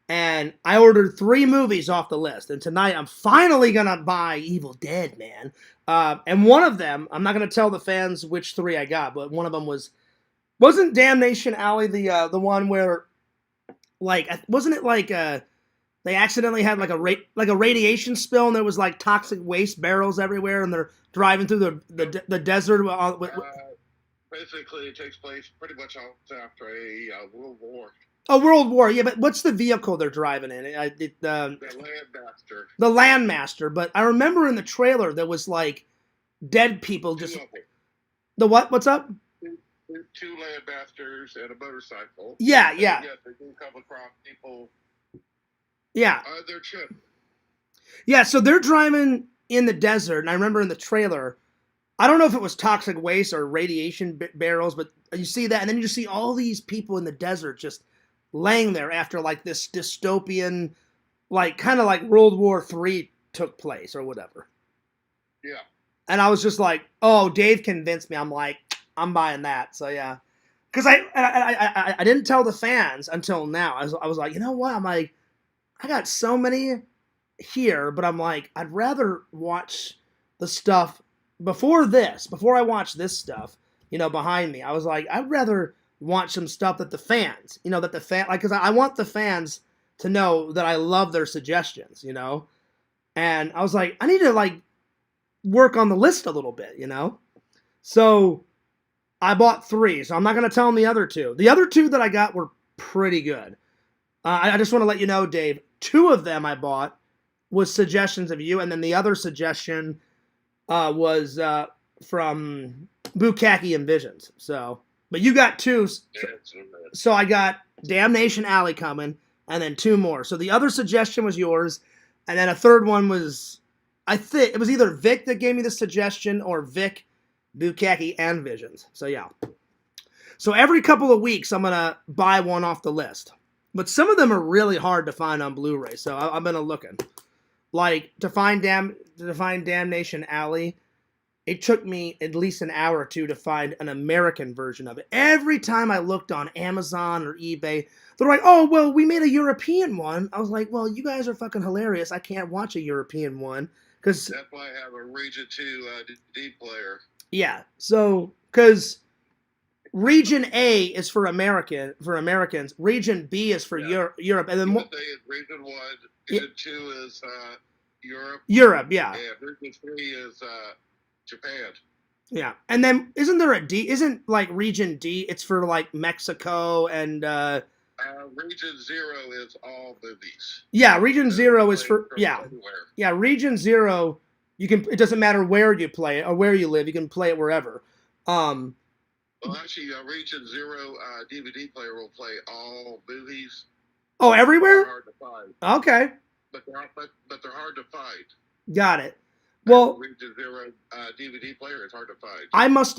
and I ordered 3 movies off the list. And tonight I'm finally gonna buy Evil Dead, man. And one of them, I'm not gonna tell the fans which 3 I got, but one of them wasn't Damnation Alley the one where, like, wasn't it like they accidentally had like a radiation spill, and there was like toxic waste barrels everywhere, and they're driving through the desert. Basically, it takes place pretty much after a World War. A World War, yeah, but what's the vehicle they're driving in? The Landmaster. The Landmaster, but I remember in the trailer there was like dead people just. The what? What's up? 2 Landmasters and a motorcycle. Yeah. Yes, they do come across people. Yeah. They're chipped. Yeah, so they're driving in the desert, and I remember in the trailer, I don't know if it was toxic waste or radiation barrels, but you see that, and then you just see all these people in the desert just laying there after like this dystopian, like kind of like World War III took place or whatever. Yeah. And I was just like, oh, Dave convinced me. I'm like, I'm buying that. So yeah, because I didn't tell the fans until now. I was like, you know what? I'm like, I got so many here, but I'm like, I'd rather watch the stuff before I watch this stuff, behind me. I was like, I'd rather watch some stuff that the fans, because I want the fans to know that I love their suggestions, and I was like, I need to like work on the list a little bit, so I bought 3, so I'm not going to tell them the other 2. The other 2 that I got were pretty good. I just want to let you know, Dave, 2 of them I bought was suggestions of you, and then the other suggestion was from Bukkake and Visions. So, but you got 2, so I got Damnation Alley coming, and then 2 more. So the other suggestion was yours, and then a third one was, I think it was either Vic that gave me the suggestion or Vic, Bukkake, and Visions. So yeah. So every couple of weeks I'm gonna buy one off the list. But some of them are really hard to find on Blu-ray, so I've been looking. Like, to find Damnation Alley, it took me at least an hour or 2 to find an American version of it. Every time I looked on Amazon or eBay, they're like, oh, well, we made a European one. I was like, well, you guys are fucking hilarious. I can't watch a European one. That's why I have a Region 2 D player. Yeah, so, because Region A is for Americans. Region B is for Europe, and then Region 1, Region 2 is Europe. Europe, yeah. And Region 3 is Japan. Yeah, and then isn't there a D? Isn't like Region D? It's for like Mexico and. Region 0 is all movies. Yeah, Region 0 is for anywhere. Yeah, Region 0. It doesn't matter where you play it or where you live. You can play it wherever. Well, actually, Region 0 DVD player will play all movies. Oh, everywhere? They're hard to find. Okay. But they're hard to find. Got it. Well, Region 0 DVD player is hard to find. I must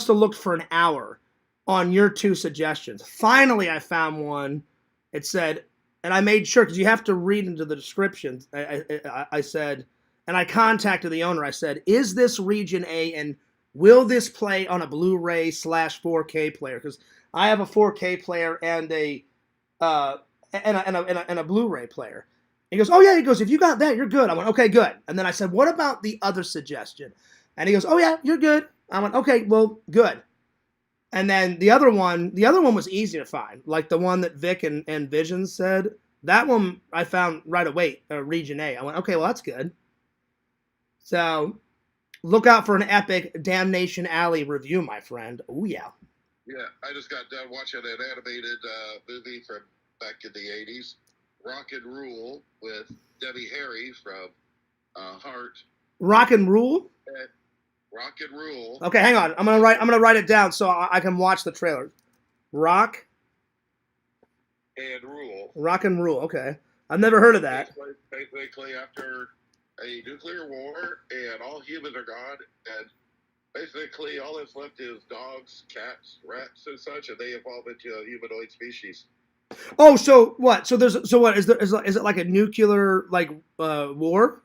have looked for an hour on your 2 suggestions. Finally, I found one. It said, and I made sure, because you have to read into the description. I said, and I contacted the owner. I said, is this region A, and will this play on a Blu-ray / 4K player? Because I have a 4K player and a Blu-ray player. He goes, oh yeah. He goes, if you got that, you're good. I went, okay, good. And then I said, what about the other suggestion? And he goes, oh yeah, you're good. I went, okay, well, good. And then the other one was easy to find. Like the one that Vic and Vision said. That one I found right away, Region A. I went, okay, well, that's good. So look out for an epic Damnation Alley review, my friend. Oh, yeah. Yeah, I just got done watching an animated movie from back in the 80s, Rock and Rule, with Debbie Harry from Heart. Rock and Rule? Rock and Rule. Okay, hang on. I'm gonna write it down so I can watch the trailer. Rock and Rule. Rock and Rule. Okay, I've never heard of that. Basically, after a nuclear war and all humans are gone, and basically all that's left is dogs, cats, rats, and such, and they evolve into a humanoid species. Oh, so what? So what is it like a nuclear war?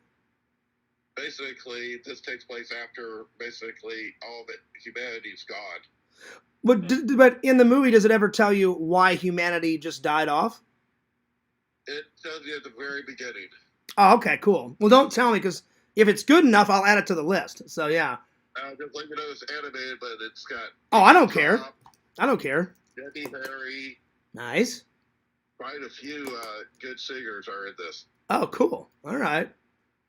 Basically, this takes place after basically all of humanity's gone. But in the movie, does it ever tell you why humanity just died off? It tells you at the very beginning. Oh, okay, cool. Well, don't tell me, because if it's good enough, I'll add it to the list. So yeah. Just let you know it's animated, but it's got. Oh, I don't care. I don't care. Debbie Harry. Nice. Quite a few good singers are in this. Oh, cool. All right.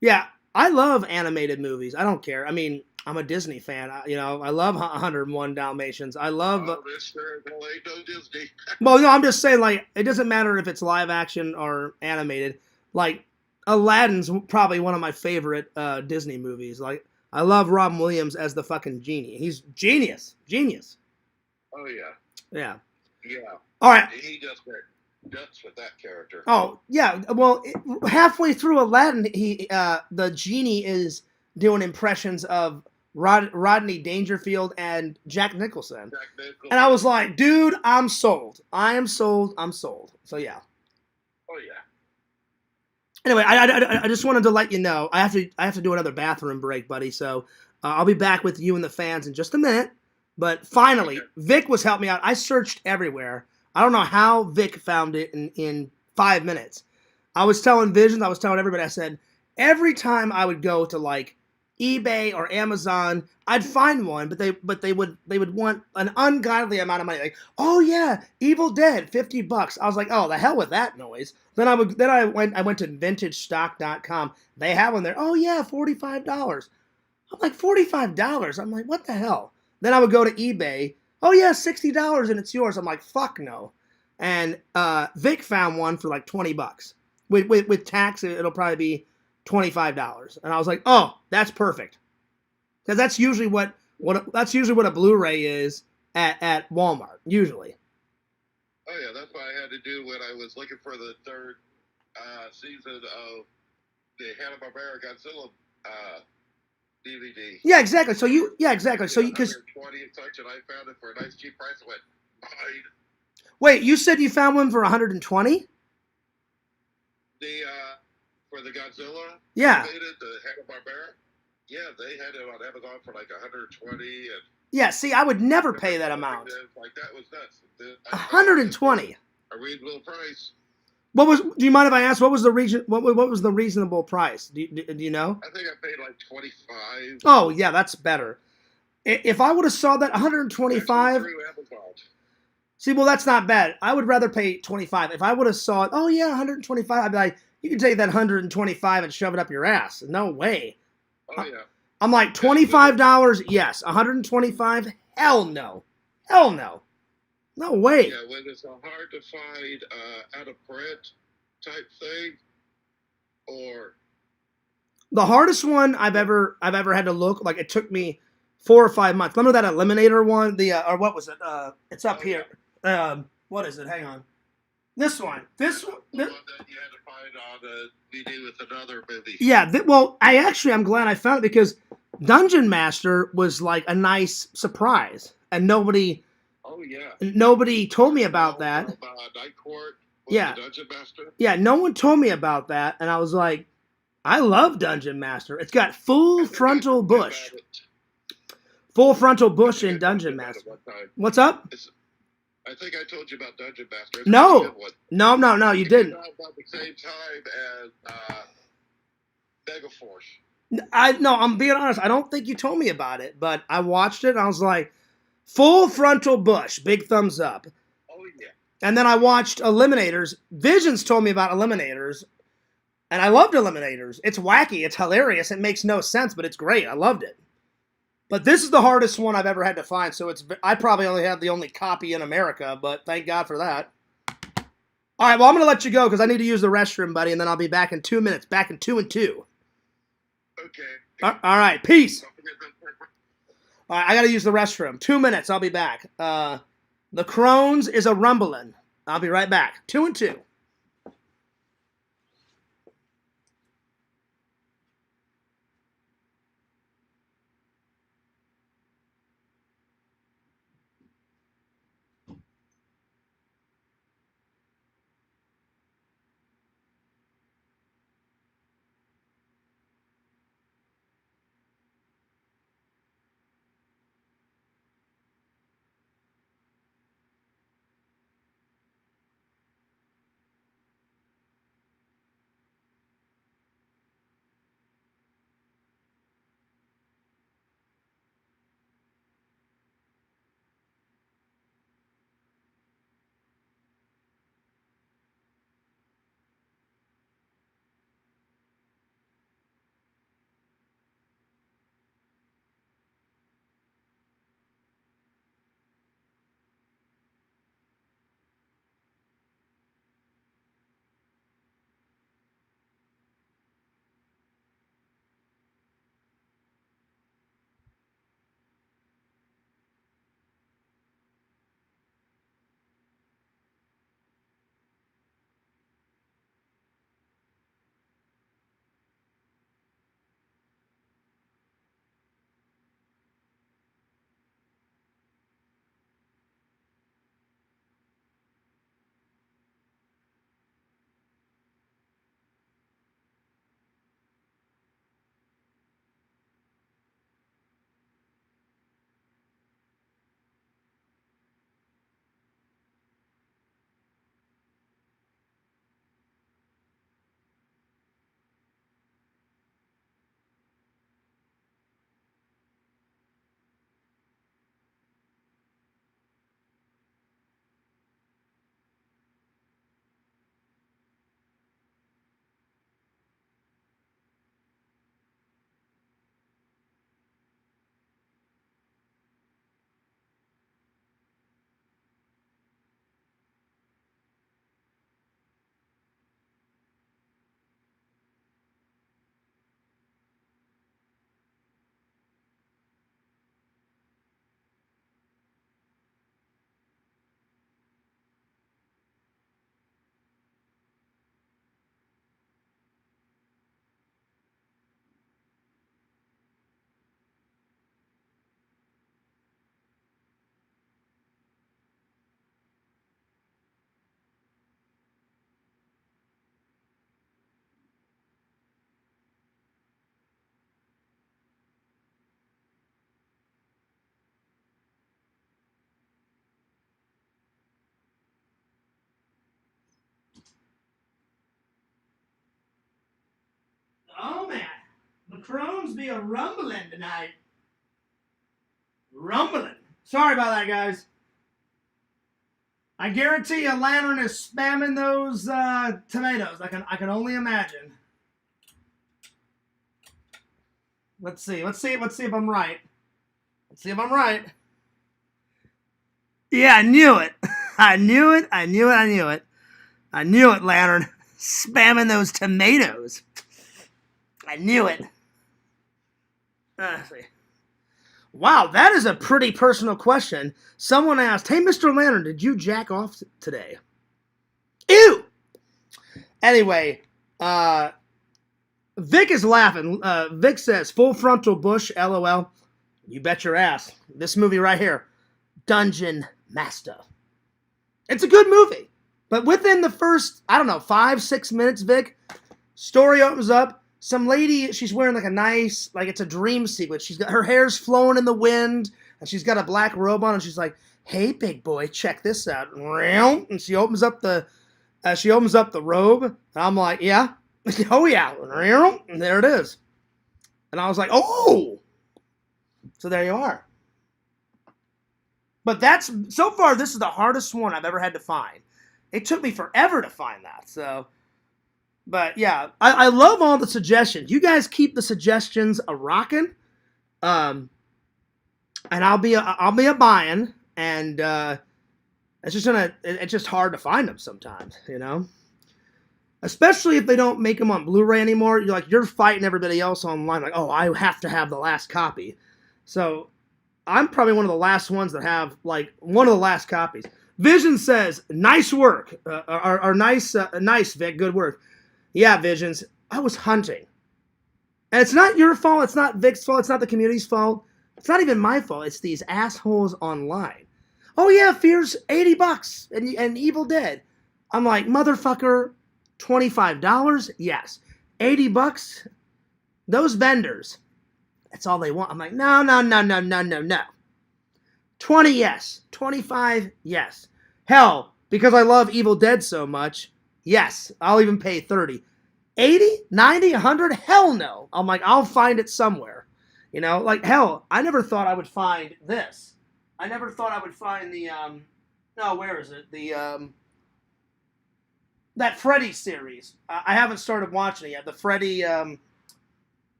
Yeah. I love animated movies. I don't care. I mean, I'm a Disney fan. I love 101 Dalmatians. I love. Oh, Mr. Well, ain't no Disney. Well, no, I'm just saying, like, it doesn't matter if it's live action or animated. Like, Aladdin's probably one of my favorite Disney movies. Like, I love Robin Williams as the fucking genie. He's genius. Genius. Oh, yeah. Yeah. Yeah. All right. He does great. Nuts with that character. Oh yeah, well, halfway through Aladdin, the genie is doing impressions of Rodney Dangerfield and Jack Nicholson. And I was like, dude, I'm sold. I am sold. I'm sold. So yeah. Oh yeah. Anyway, I just wanted to let you know I have to do another bathroom break, buddy. So I'll be back with you and the fans in just a minute. But finally, okay. Vic was helping me out. I searched everywhere. I don't know how Vic found it in 5 minutes. I was telling Visions, I was telling everybody, I said, every time I would go to like eBay or Amazon, I'd find one, but they would want an ungodly amount of money. Like, oh yeah, Evil Dead, $50. I was like, oh, the hell with that noise. Then I went to vintagestock.com. They have one there. Oh yeah, $45. I'm like, $45? I'm like, what the hell? Then I would go to eBay. Oh yeah, $60 and it's yours. I'm like, fuck no. And Vic found one for like $20. With tax, it'll probably be $25. And I was like, oh, that's perfect. Because that's usually what a Blu-ray is at Walmart, usually. Oh yeah, that's what I had to do when I was looking for the third season of the Hanna-Barbera Godzilla DVD. Yeah, exactly. So because 20 and such, and I found it for a nice cheap price. I went, mine. Wait, you said you found one for 120? For the Godzilla. Yeah. The Hanna-Barbera. Yeah, they had it on Amazon for like 120 and. Yeah, see, I would never pay that amount. Like that was nuts. 120. A reasonable price. Do you mind if I ask what was the reasonable price? Do you know? I think I paid like 25. Oh yeah, that's better. If I would have saw that 125. See, well, that's not bad. I would rather pay 25. If I would have saw it, oh yeah, 125. I'd be like, you can take that 125 and shove it up your ass. No way. Oh yeah. I'm like $25. Yes, 125. Hell no. Hell no. No way. Yeah, when it's a hard to find out of print type thing, or the hardest one I've ever had to look, like it took me 4 or 5 months. Remember that Eliminator one? Or what was it? It's up here. What is it? Hang on. This one. This one. The one that you had to find on the DVD with another movie. Yeah. I'm glad I found it because Dungeon Master was like a nice surprise, and nobody. Oh Oh yeah. Nobody told me about that. Night Court. Yeah. The Dungeon Master. Yeah, no one told me about that, and I was like, I love Dungeon Master. It's got full frontal bush. Full frontal bush in Dungeon Master. What's up? I think I told you about Dungeon Master. No, you didn't. About the same time as Megaforce. I'm being honest. I don't think you told me about it, but I watched it and I was like, full frontal bush, big thumbs up. Oh yeah. And then I watched Eliminators. Visions told me about Eliminators, and I loved Eliminators. It's wacky, it's hilarious, it makes no sense, but it's great. I loved it. But this is the hardest one I've ever had to find, so I probably only have the only copy in America, but thank God for that. All right, well, I'm going to let you go because I need to use the restroom, buddy, and then I'll be back in 2 minutes, back in 2 and 2. Okay. All right, peace. All right, I got to use the restroom. 2 minutes, I'll be back. The Crohn's is a rumbling. I'll be right back. 2 and 2. Oh, man. The Crohn's be a rumbling tonight. Rumbling. Sorry about that, guys. I guarantee you Lantern is spamming those tomatoes. I can only imagine. Let's see if I'm right. Let's see if I'm right. Yeah, I knew it. I knew it, Lantern. Spamming those tomatoes. I knew it. Let's see. Wow, that is a pretty personal question. Someone asked, hey, Mr. Lantern, did you jack off today? Ew! Anyway, Vic is laughing. Vic says, full frontal bush, LOL. You bet your ass. This movie right here, Dungeon Master. It's a good movie. But within the first, 5-6 minutes, Vic, story opens up. Some lady, she's wearing like a nice, like it's a dream sequence. She's got her hair's flowing in the wind, and she's got a black robe on, and she's like, "Hey, big boy, check this out." And she opens up the robe, and I'm like, "Yeah, oh yeah," and there it is. And I was like, "Oh!" So there you are. But so far, this is the hardest one I've ever had to find. It took me forever to find that. So, but yeah, I love all the suggestions. You guys keep the suggestions a rocking, and I'll be a buying. And it's just hard to find them sometimes, Especially if they don't make them on Blu-ray anymore. You're fighting everybody else online. Like, oh, I have to have the last copy. So I'm probably one of the last ones that have one of the last copies. Vision says, "Nice work," or nice, Vic, good work. Yeah, Visions, I was hunting, and it's not your fault. It's not Vic's fault. It's not the community's fault. It's not even my fault. It's these assholes online. Oh yeah, Fear's $80 and Evil Dead. I'm like, motherfucker, $25? Yes. $80? Those vendors, that's all they want. I'm like, no. 20, yes. 25, yes. Hell, because I love Evil Dead so much, yes, I'll even pay 30. 80, 90, 100? Hell no. I'm like, I'll find it somewhere. Hell, I never thought I would find this. I never thought I would find the, where is it? The, that Freddy series. I haven't started watching it yet. The Freddy,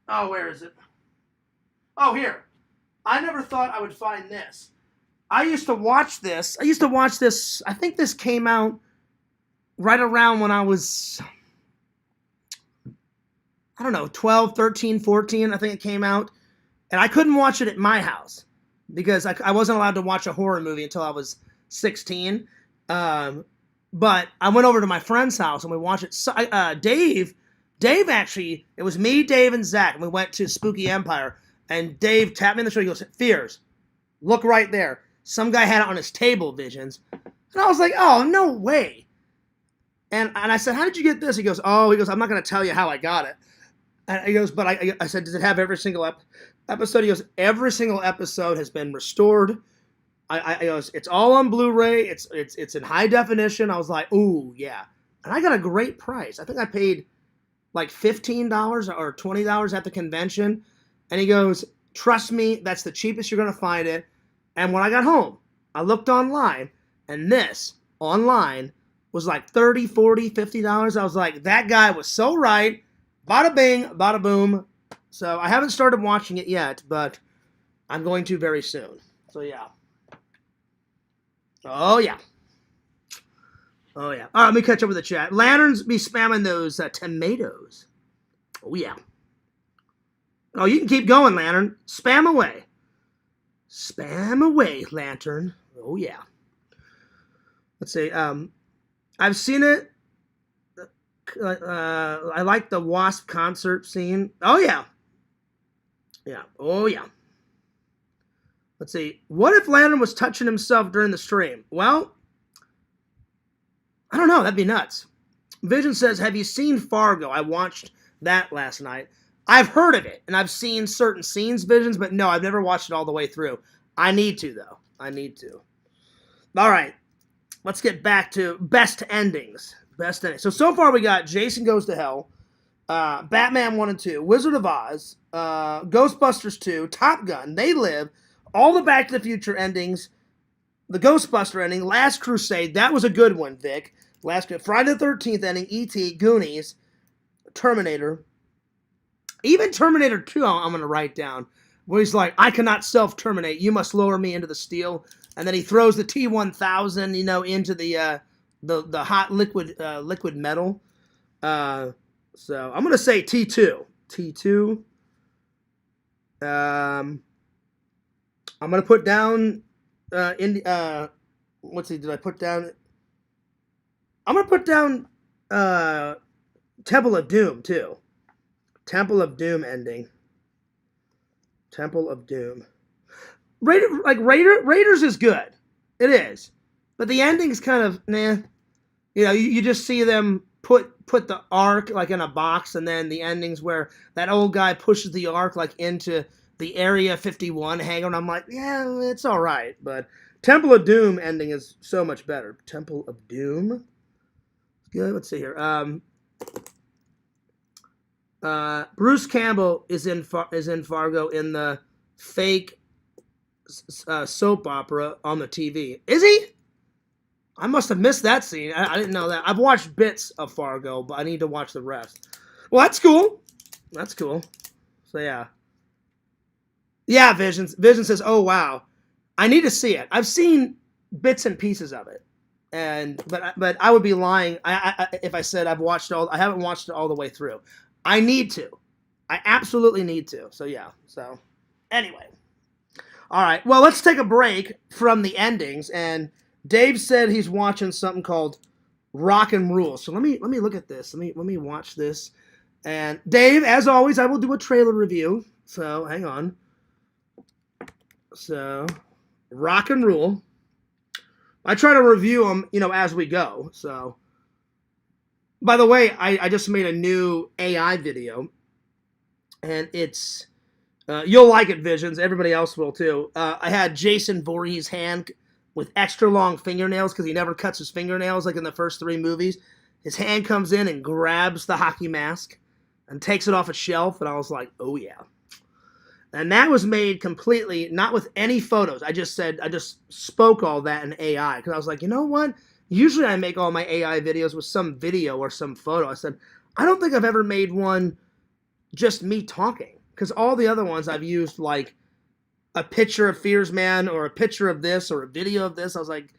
where is it? Oh, here. I never thought I would find this. I used to watch this. I think this came out right around when I was, 12, 13, 14. I think it came out. And I couldn't watch it at my house because I wasn't allowed to watch a horror movie until I was 16. But I went over to my friend's house and we watched it. So, Dave actually, it was me, Dave, and Zach. And we went to Spooky Empire. And Dave tapped me on the shoulder. He goes, "Fears, look right there." Some guy had it on his table, Visions. And I was like, oh, no way. And I said, "How did you get this?" He goes, "I'm not going to tell you how I got it." And he goes, "But I said, does it have every single episode?" He goes, "Every single episode has been restored." I goes, "It's all on Blu-ray. It's in high definition." I was like, "Ooh, yeah." And I got a great price. I think I paid like $15 or $20 at the convention. And he goes, "Trust me, that's the cheapest you're going to find it." And when I got home, I looked online, and this online was like $30, $40, $50. I was like, that guy was so right. Bada bing, bada boom. So I haven't started watching it yet, but I'm going to very soon. So yeah. Oh yeah. All right, let me catch up with the chat. Lanterns be spamming those tomatoes. Oh yeah. Oh, you can keep going, Lantern. Spam away. Spam away, Lantern. Oh, yeah. Let's see. I've seen it. I like the Wasp concert scene. Oh, yeah. Yeah. Oh, yeah. Let's see. What if Lantern was touching himself during the stream? Well, I don't know. That'd be nuts. Vision says, "Have you seen Fargo?" I watched that last night. I've heard of it, and I've seen certain scenes, Visions, but no, I've never watched it all the way through. I need to, though. I need to. All right. Let's get back to best endings. Best endings. So far we got Jason Goes to Hell, Batman 1 and 2, Wizard of Oz, Ghostbusters 2, Top Gun, They Live, all the Back to the Future endings, the Ghostbuster ending, Last Crusade. That was a good one, Vic. Friday the 13th ending, E.T., Goonies, Terminator. Even Terminator 2, I'm going to write down, where he's like, "I cannot self-terminate. You must lower me into the steel." And then he throws the T-1000, into the hot liquid metal. So I'm going to say T2. T2. I'm going to put down, did I put down? I'm going to put down Temple of Doom, too. Temple of Doom ending. Temple of Doom. Raiders is good. It is. But the ending's kind of, nah. You know, you just see them put the ark like in a box, and then the endings where that old guy pushes the ark like into the Area 51 hangar. And I'm like, yeah, it's all right. But Temple of Doom ending is so much better. Temple of Doom. Good. Let's see here. Bruce Campbell is in Fargo in the fake soap opera on the TV. Is he? I must have missed that scene. I didn't know that. I've watched bits of Fargo, but I need to watch the rest. Well, that's cool. That's cool. So yeah. Yeah, Visions. Vision says, "Oh wow, I need to see it. I've seen bits and pieces of it, but I would be lying if I said I've watched all. I haven't watched it all the way through. I need to. I absolutely need to. So yeah. So anyway, all right. Well, let's take a break from the endings. And Dave said he's watching something called Rock and Rule. So let me look at this. Let me watch this. And Dave, as always, I will do a trailer review. So hang on. So, Rock and Rule. I try to review them, you know, as we go. So, by the way, I just made a new AI video, and it's you'll like it, Visions. Everybody else will too. I had Jason Voorhees' hand with extra long fingernails because he never cuts his fingernails like in the first 3 movies. His hand comes in and grabs the hockey mask and takes it off a shelf, and I was like, oh yeah. And that was made completely, not with any photos. I just spoke all that in AI. Because I was like, you know what? Usually I make all my AI videos with some video or some photo. I said, I don't think I've ever made one just me talking. Because all the other ones I've used like a picture of Fears Man or a picture of this or a video of this. I was like,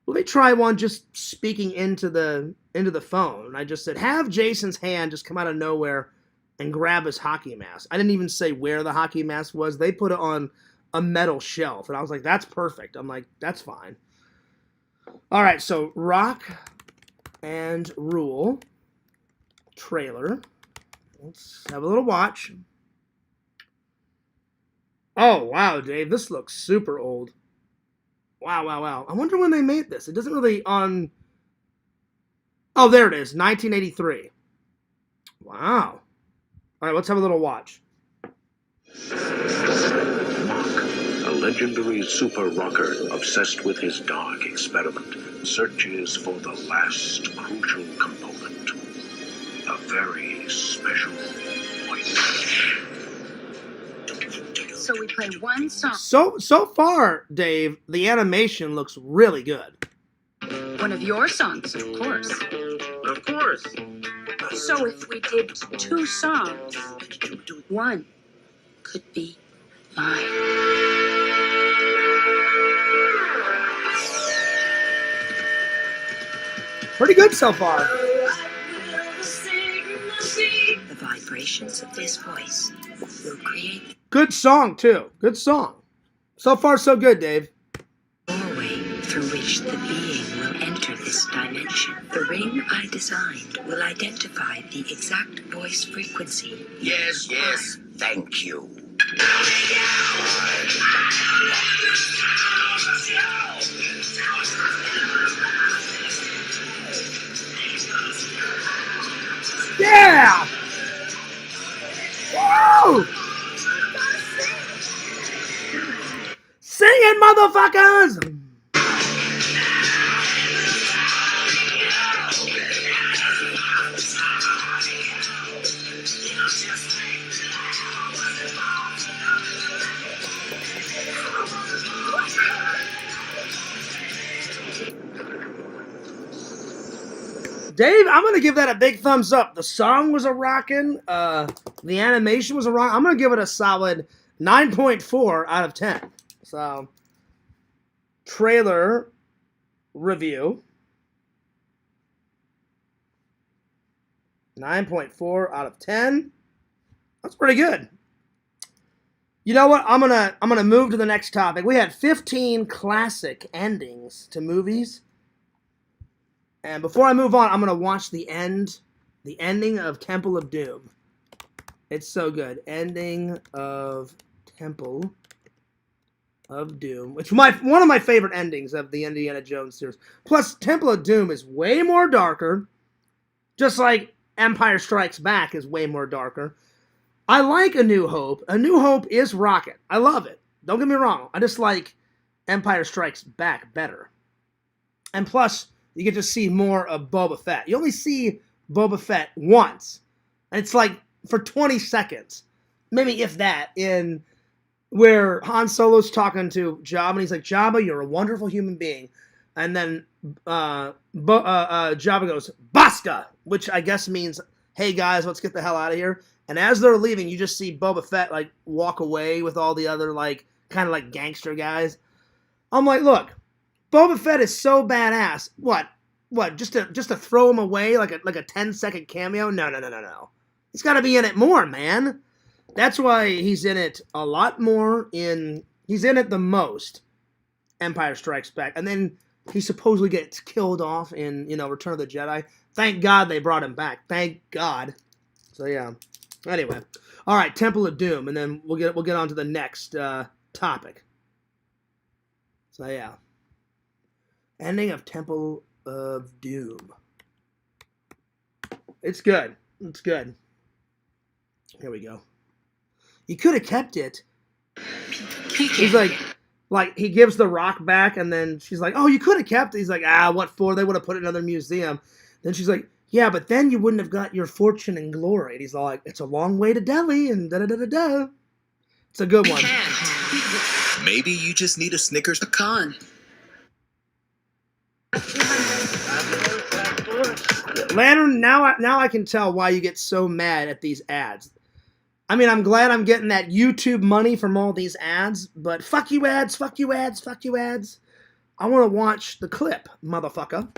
let me try one just speaking into the phone. And I just said, have Jason's hand just come out of nowhere and grab his hockey mask. I didn't even say where the hockey mask was. They put it on a metal shelf. And I was like, that's perfect. I'm like, that's fine. All right, so Rock and Rule trailer. Let's have a little watch. Oh, wow, Dave. This looks super old. Wow, wow, wow. I wonder when they made this. It doesn't really on... Oh, there it is. 1983. Wow. All right, let's have a little watch. Mark, a legendary super rocker obsessed with his dog experiment, searches for the last crucial component. A very special voice. So we play one song. So far, Dave, the animation looks really good. One of your songs, of course. Of course. So if we did 2 songs, one could be mine. Pretty good so far. The vibrations of this voice will create Good song, too. Good song. So far, so good, Dave. a doorway through which the being will enter this dimension. The ring I designed will identify the exact voice frequency. Yes, yes. Thank you. Yeah! Woo! Sing it, motherfuckers! Dave, I'm going to give that a big thumbs up. The song was a rockin'. The animation was a rock. I'm going to give it a solid 9.4 out of 10. So, trailer review. 9.4 out of 10. That's pretty good. You know what? I'm gonna move to the next topic. We had 15 classic endings to movies. And before I move on, I'm going to watch the ending of Temple of Doom. It's so good. Ending of Temple of Doom, which one of my favorite endings of the Indiana Jones series. Plus, Temple of Doom is way more darker, just like Empire Strikes Back is way more darker. I like A New Hope. A New Hope is rocket. I love it. Don't get me wrong. I just like Empire Strikes Back better. And plus, you get to see more of Boba Fett. You only see Boba Fett once. And it's like for 20 seconds. Maybe if that, in where Han Solo's talking to Jabba, and he's like, Jabba, you're a wonderful human being. And then Jabba goes, Basta! Which I guess means, hey guys, let's get the hell out of here. And as they're leaving, you just see Boba Fett like walk away with all the other like kind of like gangster guys. I'm like, look, Boba Fett is so badass. What? Just to throw him away like a 10-second cameo? No. He's got to be in it more, man. That's why he's in it a lot more. He's in it the most. Empire Strikes Back, and then he supposedly gets killed off in Return of the Jedi. Thank God they brought him back. Thank God. So yeah. Anyway, all right, Temple of Doom, and then we'll get on to the next topic. So yeah, ending of Temple of Doom. It's good. It's good. Here we go. You could have kept it. He's like he gives the rock back, and then she's like, "Oh, you could have kept it." He's like, "What for? They would have put it in another museum." Then she's like, "Yeah, but then you wouldn't have got your fortune and glory." And he's like, "It's a long way to Delhi," and da-da-da-da-da. It's a good one. Maybe you just need a Snickers pecan. Lantern, now I can tell why you get so mad at these ads. I mean, I'm glad I'm getting that YouTube money from all these ads, but fuck you ads, fuck you ads, fuck you ads. I want to watch the clip, motherfucker.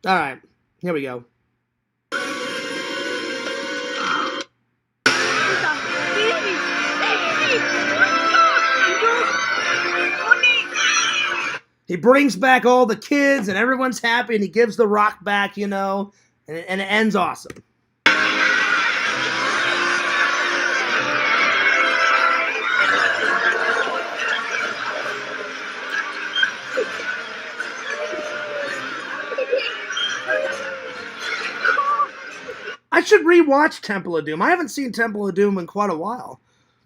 All right, here we go. He brings back all the kids, and everyone's happy, and he gives the rock back, and it ends awesome. I should rewatch Temple of Doom. I haven't seen Temple of Doom in quite a while.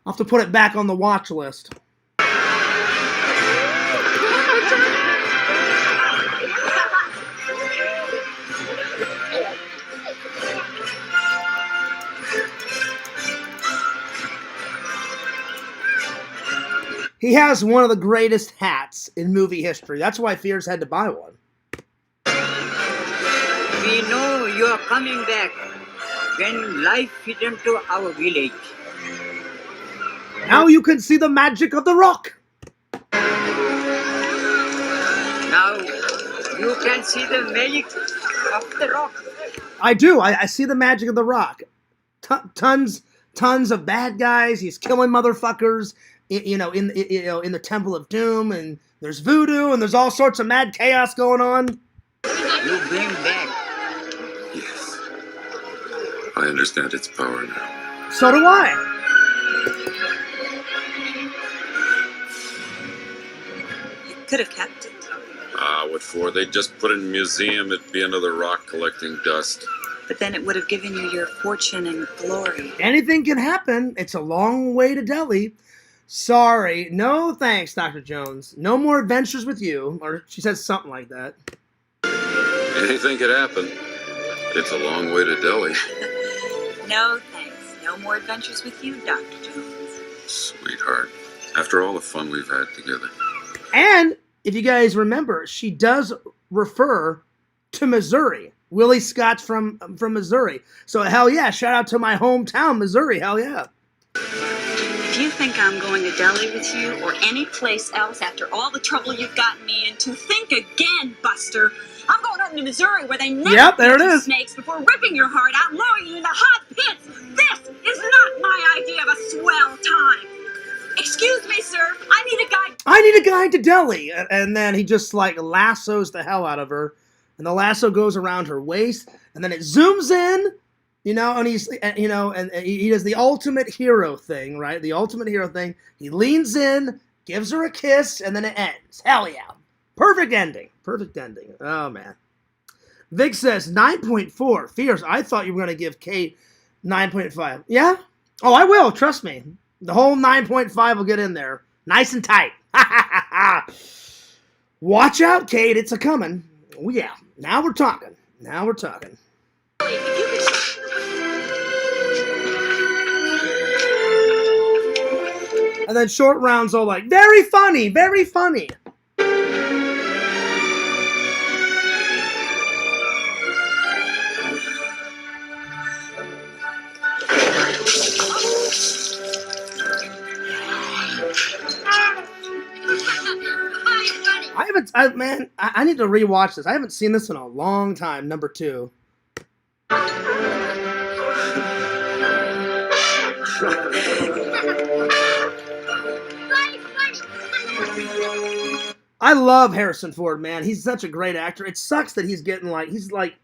I'll have to put it back on the watch list. He has one of the greatest hats in movie history. That's why Fears had to buy one. We know you are coming back when life returned to our village. Now you can see the magic of the rock. Now you can see the magic of the rock. I do. I see the magic of the rock. Tons of bad guys. He's killing motherfuckers. In the Temple of Doom, and there's voodoo, and there's all sorts of mad chaos going on. You bring back. Yes. I understand its power now. So do I. You could have kept it. What for? They'd just put it in a museum. It'd be another rock collecting dust. But then it would have given you your fortune and glory. Anything can happen. It's a long way to Delhi. Sorry. No thanks, Dr. Jones. No more adventures with you. Or she says something like that. Anything could happen. It's a long way to Delhi. No thanks. No more adventures with you, Dr. Jones. Sweetheart. After all the fun we've had together. And, if you guys remember, she does refer to Missouri. Willie Scott's from Missouri. So, hell yeah. Shout out to my hometown, Missouri. Hell yeah. If you think I'm going to Delhi with you or any place else after all the trouble you've gotten me into, think again, Buster. I'm going out into Missouri where they never feed snakes before ripping your heart out and lowering you into hot pits. This is not my idea of a swell time. Excuse me, sir. I need a guide. I need a guide to Delhi. And then he just like lassos the hell out of her. And the lasso goes around her waist. And then it zooms in. You know, and he's, you know, and he does the ultimate hero thing, right? The ultimate hero thing. He leans in, gives her a kiss, and then it ends. Hell yeah. Perfect ending. Perfect ending. Oh, man. Vic says 9.4. Fierce, I thought you were going to give Kate 9.5. Yeah? Oh, I will. Trust me. The whole 9.5 will get in there. Nice and tight. Watch out, Kate. It's a-coming. Oh, yeah. Now we're talking. Now we're talking. And then Short Round's all like, very funny, very funny. I need to rewatch this. I haven't seen this in a long time. Number 2. I love Harrison Ford, man. He's such a great actor. It sucks that he's like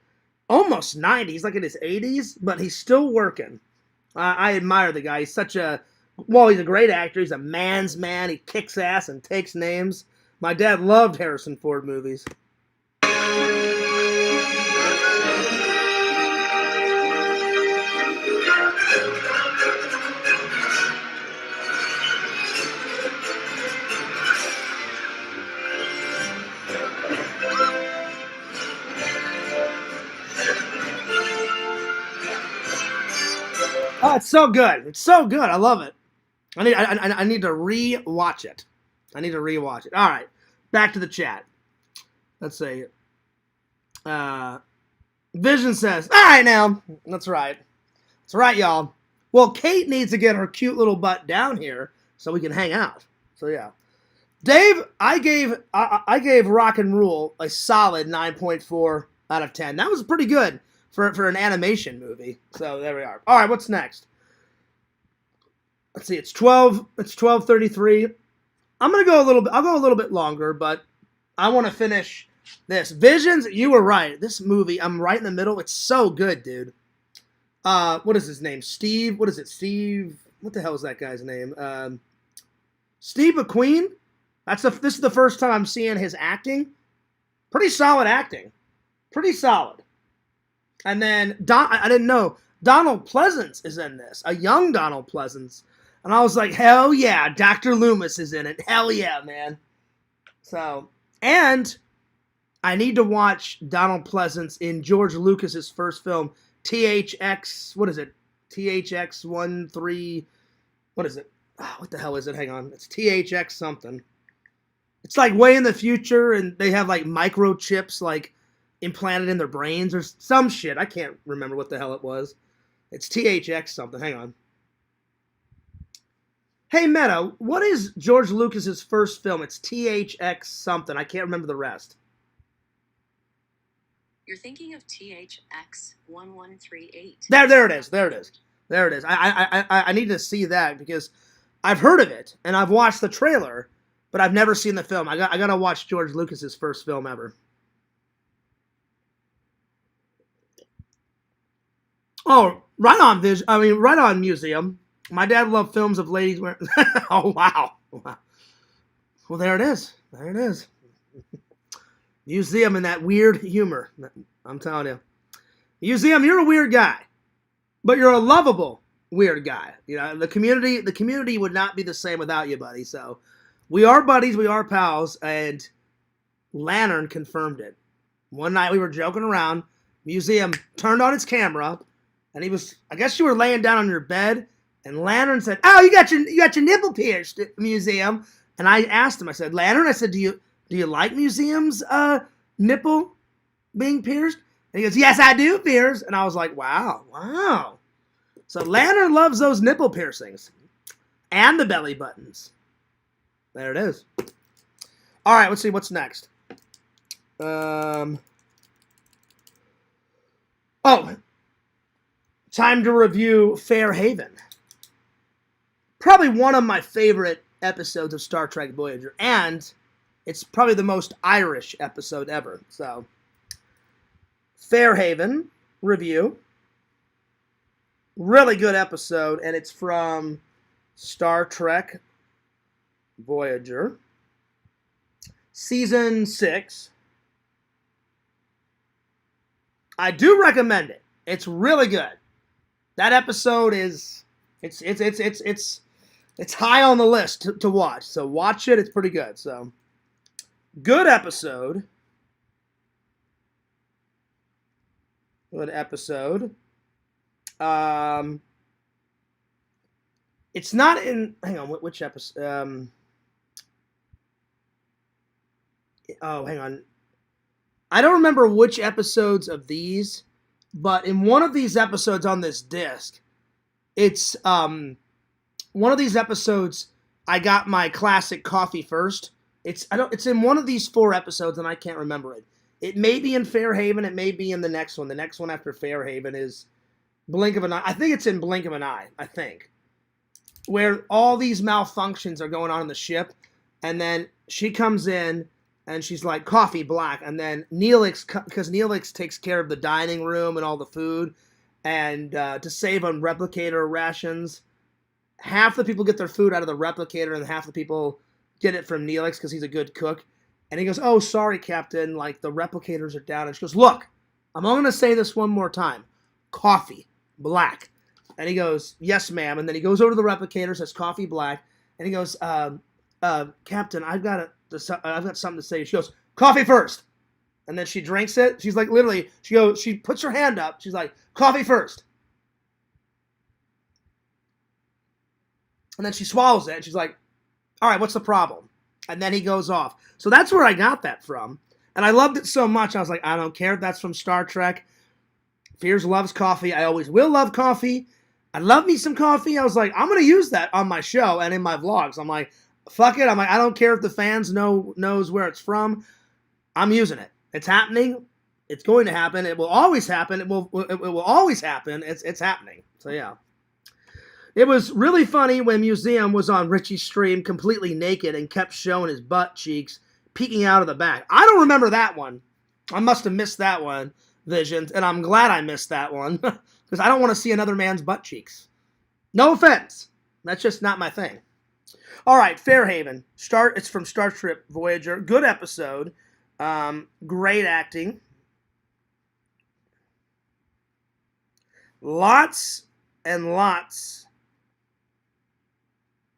almost 90. He's like in his 80s, but he's still working. I admire the guy. He's he's a great actor. He's a man's man. He kicks ass and takes names. My dad loved Harrison Ford movies. Oh, it's so good. It's so good. I love it. I need to re-watch it. I need to re-watch it. All right. Back to the chat. Let's see. Vision says, all right now. That's right. That's right, y'all. Well, Kate needs to get her cute little butt down here so we can hang out. So, yeah. Dave, I gave Rock and Rule a solid 9.4 out of 10. That was pretty good for an animation movie. So there we are. All right, what's next? Let's see. It's 12:33. I'm gonna go I'll go a little bit longer, but I want to finish this. Visions. You were right. This movie, I'm right in the middle. It's so good, dude. What is his name? Steve. What is it? Steve. What the hell is that guy's name? Steve McQueen. This is the first time I'm seeing his acting. Pretty solid acting. Pretty solid. And then I didn't know Donald Pleasance is in this. A young Donald Pleasance. And I was like, hell yeah, Dr. Loomis is in it. Hell yeah, man. So, and I need to watch Donald Pleasance in George Lucas's first film, THX, what is it? THX 13, what is it? Oh, what the hell is it? Hang on. It's THX something. It's like way in the future, and they have like microchips like implanted in their brains or some shit. I can't remember what the hell it was. It's THX something. Hang on. Hey, Meta, what is George Lucas's first film? It's THX something. I can't remember the rest. You're thinking of THX 1138. There it is. There it is. There it is. I need to see that because I've heard of it and I've watched the trailer, but I've never seen the film. I gotta watch George Lucas's first film ever. Oh, right on Museum. My dad loved films of ladies wearing... Oh, wow. Well, there it is. There it is. Museum and that weird humor. I'm telling you. Museum, you're a weird guy. But you're a lovable weird guy. You know, the community would not be the same without you, buddy. So, we are buddies. We are pals. And Lantern confirmed it. One night we were joking around. Museum turned on its camera. And he was... I guess you were laying down on your bed... And Lantern said, "Oh, you got your nipple pierced, Museum." And I asked him, I said, "Lantern," I said, "Do you like Museum's nipple being pierced?" And he goes, "Yes, I do, Pierce." And I was like, wow. So Lantern loves those nipple piercings and the belly buttons. There it is. All right, let's see what's next. Oh, time to review Fairhaven. Probably one of my favorite episodes of Star Trek Voyager, and it's probably the most Irish episode ever. So, Fairhaven review. Really good episode, and it's from Star Trek Voyager, Season 6. I do recommend it. It's really good. That episode is it's high on the list to watch. So watch it. It's pretty good. So good episode. Good episode. It's not in. Hang on. Which episode? Oh, hang on. I don't remember which episodes of these, but in one of these episodes on this disc, it's one of these episodes. I got my classic coffee first. It's in one of these 4 episodes, and I can't remember it. It may be in Fairhaven. It may be in the next one. The next one after Fairhaven is Blink of an Eye. I think it's in Blink of an Eye. I think where all these malfunctions are going on in the ship, and then she comes in. And she's like, coffee black. And then Neelix, because Neelix takes care of the dining room and all the food, and to save on replicator rations, half the people get their food out of the replicator, and half the people get it from Neelix because he's a good cook. And he goes, oh, sorry, Captain, like the replicators are down. And she goes, look, I'm only going to say this one more time. Coffee black. And he goes, yes, ma'am. And then he goes over to the replicator, says coffee black. And he goes, Captain, I've got something to say. She goes, coffee first. And then she drinks it. She's like, literally, she puts her hand up. She's like, coffee first. And then she swallows it. And she's like, all right, what's the problem? And then he goes off. So that's where I got that from. And I loved it so much. I was like, I don't care if that's from Star Trek. Fears loves coffee. I always will love coffee. I love me some coffee. I was like, I'm going to use that on my show and in my vlogs. I'm like, fuck it. I'm like, I don't care if the fans knows where it's from. I'm using it. It's happening. It's going to happen. It will always happen. It will always happen. It's happening. So yeah. It was really funny when Museum was on Richie's stream completely naked and kept showing his butt cheeks peeking out of the back. I don't remember that one. I must have missed that one, Visions, and I'm glad I missed that one because I don't want to see another man's butt cheeks. No offense. That's just not my thing. All right, Fairhaven. It's from Star Trek Voyager. Good episode. Great acting. Lots and lots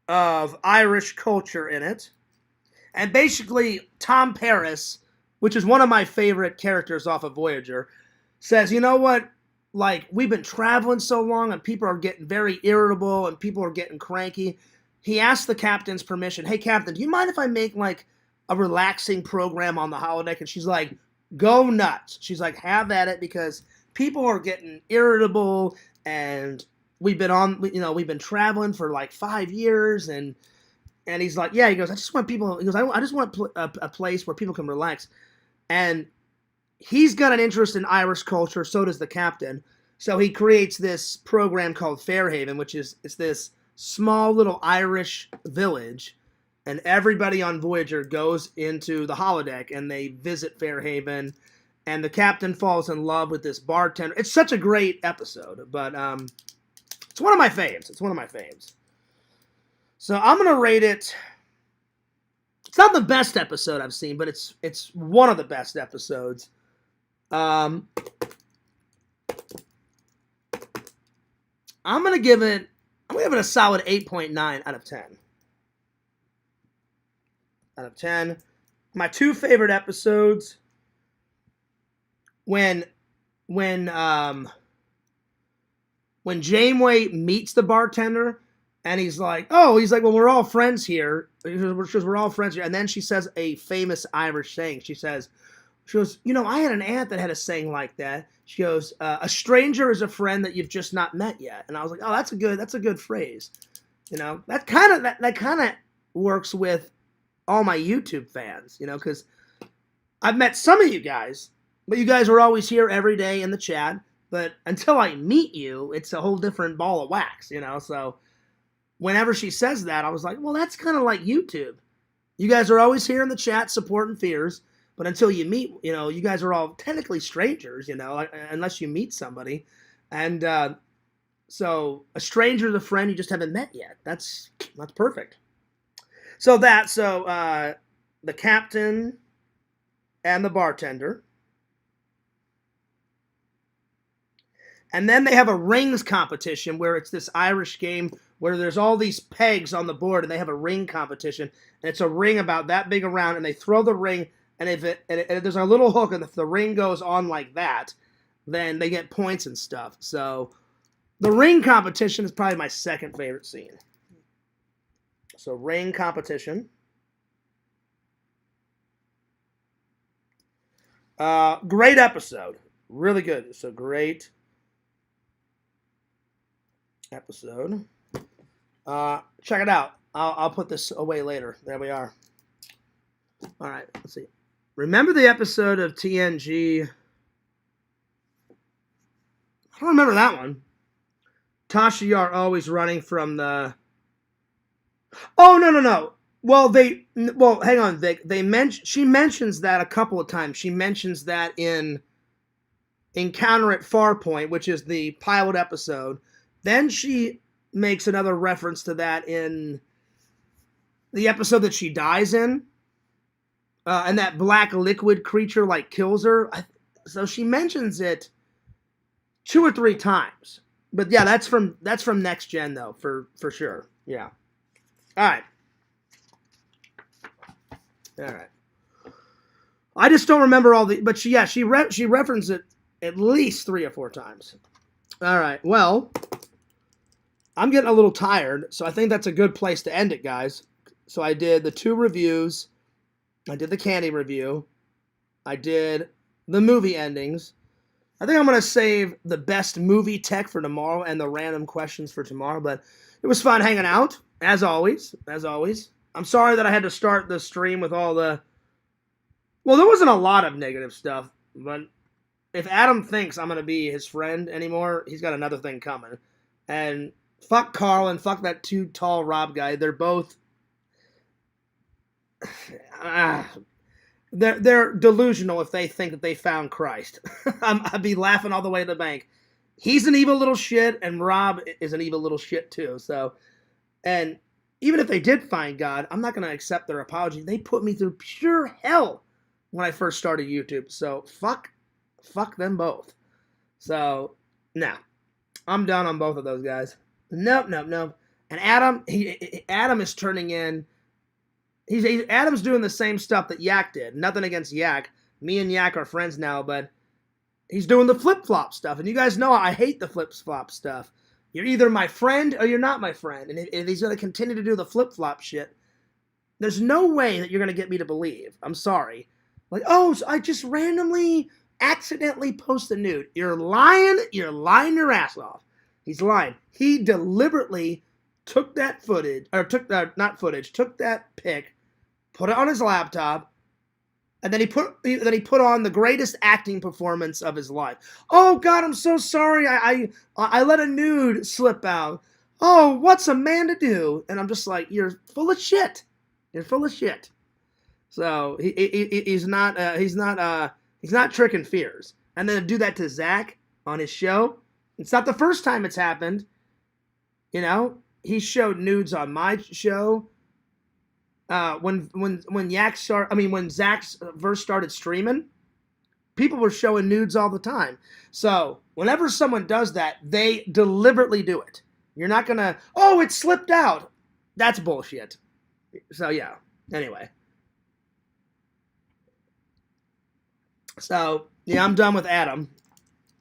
of Irish culture in it. And basically, Tom Paris, which is one of my favorite characters off of Voyager, says, you know what? Like, we've been traveling so long and people are getting very irritable and people are getting cranky. He asked the captain's permission. Hey, Captain, do you mind if I make, like, a relaxing program on the holodeck? And she's like, go nuts. She's like, have at it because people are getting irritable and we've been traveling for, like, 5 years. And he's like, yeah, he goes, I just want people, he goes, I just want a place where people can relax. And he's got an interest in Irish culture. So does the captain. So he creates this program called Fairhaven, which is this small little Irish village, and everybody on Voyager goes into the holodeck and they visit Fairhaven, and the captain falls in love with this bartender. It's such a great episode, but it's one of my faves. So I'm gonna rate it. It's not the best episode I've seen, but it's one of the best episodes. I'm gonna give it a solid 8.9 out of 10. Out of 10. My 2 favorite episodes, when Janeway meets the bartender and he's like, well, we're all friends here. We're all friends here. And then she says a famous Irish saying. She goes, I had an aunt that had a saying like that. She goes, a stranger is a friend that you've just not met yet. And I was like, oh, that's a good phrase. That kind of works with all my YouTube fans, because I've met some of you guys, but you guys are always here every day in the chat. But until I meet you, it's a whole different ball of wax, So whenever she says that, I was like, well, that's kind of like YouTube. You guys are always here in the chat supporting Fears. But until you meet, you guys are all technically strangers, unless you meet somebody. And So a stranger is a friend you just haven't met yet. That's perfect. So the captain and the bartender. And then they have a rings competition where it's this Irish game where there's all these pegs on the board and they have a ring competition. And it's a ring about that big around and they throw the ring and if there's a little hook and if the ring goes on like that, then they get points and stuff. So the ring competition is probably my second favorite scene. So ring competition. Great episode. Really good. So great episode. Check it out. I'll put this away later. There we are. All right. Let's see. Remember the episode of TNG? I don't remember that one. Tasha Yar always running from the... Oh, no. Well, hang on, Vic. She mentions that a couple of times. She mentions that in Encounter at Farpoint, which is the pilot episode. Then she makes another reference to that in the episode that she dies in. And that black liquid creature like kills her. So she mentions it 2 or 3 times. But yeah, that's from Next Gen though, for sure. Yeah. All right. I just don't remember all the, but she referenced it at least 3 or 4 times. All right. Well, I'm getting a little tired, so I think that's a good place to end it, guys. So I did the 2 reviews. I did the candy review. I did the movie endings. I think I'm going to save the best movie tech for tomorrow and the random questions for tomorrow, but it was fun hanging out, as always. I'm sorry that I had to start the stream with all the... Well, there wasn't a lot of negative stuff, but if Adam thinks I'm going to be his friend anymore, he's got another thing coming. And fuck Carl and fuck that too tall Rob guy. They're both... They're delusional if they think that they found Christ. I'd be laughing all the way to the bank. He's an evil little shit, and Rob is an evil little shit too. So, and even if they did find God, I'm not going to accept their apology. They put me through pure hell when I first started YouTube. So fuck them both. So no, I'm done on both of those guys. Nope. And Adam, Adam is turning in. Adam's doing the same stuff that Yak did. Nothing against Yak. Me and Yak are friends now, but he's doing the flip-flop stuff. And you guys know I hate the flip-flop stuff. You're either my friend or you're not my friend. And if he's going to continue to do the flip-flop shit, there's no way that you're going to get me to believe. I'm sorry. Like, oh, so I just randomly, accidentally post a nude. You're lying. You're lying your ass off. He's lying. He deliberately took that footage, or took that pic, put it on his laptop, and then he put on the greatest acting performance of his life. Oh God, I'm so sorry. I let a nude slip out. Oh, what's a man to do? And I'm just like, you're full of shit. You're full of shit. So he's not tricking fears. And then to do that to Zach on his show, it's not the first time it's happened. You know, he showed nudes on my show. When Zach first started streaming, people were showing nudes all the time. So whenever someone does that, they deliberately do it. You're not gonna, oh, it slipped out. That's bullshit. So yeah. Anyway. So yeah, I'm done with Adam.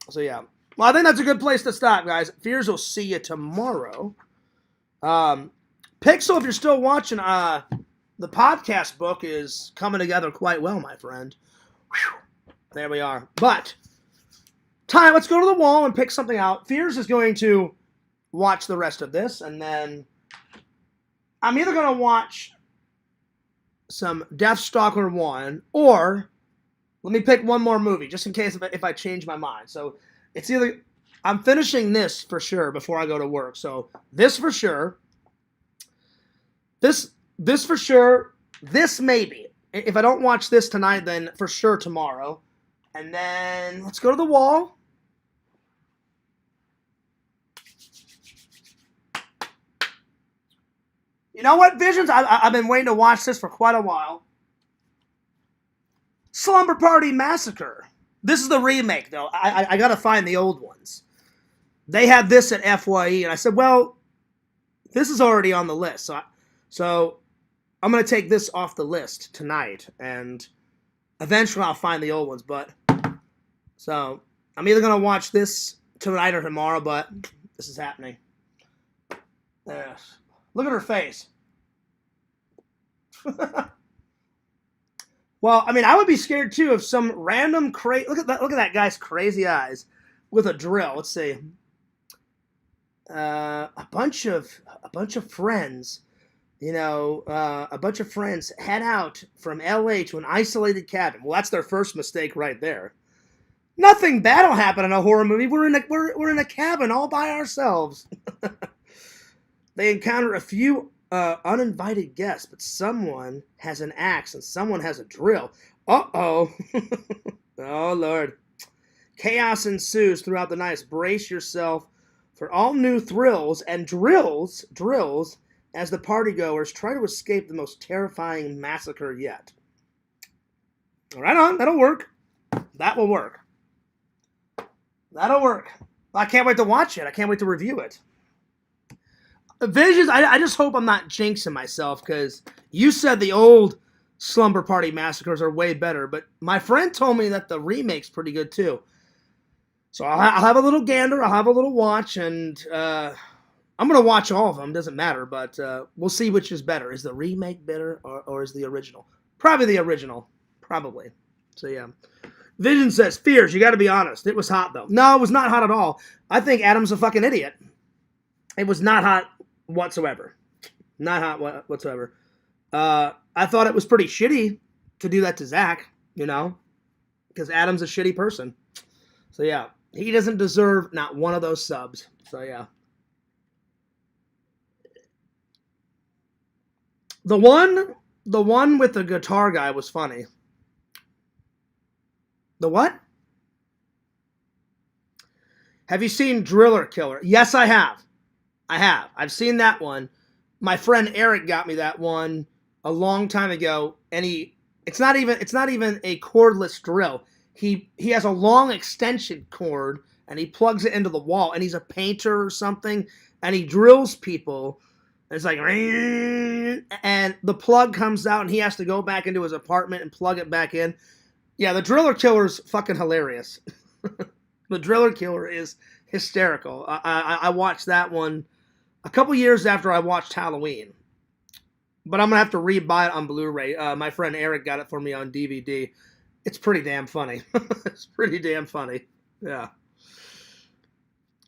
So yeah. Well, I think that's a good place to stop, guys. Fears will see you tomorrow. Pixel, if you're still watching, the podcast book is coming together quite well, my friend. Whew. There we are. But, let's go to the wall and pick something out. Fears is going to watch the rest of this, and then I'm either going to watch some Deathstalker 1, or let me pick one more movie, just in case if I change my mind. So, it's either, I'm finishing this for sure before I go to work. So, this for sure. This for sure. This maybe. If I don't watch this tonight, then for sure tomorrow. And then let's go to the wall. You know what, Visions? I've been waiting to watch this for quite a while. Slumber Party Massacre. This is the remake, though. I got to find the old ones. They had this at FYE, and I said, well, this is already on the list. So I'm going to take this off the list tonight, and eventually I'll find the old ones. So I'm either going to watch this tonight or tomorrow, but this is happening. Yes. Look at her face. Well, I mean, I would be scared too if some random look at that guy's crazy eyes with a drill. Let's see. A bunch of friends, a bunch of friends head out from LA to an isolated cabin. Well, that's their first mistake right there. Nothing bad will happen in a horror movie. We're in a cabin all by ourselves. They encounter a few uninvited guests, but someone has an axe and someone has a drill. Uh-oh. Oh, Lord. Chaos ensues throughout the night. Brace yourself for all new thrills and drills as the partygoers try to escape the most terrifying massacre yet. Right on. That'll work. That will work. That'll work. I can't wait to watch it. I can't wait to review it. Visions, I just hope I'm not jinxing myself, because you said the old Slumber Party Massacres are way better, but my friend told me that the remake's pretty good too. So I'll have a little gander, I'll have a little watch, and I'm going to watch all of them, doesn't matter, but we'll see which is better. Is the remake better, or is the original? Probably the original. Probably. So yeah. Vision says, Fears, you got to be honest. It was hot, though. No, it was not hot at all. I think Adam's a fucking idiot. It was not hot whatsoever. Not hot whatsoever. I thought it was pretty shitty to do that to Zach, because Adam's a shitty person. So yeah, he doesn't deserve not one of those subs. So yeah. The one with the guitar guy was funny. The what? Have you seen Driller Killer? Yes, I have. I've seen that one. My friend Eric got me that one a long time ago, and it's not even a cordless drill. He has a long extension cord, and he plugs it into the wall, and he's a painter or something, and he drills people. And it's like, and the plug comes out, and he has to go back into his apartment and plug it back in. Yeah, the Driller Killer's fucking hilarious. The Driller Killer is hysterical. I watched that one a couple years after I watched Halloween. But I'm going to have to re-buy it on Blu-ray. My friend Eric got it for me on DVD. It's pretty damn funny. It's pretty damn funny. Yeah.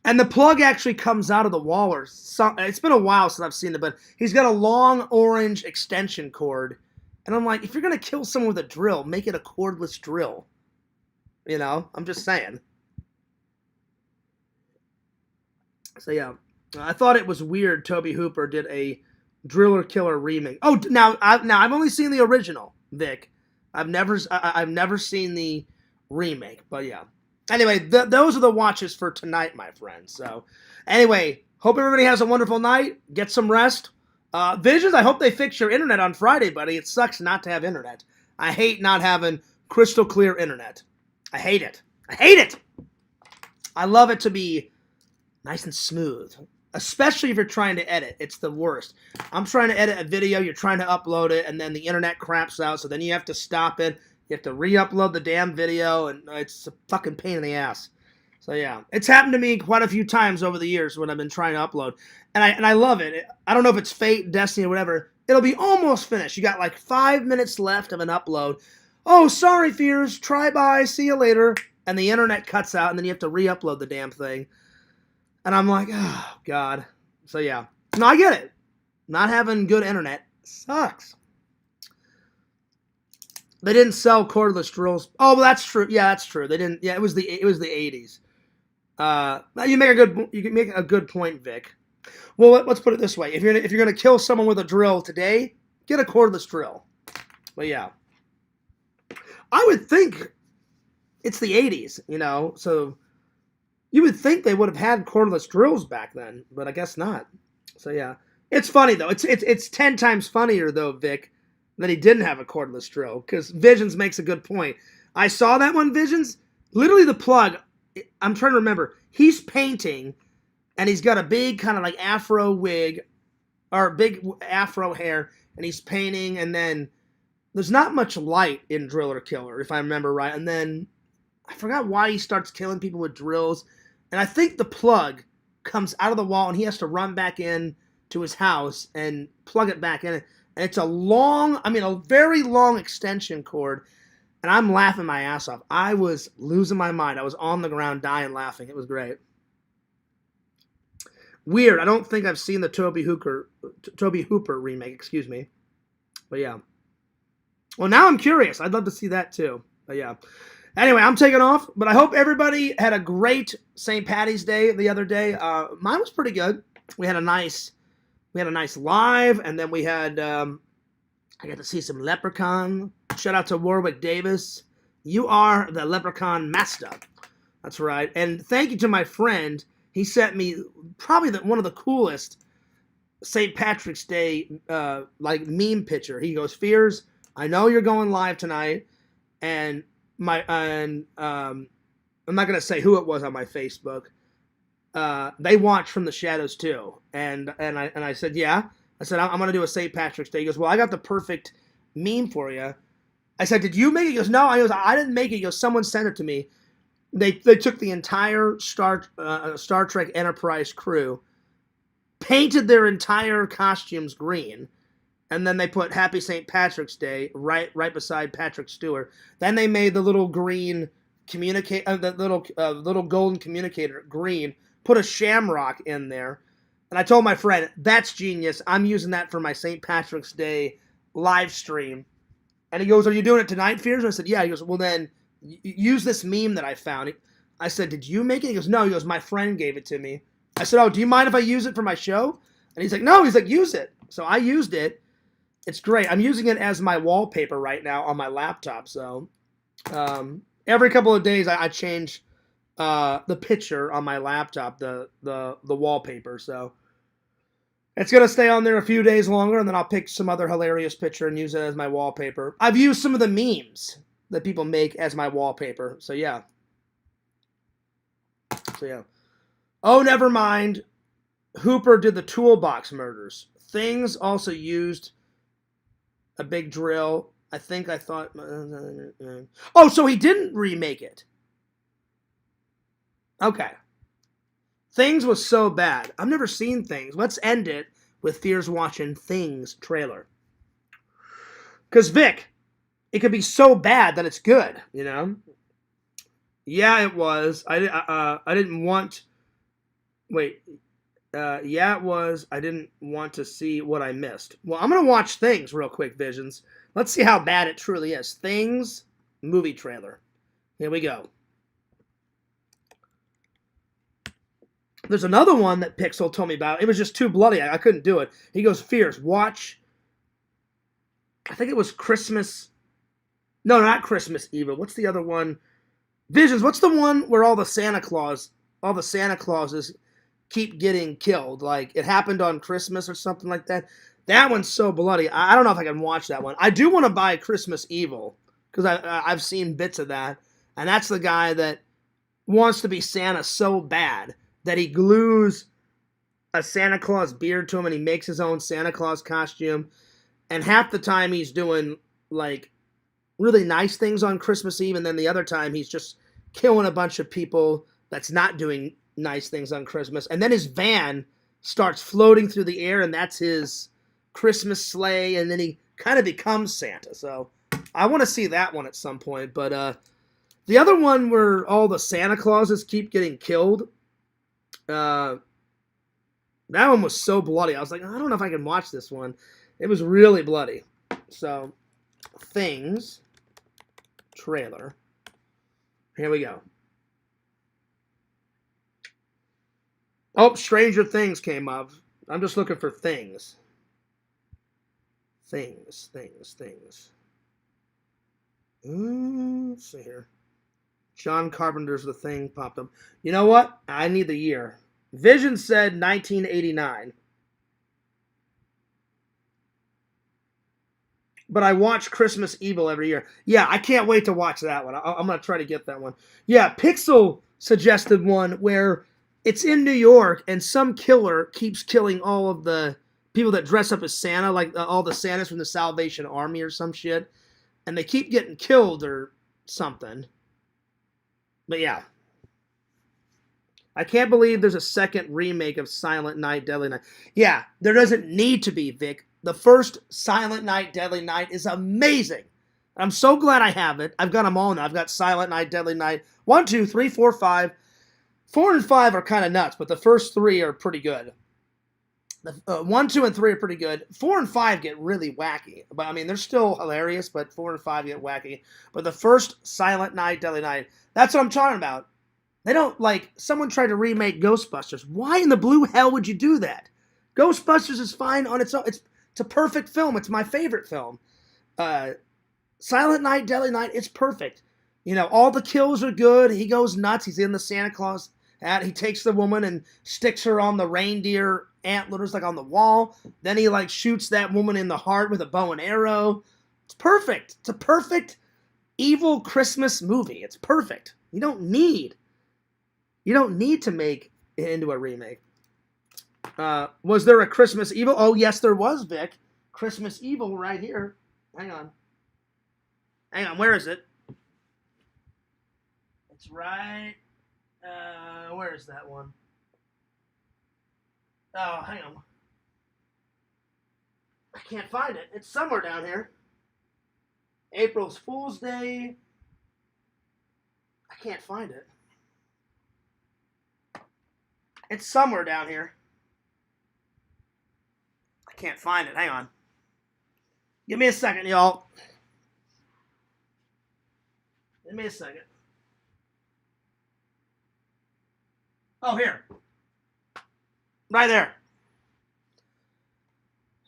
And the plug actually comes out of the wall. It's been a while since I've seen it, but he's got a long orange extension cord. And I'm like, if you're going to kill someone with a drill, make it a cordless drill. I'm just saying. So yeah, I thought it was weird Toby Hooper did a Driller Killer remake. Oh, now I've only seen the original, Vic. I've never seen the remake, but yeah. Anyway, those are the watches for tonight, my friends. So anyway, hope everybody has a wonderful night. Get some rest. Visions, I hope they fix your internet on Friday, buddy. It sucks not to have internet. I hate not having crystal clear internet. I hate it. I love it to be nice and smooth, especially if you're trying to edit. It's the worst. I'm trying to edit a video, you're trying to upload it, and then the internet craps out, so then you have to stop it. You have to re-upload the damn video, and it's a fucking pain in the ass. So yeah, it's happened to me quite a few times over the years when I've been trying to upload. And I love it. I don't know if it's fate, destiny, or whatever. It'll be almost finished. You got like 5 minutes left of an upload. Oh, sorry, Fears. Try bye. See you later. And the internet cuts out, and then you have to re-upload the damn thing. And I'm like, oh, God. So yeah. No, I get it. Not having good internet sucks. They didn't sell cordless drills. Oh, well, that's true. Yeah, that's true. They didn't. Yeah, it was the 80s. You can make a good point, Vic. Well, let's put it this way: if you're gonna kill someone with a drill today, get a cordless drill. But yeah, I would think it's the 80s, so you would think they would have had cordless drills back then, but I guess not. So yeah, It's funny though. It's 10 times funnier though, Vic, that he didn't have a cordless drill, because Visions makes a good point. I saw that one, Visions. Literally the plug. I'm trying to remember. He's painting, and he's got a big kind of like afro wig, or big afro hair, and he's painting, and then there's not much light in Driller Killer, if I remember right. And then I forgot why he starts killing people with drills, and I think the plug comes out of the wall, and he has to run back in to his house and plug it back in. And it's a very long extension cord, and I'm laughing my ass off. I was losing my mind. I was on the ground dying laughing. It was great. Weird. I don't think I've seen the Toby Hooper remake, excuse me. But yeah. Well, now I'm curious. I'd love to see that too. But yeah. Anyway, I'm taking off, but I hope everybody had a great St. Patty's Day the other day. Mine was pretty good. We had a nice live, and then we had I got to see some Leprechaun. Shout out to Warwick Davis. You are the Leprechaun master. That's right. And thank you to my friend. He sent me probably one of the coolest St. Patrick's Day meme picture. He goes, Fears, I know you're going live tonight, and I'm not gonna say who it was on my Facebook. They watch From the Shadows too, and I said, yeah. I said, I'm gonna do a St. Patrick's Day. He goes, well, I got the perfect meme for you. I said, did you make it? He goes, no. I didn't make it. He goes, someone sent it to me. They took the entire Star Trek Enterprise crew, painted their entire costumes green, and then they put Happy St. Patrick's Day right beside Patrick Stewart. Then they made the little green little golden communicator green, put a shamrock in there. And I told my friend, that's genius. I'm using that for my St. Patrick's Day live stream. And he goes, are you doing it tonight, Fears? And I said, yeah. He goes, well, then use this meme that I found. I said, did you make it? He goes, no. He goes, my friend gave it to me. I said, oh, do you mind if I use it for my show? And he's like, no. He's like, use it. So I used it. It's great. I'm using it as my wallpaper right now on my laptop. So every couple of days I change the picture on my laptop, the wallpaper. So it's going to stay on there a few days longer, and then I'll pick some other hilarious picture and use it as my wallpaper. I've used some of the memes that people make as my wallpaper. So yeah. Oh, never mind. Hooper did the toolbox murders. Things also used a big drill. I thought. Oh, so he didn't remake it. Okay. Things was so bad. I've never seen Things. Let's end it with Fears watching Things trailer. Because, Vic, it could be so bad that it's good, you know? Yeah, it was. I didn't want... Wait. Yeah, it was. I didn't want to see what I missed. Well, I'm going to watch Things real quick, Visions. Let's see how bad it truly is. Things movie trailer. Here we go. There's another one that Pixel told me about. It was just too bloody. I couldn't do it. He goes, Fears, watch. I think it was Christmas. No, not Christmas Eve. What's the other one? Visions. What's the one where all the Santa Clauses keep getting killed? Like, it happened on Christmas or something like that. That one's so bloody. I don't know if I can watch that one. I do want to buy Christmas Evil, because I've seen bits of that. And that's the guy that wants to be Santa so bad that he glues a Santa Claus beard to him, and he makes his own Santa Claus costume. And half the time he's doing, like, really nice things on Christmas Eve, and then the other time he's just killing a bunch of people that's not doing nice things on Christmas. And then his van starts floating through the air, and that's his Christmas sleigh, and then he kind of becomes Santa. So I want to see that one at some point. But the other one where all the Santa Clauses keep getting killed, that one was so bloody. I was like, I don't know if I can watch this one. It was really bloody. So, Things trailer. Here we go. Oh, Stranger Things came up. I'm just looking for Things. Things. Let's see here. John Carpenter's The Thing popped up. You know what? I need the year. Vision said 1989. but I watch Christmas Evil every year. Yeah, I can't wait to watch that one. I'm going to try to get that one. Yeah, Pixel suggested one where it's in New York and some killer keeps killing all of the people that dress up as Santa, like all the Santas from the Salvation Army or some shit. And they keep getting killed or something. But yeah. I can't believe there's a second remake of Silent Night, Deadly Night. Yeah, there doesn't need to be, Vic. The first Silent Night, Deadly Night is amazing. I'm so glad I have it. I've got them all now. I've got Silent Night, Deadly Night. 1, 2, 3, 4, 5. 4 and 5 are kind of nuts, but the first 3 are pretty good. 1, 2, and 3 are pretty good. 4 and 5 get really wacky. But I mean, they're still hilarious, but 4 and 5 get wacky. But the first Silent Night, Deadly Night, that's what I'm talking about. They don't, like, someone tried to remake Ghostbusters. Why in the blue hell would you do that? Ghostbusters is fine on its own. It's a perfect film. It's my favorite film. Silent Night, Deadly Night, it's perfect. You know, all the kills are good. He goes nuts. He's in the Santa Claus hat. He takes the woman and sticks her on the reindeer antlers, like on the wall. Then he, like, shoots that woman in the heart with a bow and arrow. It's perfect. It's a perfect evil Christmas movie. It's perfect. You don't need to make it into a remake. Was there a Christmas Evil? Oh, yes, there was, Vic. Christmas Evil right here. Hang on. Where is it? It's right... where is that one? Oh, hang on. I can't find it. It's somewhere down here. April's Fool's Day. I can't find it. It's somewhere down here. I can't find it. Hang on. Give me a second, y'all. Give me a second. Oh, here. Right there.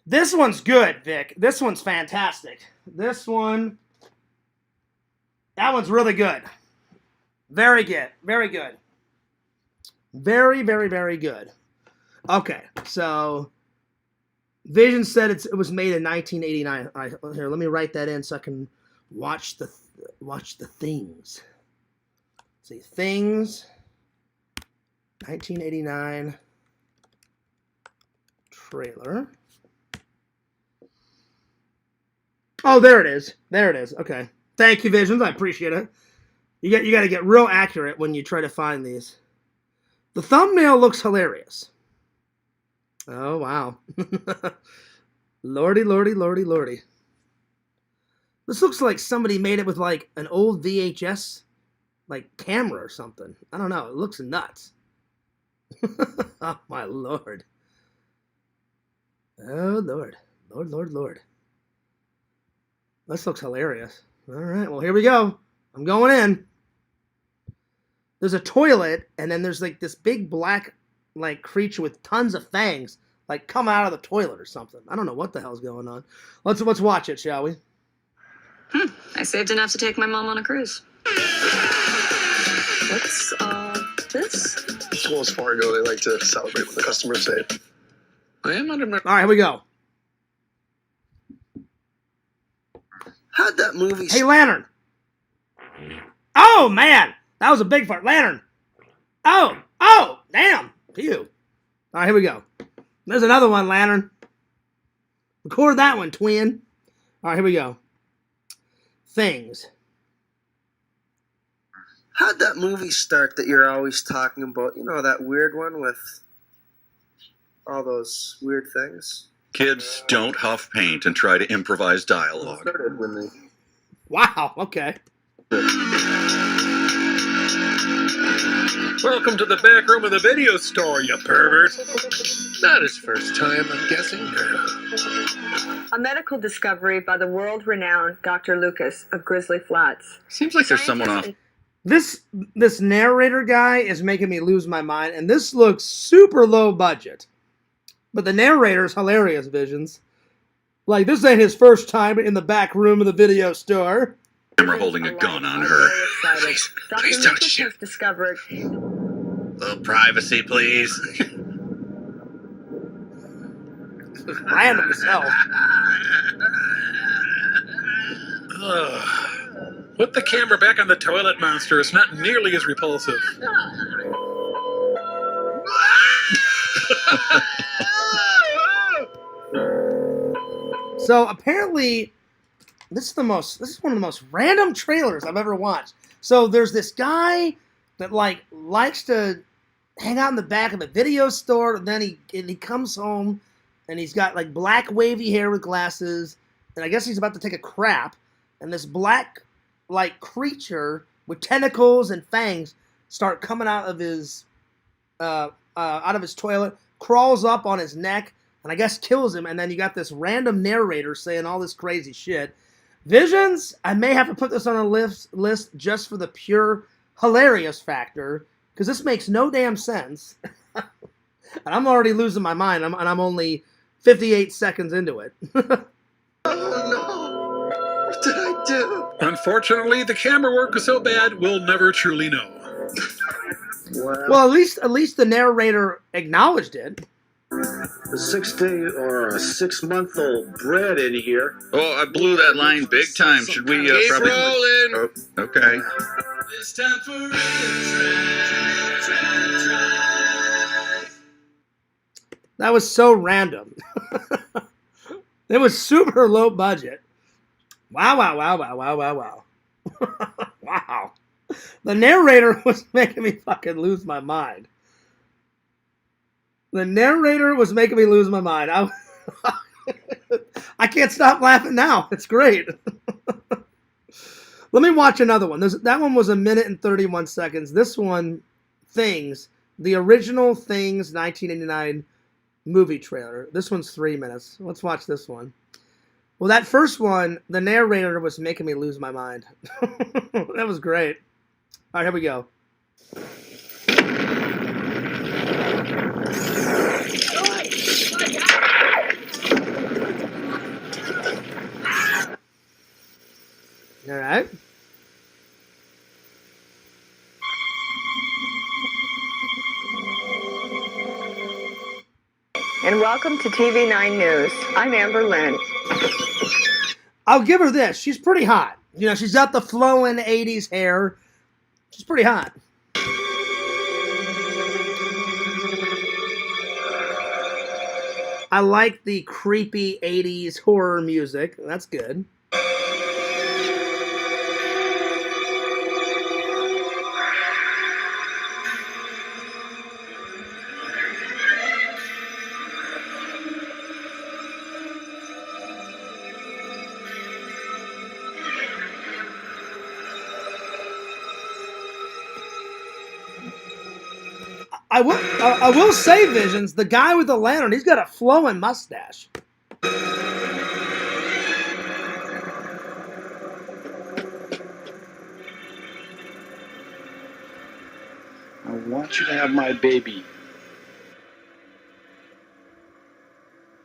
This one's good, Vic. This one's fantastic. That one's really good. Very good. Very good. Very, very, very good. Okay, so Vision said it was made in 1989. All right, here, let me write that in so I can watch the things. See, things. 1989 trailer. Oh, there it is. There it is. Okay. Thank you, Visions. I appreciate it. You got to get real accurate when you try to find these. The thumbnail looks hilarious. Oh, wow. Lordy, lordy, lordy, lordy. This looks like somebody made it with, like, an old VHS, like, camera or something. I don't know. It looks nuts. Oh, my Lord. Oh, Lord. Lord, Lord, Lord. This looks hilarious. All right, well, here we go. I'm going in. There's a toilet, and then there's, like, this big black, like, creature with tons of fangs, like, come out of the toilet or something. I don't know what the hell's going on. Let's watch it, shall we? I saved enough to take my mom on a cruise. What's this? It's Wells Fargo. They like to celebrate when the customers say, I am under my... All right, here we go. How'd that movie... Hey, Lantern. Oh, man. That was a big fart. Lantern. Oh, damn. Phew. All right, here we go. There's another one, Lantern. Record that one, twin. All right, here we go. Things. How'd that movie start that you're always talking about? You know, that weird one with all those weird things? Kids, don't huff paint and try to improvise It dialogue. started when they... Wow, okay. Welcome to the back room of the video store, you pervert. Not his first time, I'm guessing. A medical discovery by the world-renowned Dr. Lucas of Grizzly Flats. Seems like there's someone off. This narrator guy is making me lose my mind, and this looks super low budget. But the narrator's hilarious, Visions. Like, this ain't his first time in the back room of the video store. Camera holding a gun on her. Please don't shoot. Has discovered... Little privacy, please. Random as hell. Put the camera back on the toilet monster. It's not nearly as repulsive. So apparently, this is one of the most random trailers I've ever watched. So there's this guy that likes to hang out in the back of a video store, and then he comes home and he's got like black wavy hair with glasses, and I guess he's about to take a crap, and this black like creature with tentacles and fangs start coming out of his toilet, crawls up on his neck, and I guess kills him, and then you got this random narrator saying all this crazy shit. Visions, I may have to put this on a list just for the pure hilarious factor, because this makes no damn sense. And I'm already losing my mind, and I'm only 58 seconds into it. Oh no! What did I do? Unfortunately, the camera work is so bad, we'll never truly know. Well, at least the narrator acknowledged it. A 6-day or a 6-month-old bred in here. Oh, I blew that line big time. Should we Keep probably... rolling. Oh, okay. It's time for That was so random. It was super low budget. Wow. Wow. The narrator was making me fucking lose my mind. I can't stop laughing now. It's great. Let me watch another one. That one was 1 minute and 31 seconds. This one, Things, the original Things 1989 movie trailer. This one's 3 minutes. Let's watch this one. Well, that first one, the narrator was making me lose my mind. That was great. All right, here we go. All right. And welcome to TV9 News. I'm Amber Lynn. I'll give her this. She's pretty hot. You know, she's got the flowing 80s hair. She's pretty hot. I like the creepy 80s horror music. That's good. I will say, Visions, the guy with the lantern, he's got a flowing mustache. I want you to have my baby.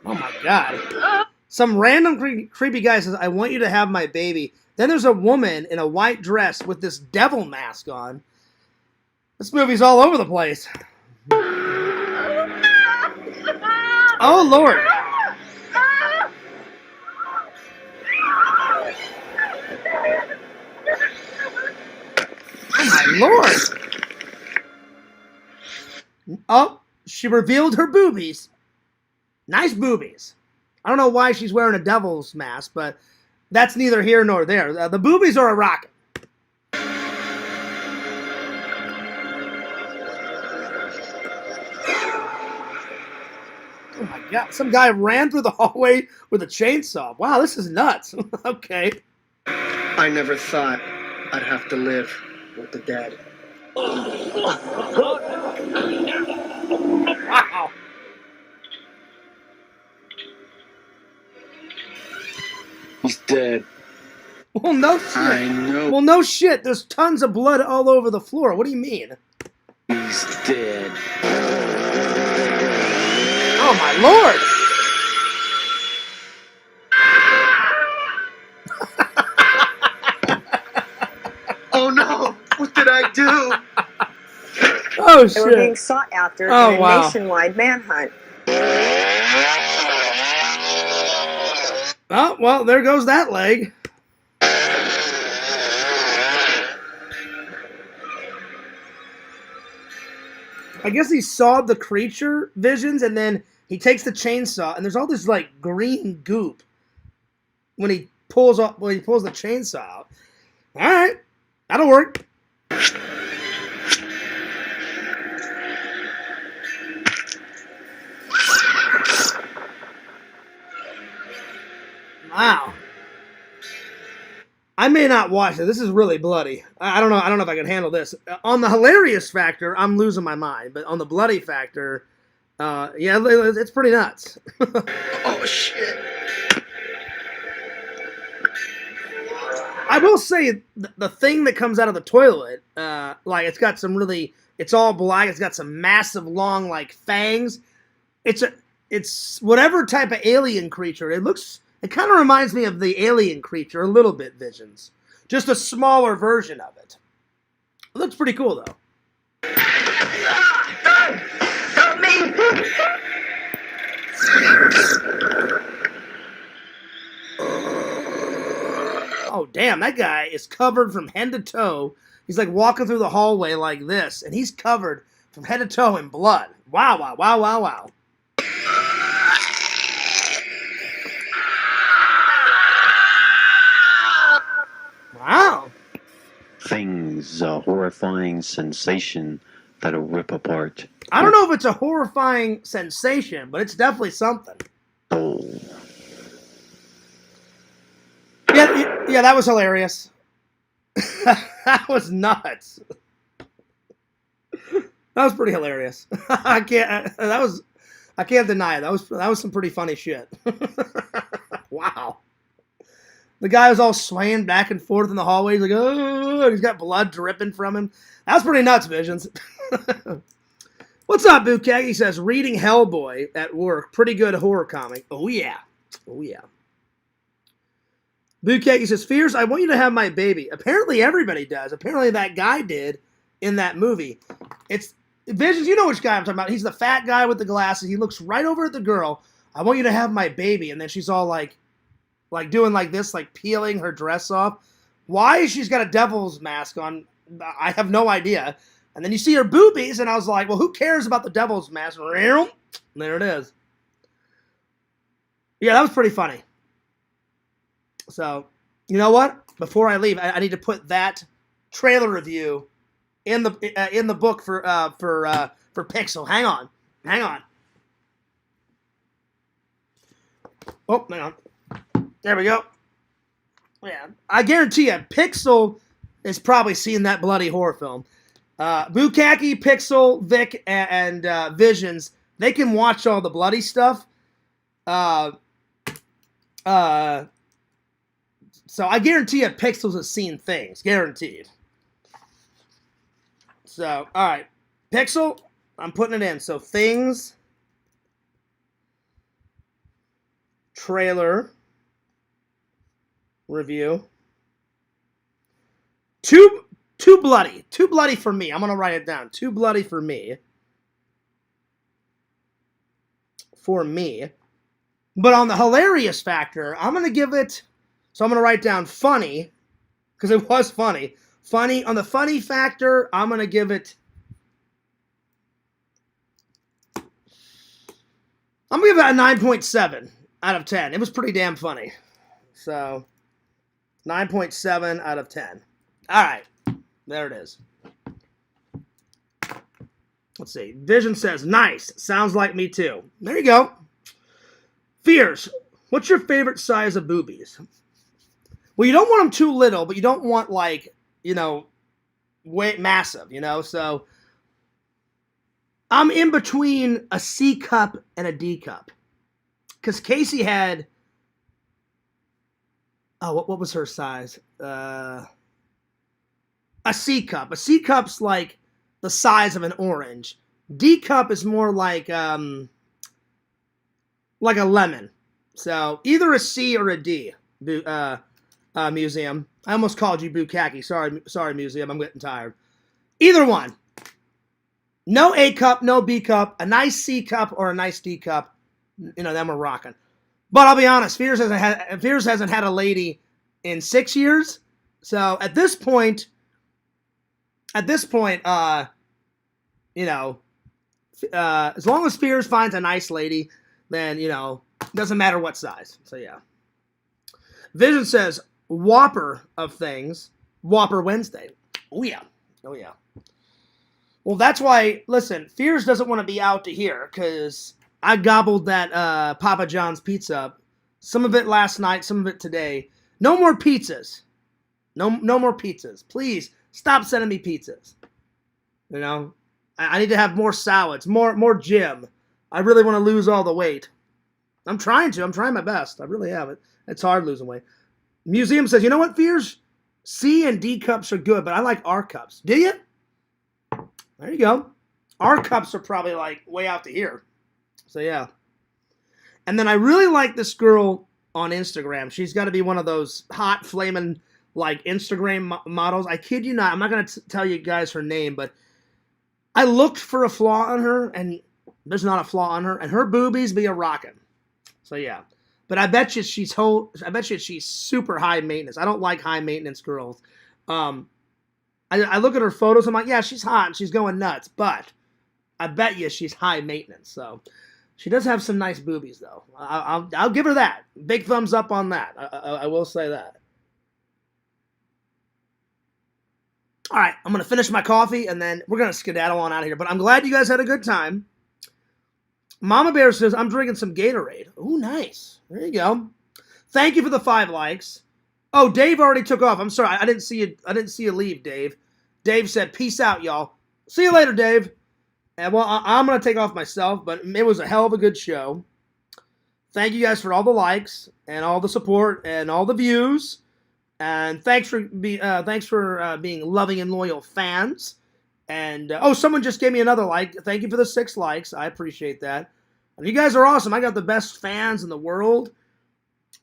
Oh my God. Some random creepy guy says, I want you to have my baby. Then there's a woman in a white dress with this devil mask on. This movie's all over the place. Oh, Lord. Oh, my Lord. Oh, she revealed her boobies. Nice boobies. I don't know why she's wearing a devil's mask, but that's neither here nor there. The boobies are a rocket. Oh my God, some guy ran through the hallway with a chainsaw. Wow, this is nuts. Okay. I never thought I'd have to live with the dead. Wow. He's dead. Well, no shit. I know. Well, no shit. There's tons of blood all over the floor. What do you mean? He's dead. Oh, my Lord. Oh no! What did I do? Oh, They were shit. being sought after Oh, in a wow. nationwide manhunt. Oh, well, there goes that leg. I guess he sawed the creature visions, and then he takes the chainsaw, and there's all this like green goop when he pulls the chainsaw out. All right, that'll work. Wow. I may not watch it. This is really bloody. I don't know. I don't know if I can handle this. On the hilarious factor, I'm losing my mind. But on the bloody factor, yeah, it's pretty nuts. Oh, shit. I will say the thing that comes out of the toilet, like it's got some really, it's all black. It's got some massive long like fangs. It's whatever type of alien creature. It kind of reminds me of the alien creature a little bit, Visions. Just a smaller version of it. It looks pretty cool, though. Help me! Oh, damn, that guy is covered from head to toe. He's like walking through the hallway like this, and he's covered from head to toe in blood. Wow, wow, wow, wow, wow. Wow. Things, a horrifying sensation that'll rip apart. I don't know if it's a horrifying sensation, but it's definitely something. Oh. Yeah, that was hilarious. That was nuts. That was pretty hilarious. I can't deny it. That was some pretty funny shit. Wow. The guy was all swaying back and forth in the hallway. He's like, oh, he's got blood dripping from him. That was pretty nuts, Visions. What's up, Bukag? He says, reading Hellboy at work. Pretty good horror comic. Oh, yeah. Oh, yeah. Bukag, he says, Fierce, I want you to have my baby. Apparently everybody does. Apparently that guy did in that movie. It's Visions, you know which guy I'm talking about. He's the fat guy with the glasses. He looks right over at the girl. I want you to have my baby. And then she's all like doing like this, like peeling her dress off. Why she's got a devil's mask on, I have no idea. And then you see her boobies, and I was like, well, who cares about the devil's mask? And there it is. Yeah, that was pretty funny. So, you know what? Before I leave, I need to put that trailer review in the book for Pixel. Hang on. Oh, hang on. There we go. Yeah, I guarantee you, Pixel is probably seen that bloody horror film. Bukaki, Pixel, Vic, and Visions, they can watch all the bloody stuff. So I guarantee you, Pixels has seen things. Guaranteed. So, all right. Pixel, I'm putting it in. So, things, trailer, review. Too bloody for me. I'm gonna write it down. Too bloody for me. But on the hilarious factor, I'm gonna give it. So I'm gonna write down funny, because it was funny. Funny on the funny factor, I'm gonna give it. I'm gonna give it a 9.7 out of 10. It was pretty damn funny. So 9.7 out of 10. All right. There it is. Let's see. Vision says, nice. Sounds like me too. There you go. Fierce, what's your favorite size of boobies? Well, you don't want them too little, but you don't want way massive, So I'm in between a C cup and a D cup. Because Casey had, what was her size? A C cup. A C cup's like the size of an orange. D cup is more like a lemon. So either a C or a D. Museum. I almost called you Bukaki. Sorry, Museum. I'm getting tired. Either one. No A cup, no B cup. A nice C cup or a nice D cup. Then we're rocking. But I'll be honest. Fierce hasn't had a lady in 6 years. So at this point, As long as Fears finds a nice lady, then, you know, doesn't matter what size. So, yeah. Vision says, Whopper of things, Whopper Wednesday. Oh, yeah. Oh, yeah. Well, that's why, listen, Fears doesn't want to be out to here, because I gobbled that Papa John's pizza up. Some of it last night, some of it today. No more pizzas. No more pizzas. Please, stop sending me pizzas. You know? I need to have more salads, more gym. I really want to lose all the weight. I'm trying my best. I really have it. It's hard losing weight. Museum says, you know what, Fears? C and D cups are good, but I like R cups. Do you? There you go. R cups are probably like way out to here. So yeah. And then I really like this girl on Instagram. She's got to be one of those hot flaming like Instagram models. I kid you not. I'm not going to tell you guys her name, but I looked for a flaw on her, and there's not a flaw on her, and her boobies be a rockin'. So yeah. But I bet you she's super high maintenance. I don't like high maintenance girls. I look at her photos, I'm like, yeah, she's hot and she's going nuts, but I bet you she's high maintenance. So she does have some nice boobies, though. I'll give her that. Big thumbs up on that. I will say that. All right, I'm going to finish my coffee, and then we're going to skedaddle on out of here. But I'm glad you guys had a good time. Mama Bear says, I'm drinking some Gatorade. Ooh, nice. There you go. Thank you for the 5 likes. Oh, Dave already took off. I'm sorry. I didn't see you leave, Dave. Dave said, peace out, y'all. See you later, Dave. And well, I'm going to take off myself, but it was a hell of a good show. Thank you guys for all the likes and all the support and all the views. And thanks for being loving and loyal fans. And, someone just gave me another like. Thank you for the 6 likes. I appreciate that. And you guys are awesome. I got the best fans in the world.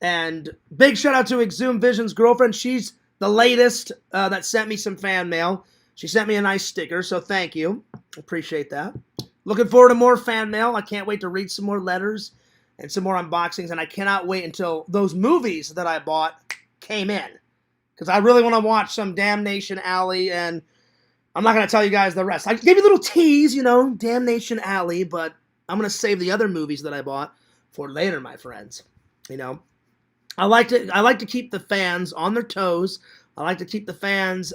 And big shout out to Exhume Vision's girlfriend. She's the latest that sent me some fan mail. She sent me a nice sticker, so thank you. Appreciate that. Looking forward to more fan mail. I can't wait to read some more letters and some more unboxings. And I cannot wait until those movies that I bought came in. Because I really want to watch some Damnation Alley, and I'm not going to tell you guys the rest. I gave you a little tease, Damnation Alley, but I'm going to save the other movies that I bought for later, my friends. I like to keep the fans on their toes. I like to keep the fans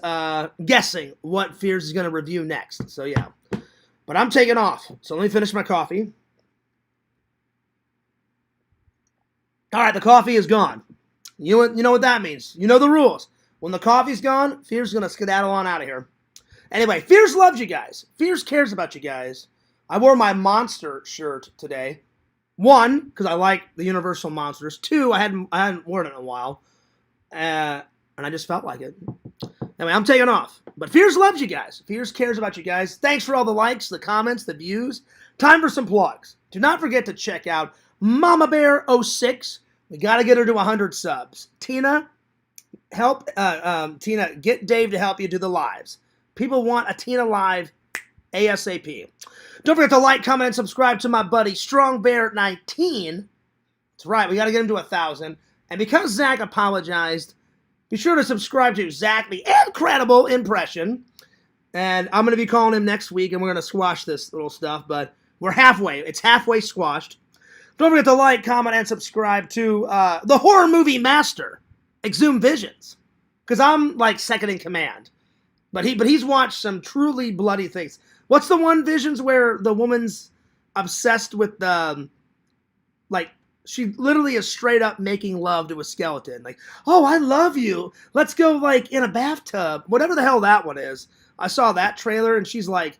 guessing what Fears is going to review next. So, yeah. But I'm taking off. So, let me finish my coffee. All right, the coffee is gone. You know what that means. You know the rules. When the coffee's gone, Fears is going to skedaddle on out of here. Anyway, Fears loves you guys. Fears cares about you guys. I wore my Monster shirt today. 1, because I like the Universal Monsters. 2, I hadn't worn it in a while. And I just felt like it. Anyway, I'm taking off. But Fears loves you guys. Fears cares about you guys. Thanks for all the likes, the comments, the views. Time for some plugs. Do not forget to check out Mama Bear 06. We got to get her to 100 subs. Tina, get Dave to help you do the lives. People want a Tina live ASAP. Don't forget to like, comment, and subscribe to my buddy Strong Bear 19. That's right, we got to get him to 1,000. And because Zach apologized, be sure to subscribe to Zach, the Incredible Impression. And I'm going to be calling him next week, and we're going to squash this little stuff. But we're halfway. It's halfway squashed. Don't forget to like, comment, and subscribe to the horror movie master, Exhume Visions. Because I'm like second in command. But he's watched some truly bloody things. What's the one, Visions, where the woman's obsessed with she literally is straight up making love to a skeleton. Like, oh, I love you. Let's go like in a bathtub. Whatever the hell that one is. I saw that trailer and she's like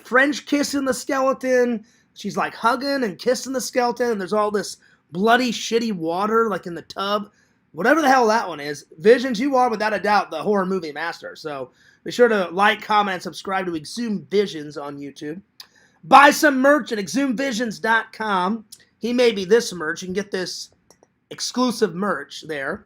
French kissing the skeleton. She's like hugging and kissing the skeleton. And there's all this bloody, shitty water like in the tub. Whatever the hell that one is. Visions, you are without a doubt the horror movie master. So be sure to like, comment, and subscribe to Exhume Visions on YouTube. Buy some merch at exhumevisions.com. He made me this merch. You can get this exclusive merch there.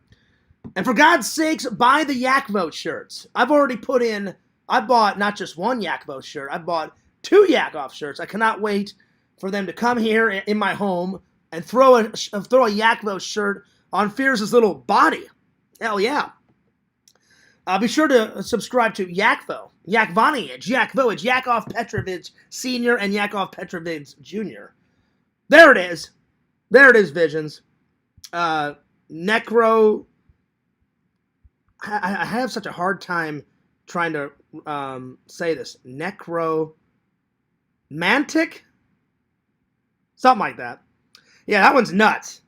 And for God's sakes, buy the Yakvo shirts. I bought not just one Yakvo shirt. I bought 2 Yakoff shirts. I cannot wait for them to come here in my home and throw a Yakvo shirt on Fears' little body. Hell yeah. Be sure to subscribe to Yakvo, Yakov Petrovich Sr. and Yakov Petrovich Jr. There it is. There it is, Visions. Necro... I have such a hard time trying to say this. Necromantic? Something like that. Yeah, that one's nuts.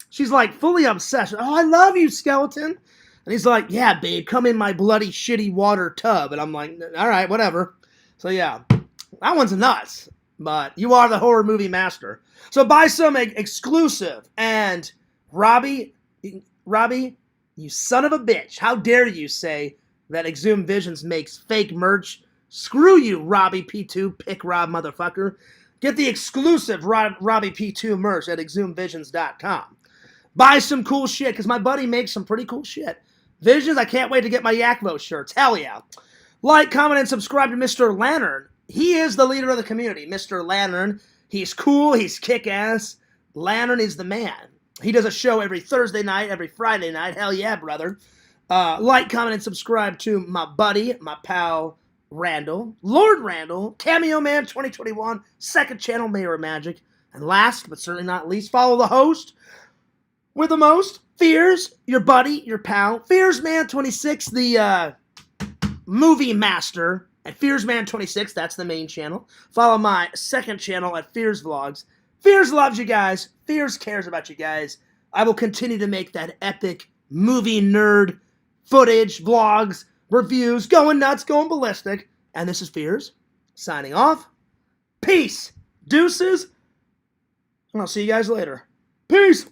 She's like fully obsessed. Oh, I love you, skeleton. And he's like, yeah, babe, come in my bloody shitty water tub. And I'm like, all right, whatever. So yeah, that one's nuts. But you are the horror movie master. So buy some exclusive. And Robbie, you son of a bitch. How dare you say that Exhumed Visions makes fake merch? Screw you, Robbie P2, pick Rob motherfucker. Get the exclusive Robbie P2 merch at exhumedvisions.com. Buy some cool shit, because my buddy makes some pretty cool shit. Visions, I can't wait to get my Yakvo shirts. Hell yeah. Like, comment, and subscribe to Mr. Lantern. He is the leader of the community. Mr. Lantern, he's cool, he's kick-ass. Lantern is the man. He does a show every Thursday night, every Friday night. Hell yeah, brother. Like, comment, and subscribe to my buddy, my pal, Randall, Lord Randall, Cameo Man 2021, second channel, Mayor Magic. And last, but certainly not least, follow the host with the most, Fears, your buddy, your pal, Fears Man 26, the movie master, at Fears Man 26, that's the main channel. Follow my second channel at Fears Vlogs. Fears loves you guys. Fears cares about you guys. I will continue to make that epic movie nerd footage, vlogs, reviews, going nuts, going ballistic. And this is Fears, signing off. Peace. Deuces. And I'll see you guys later. Peace.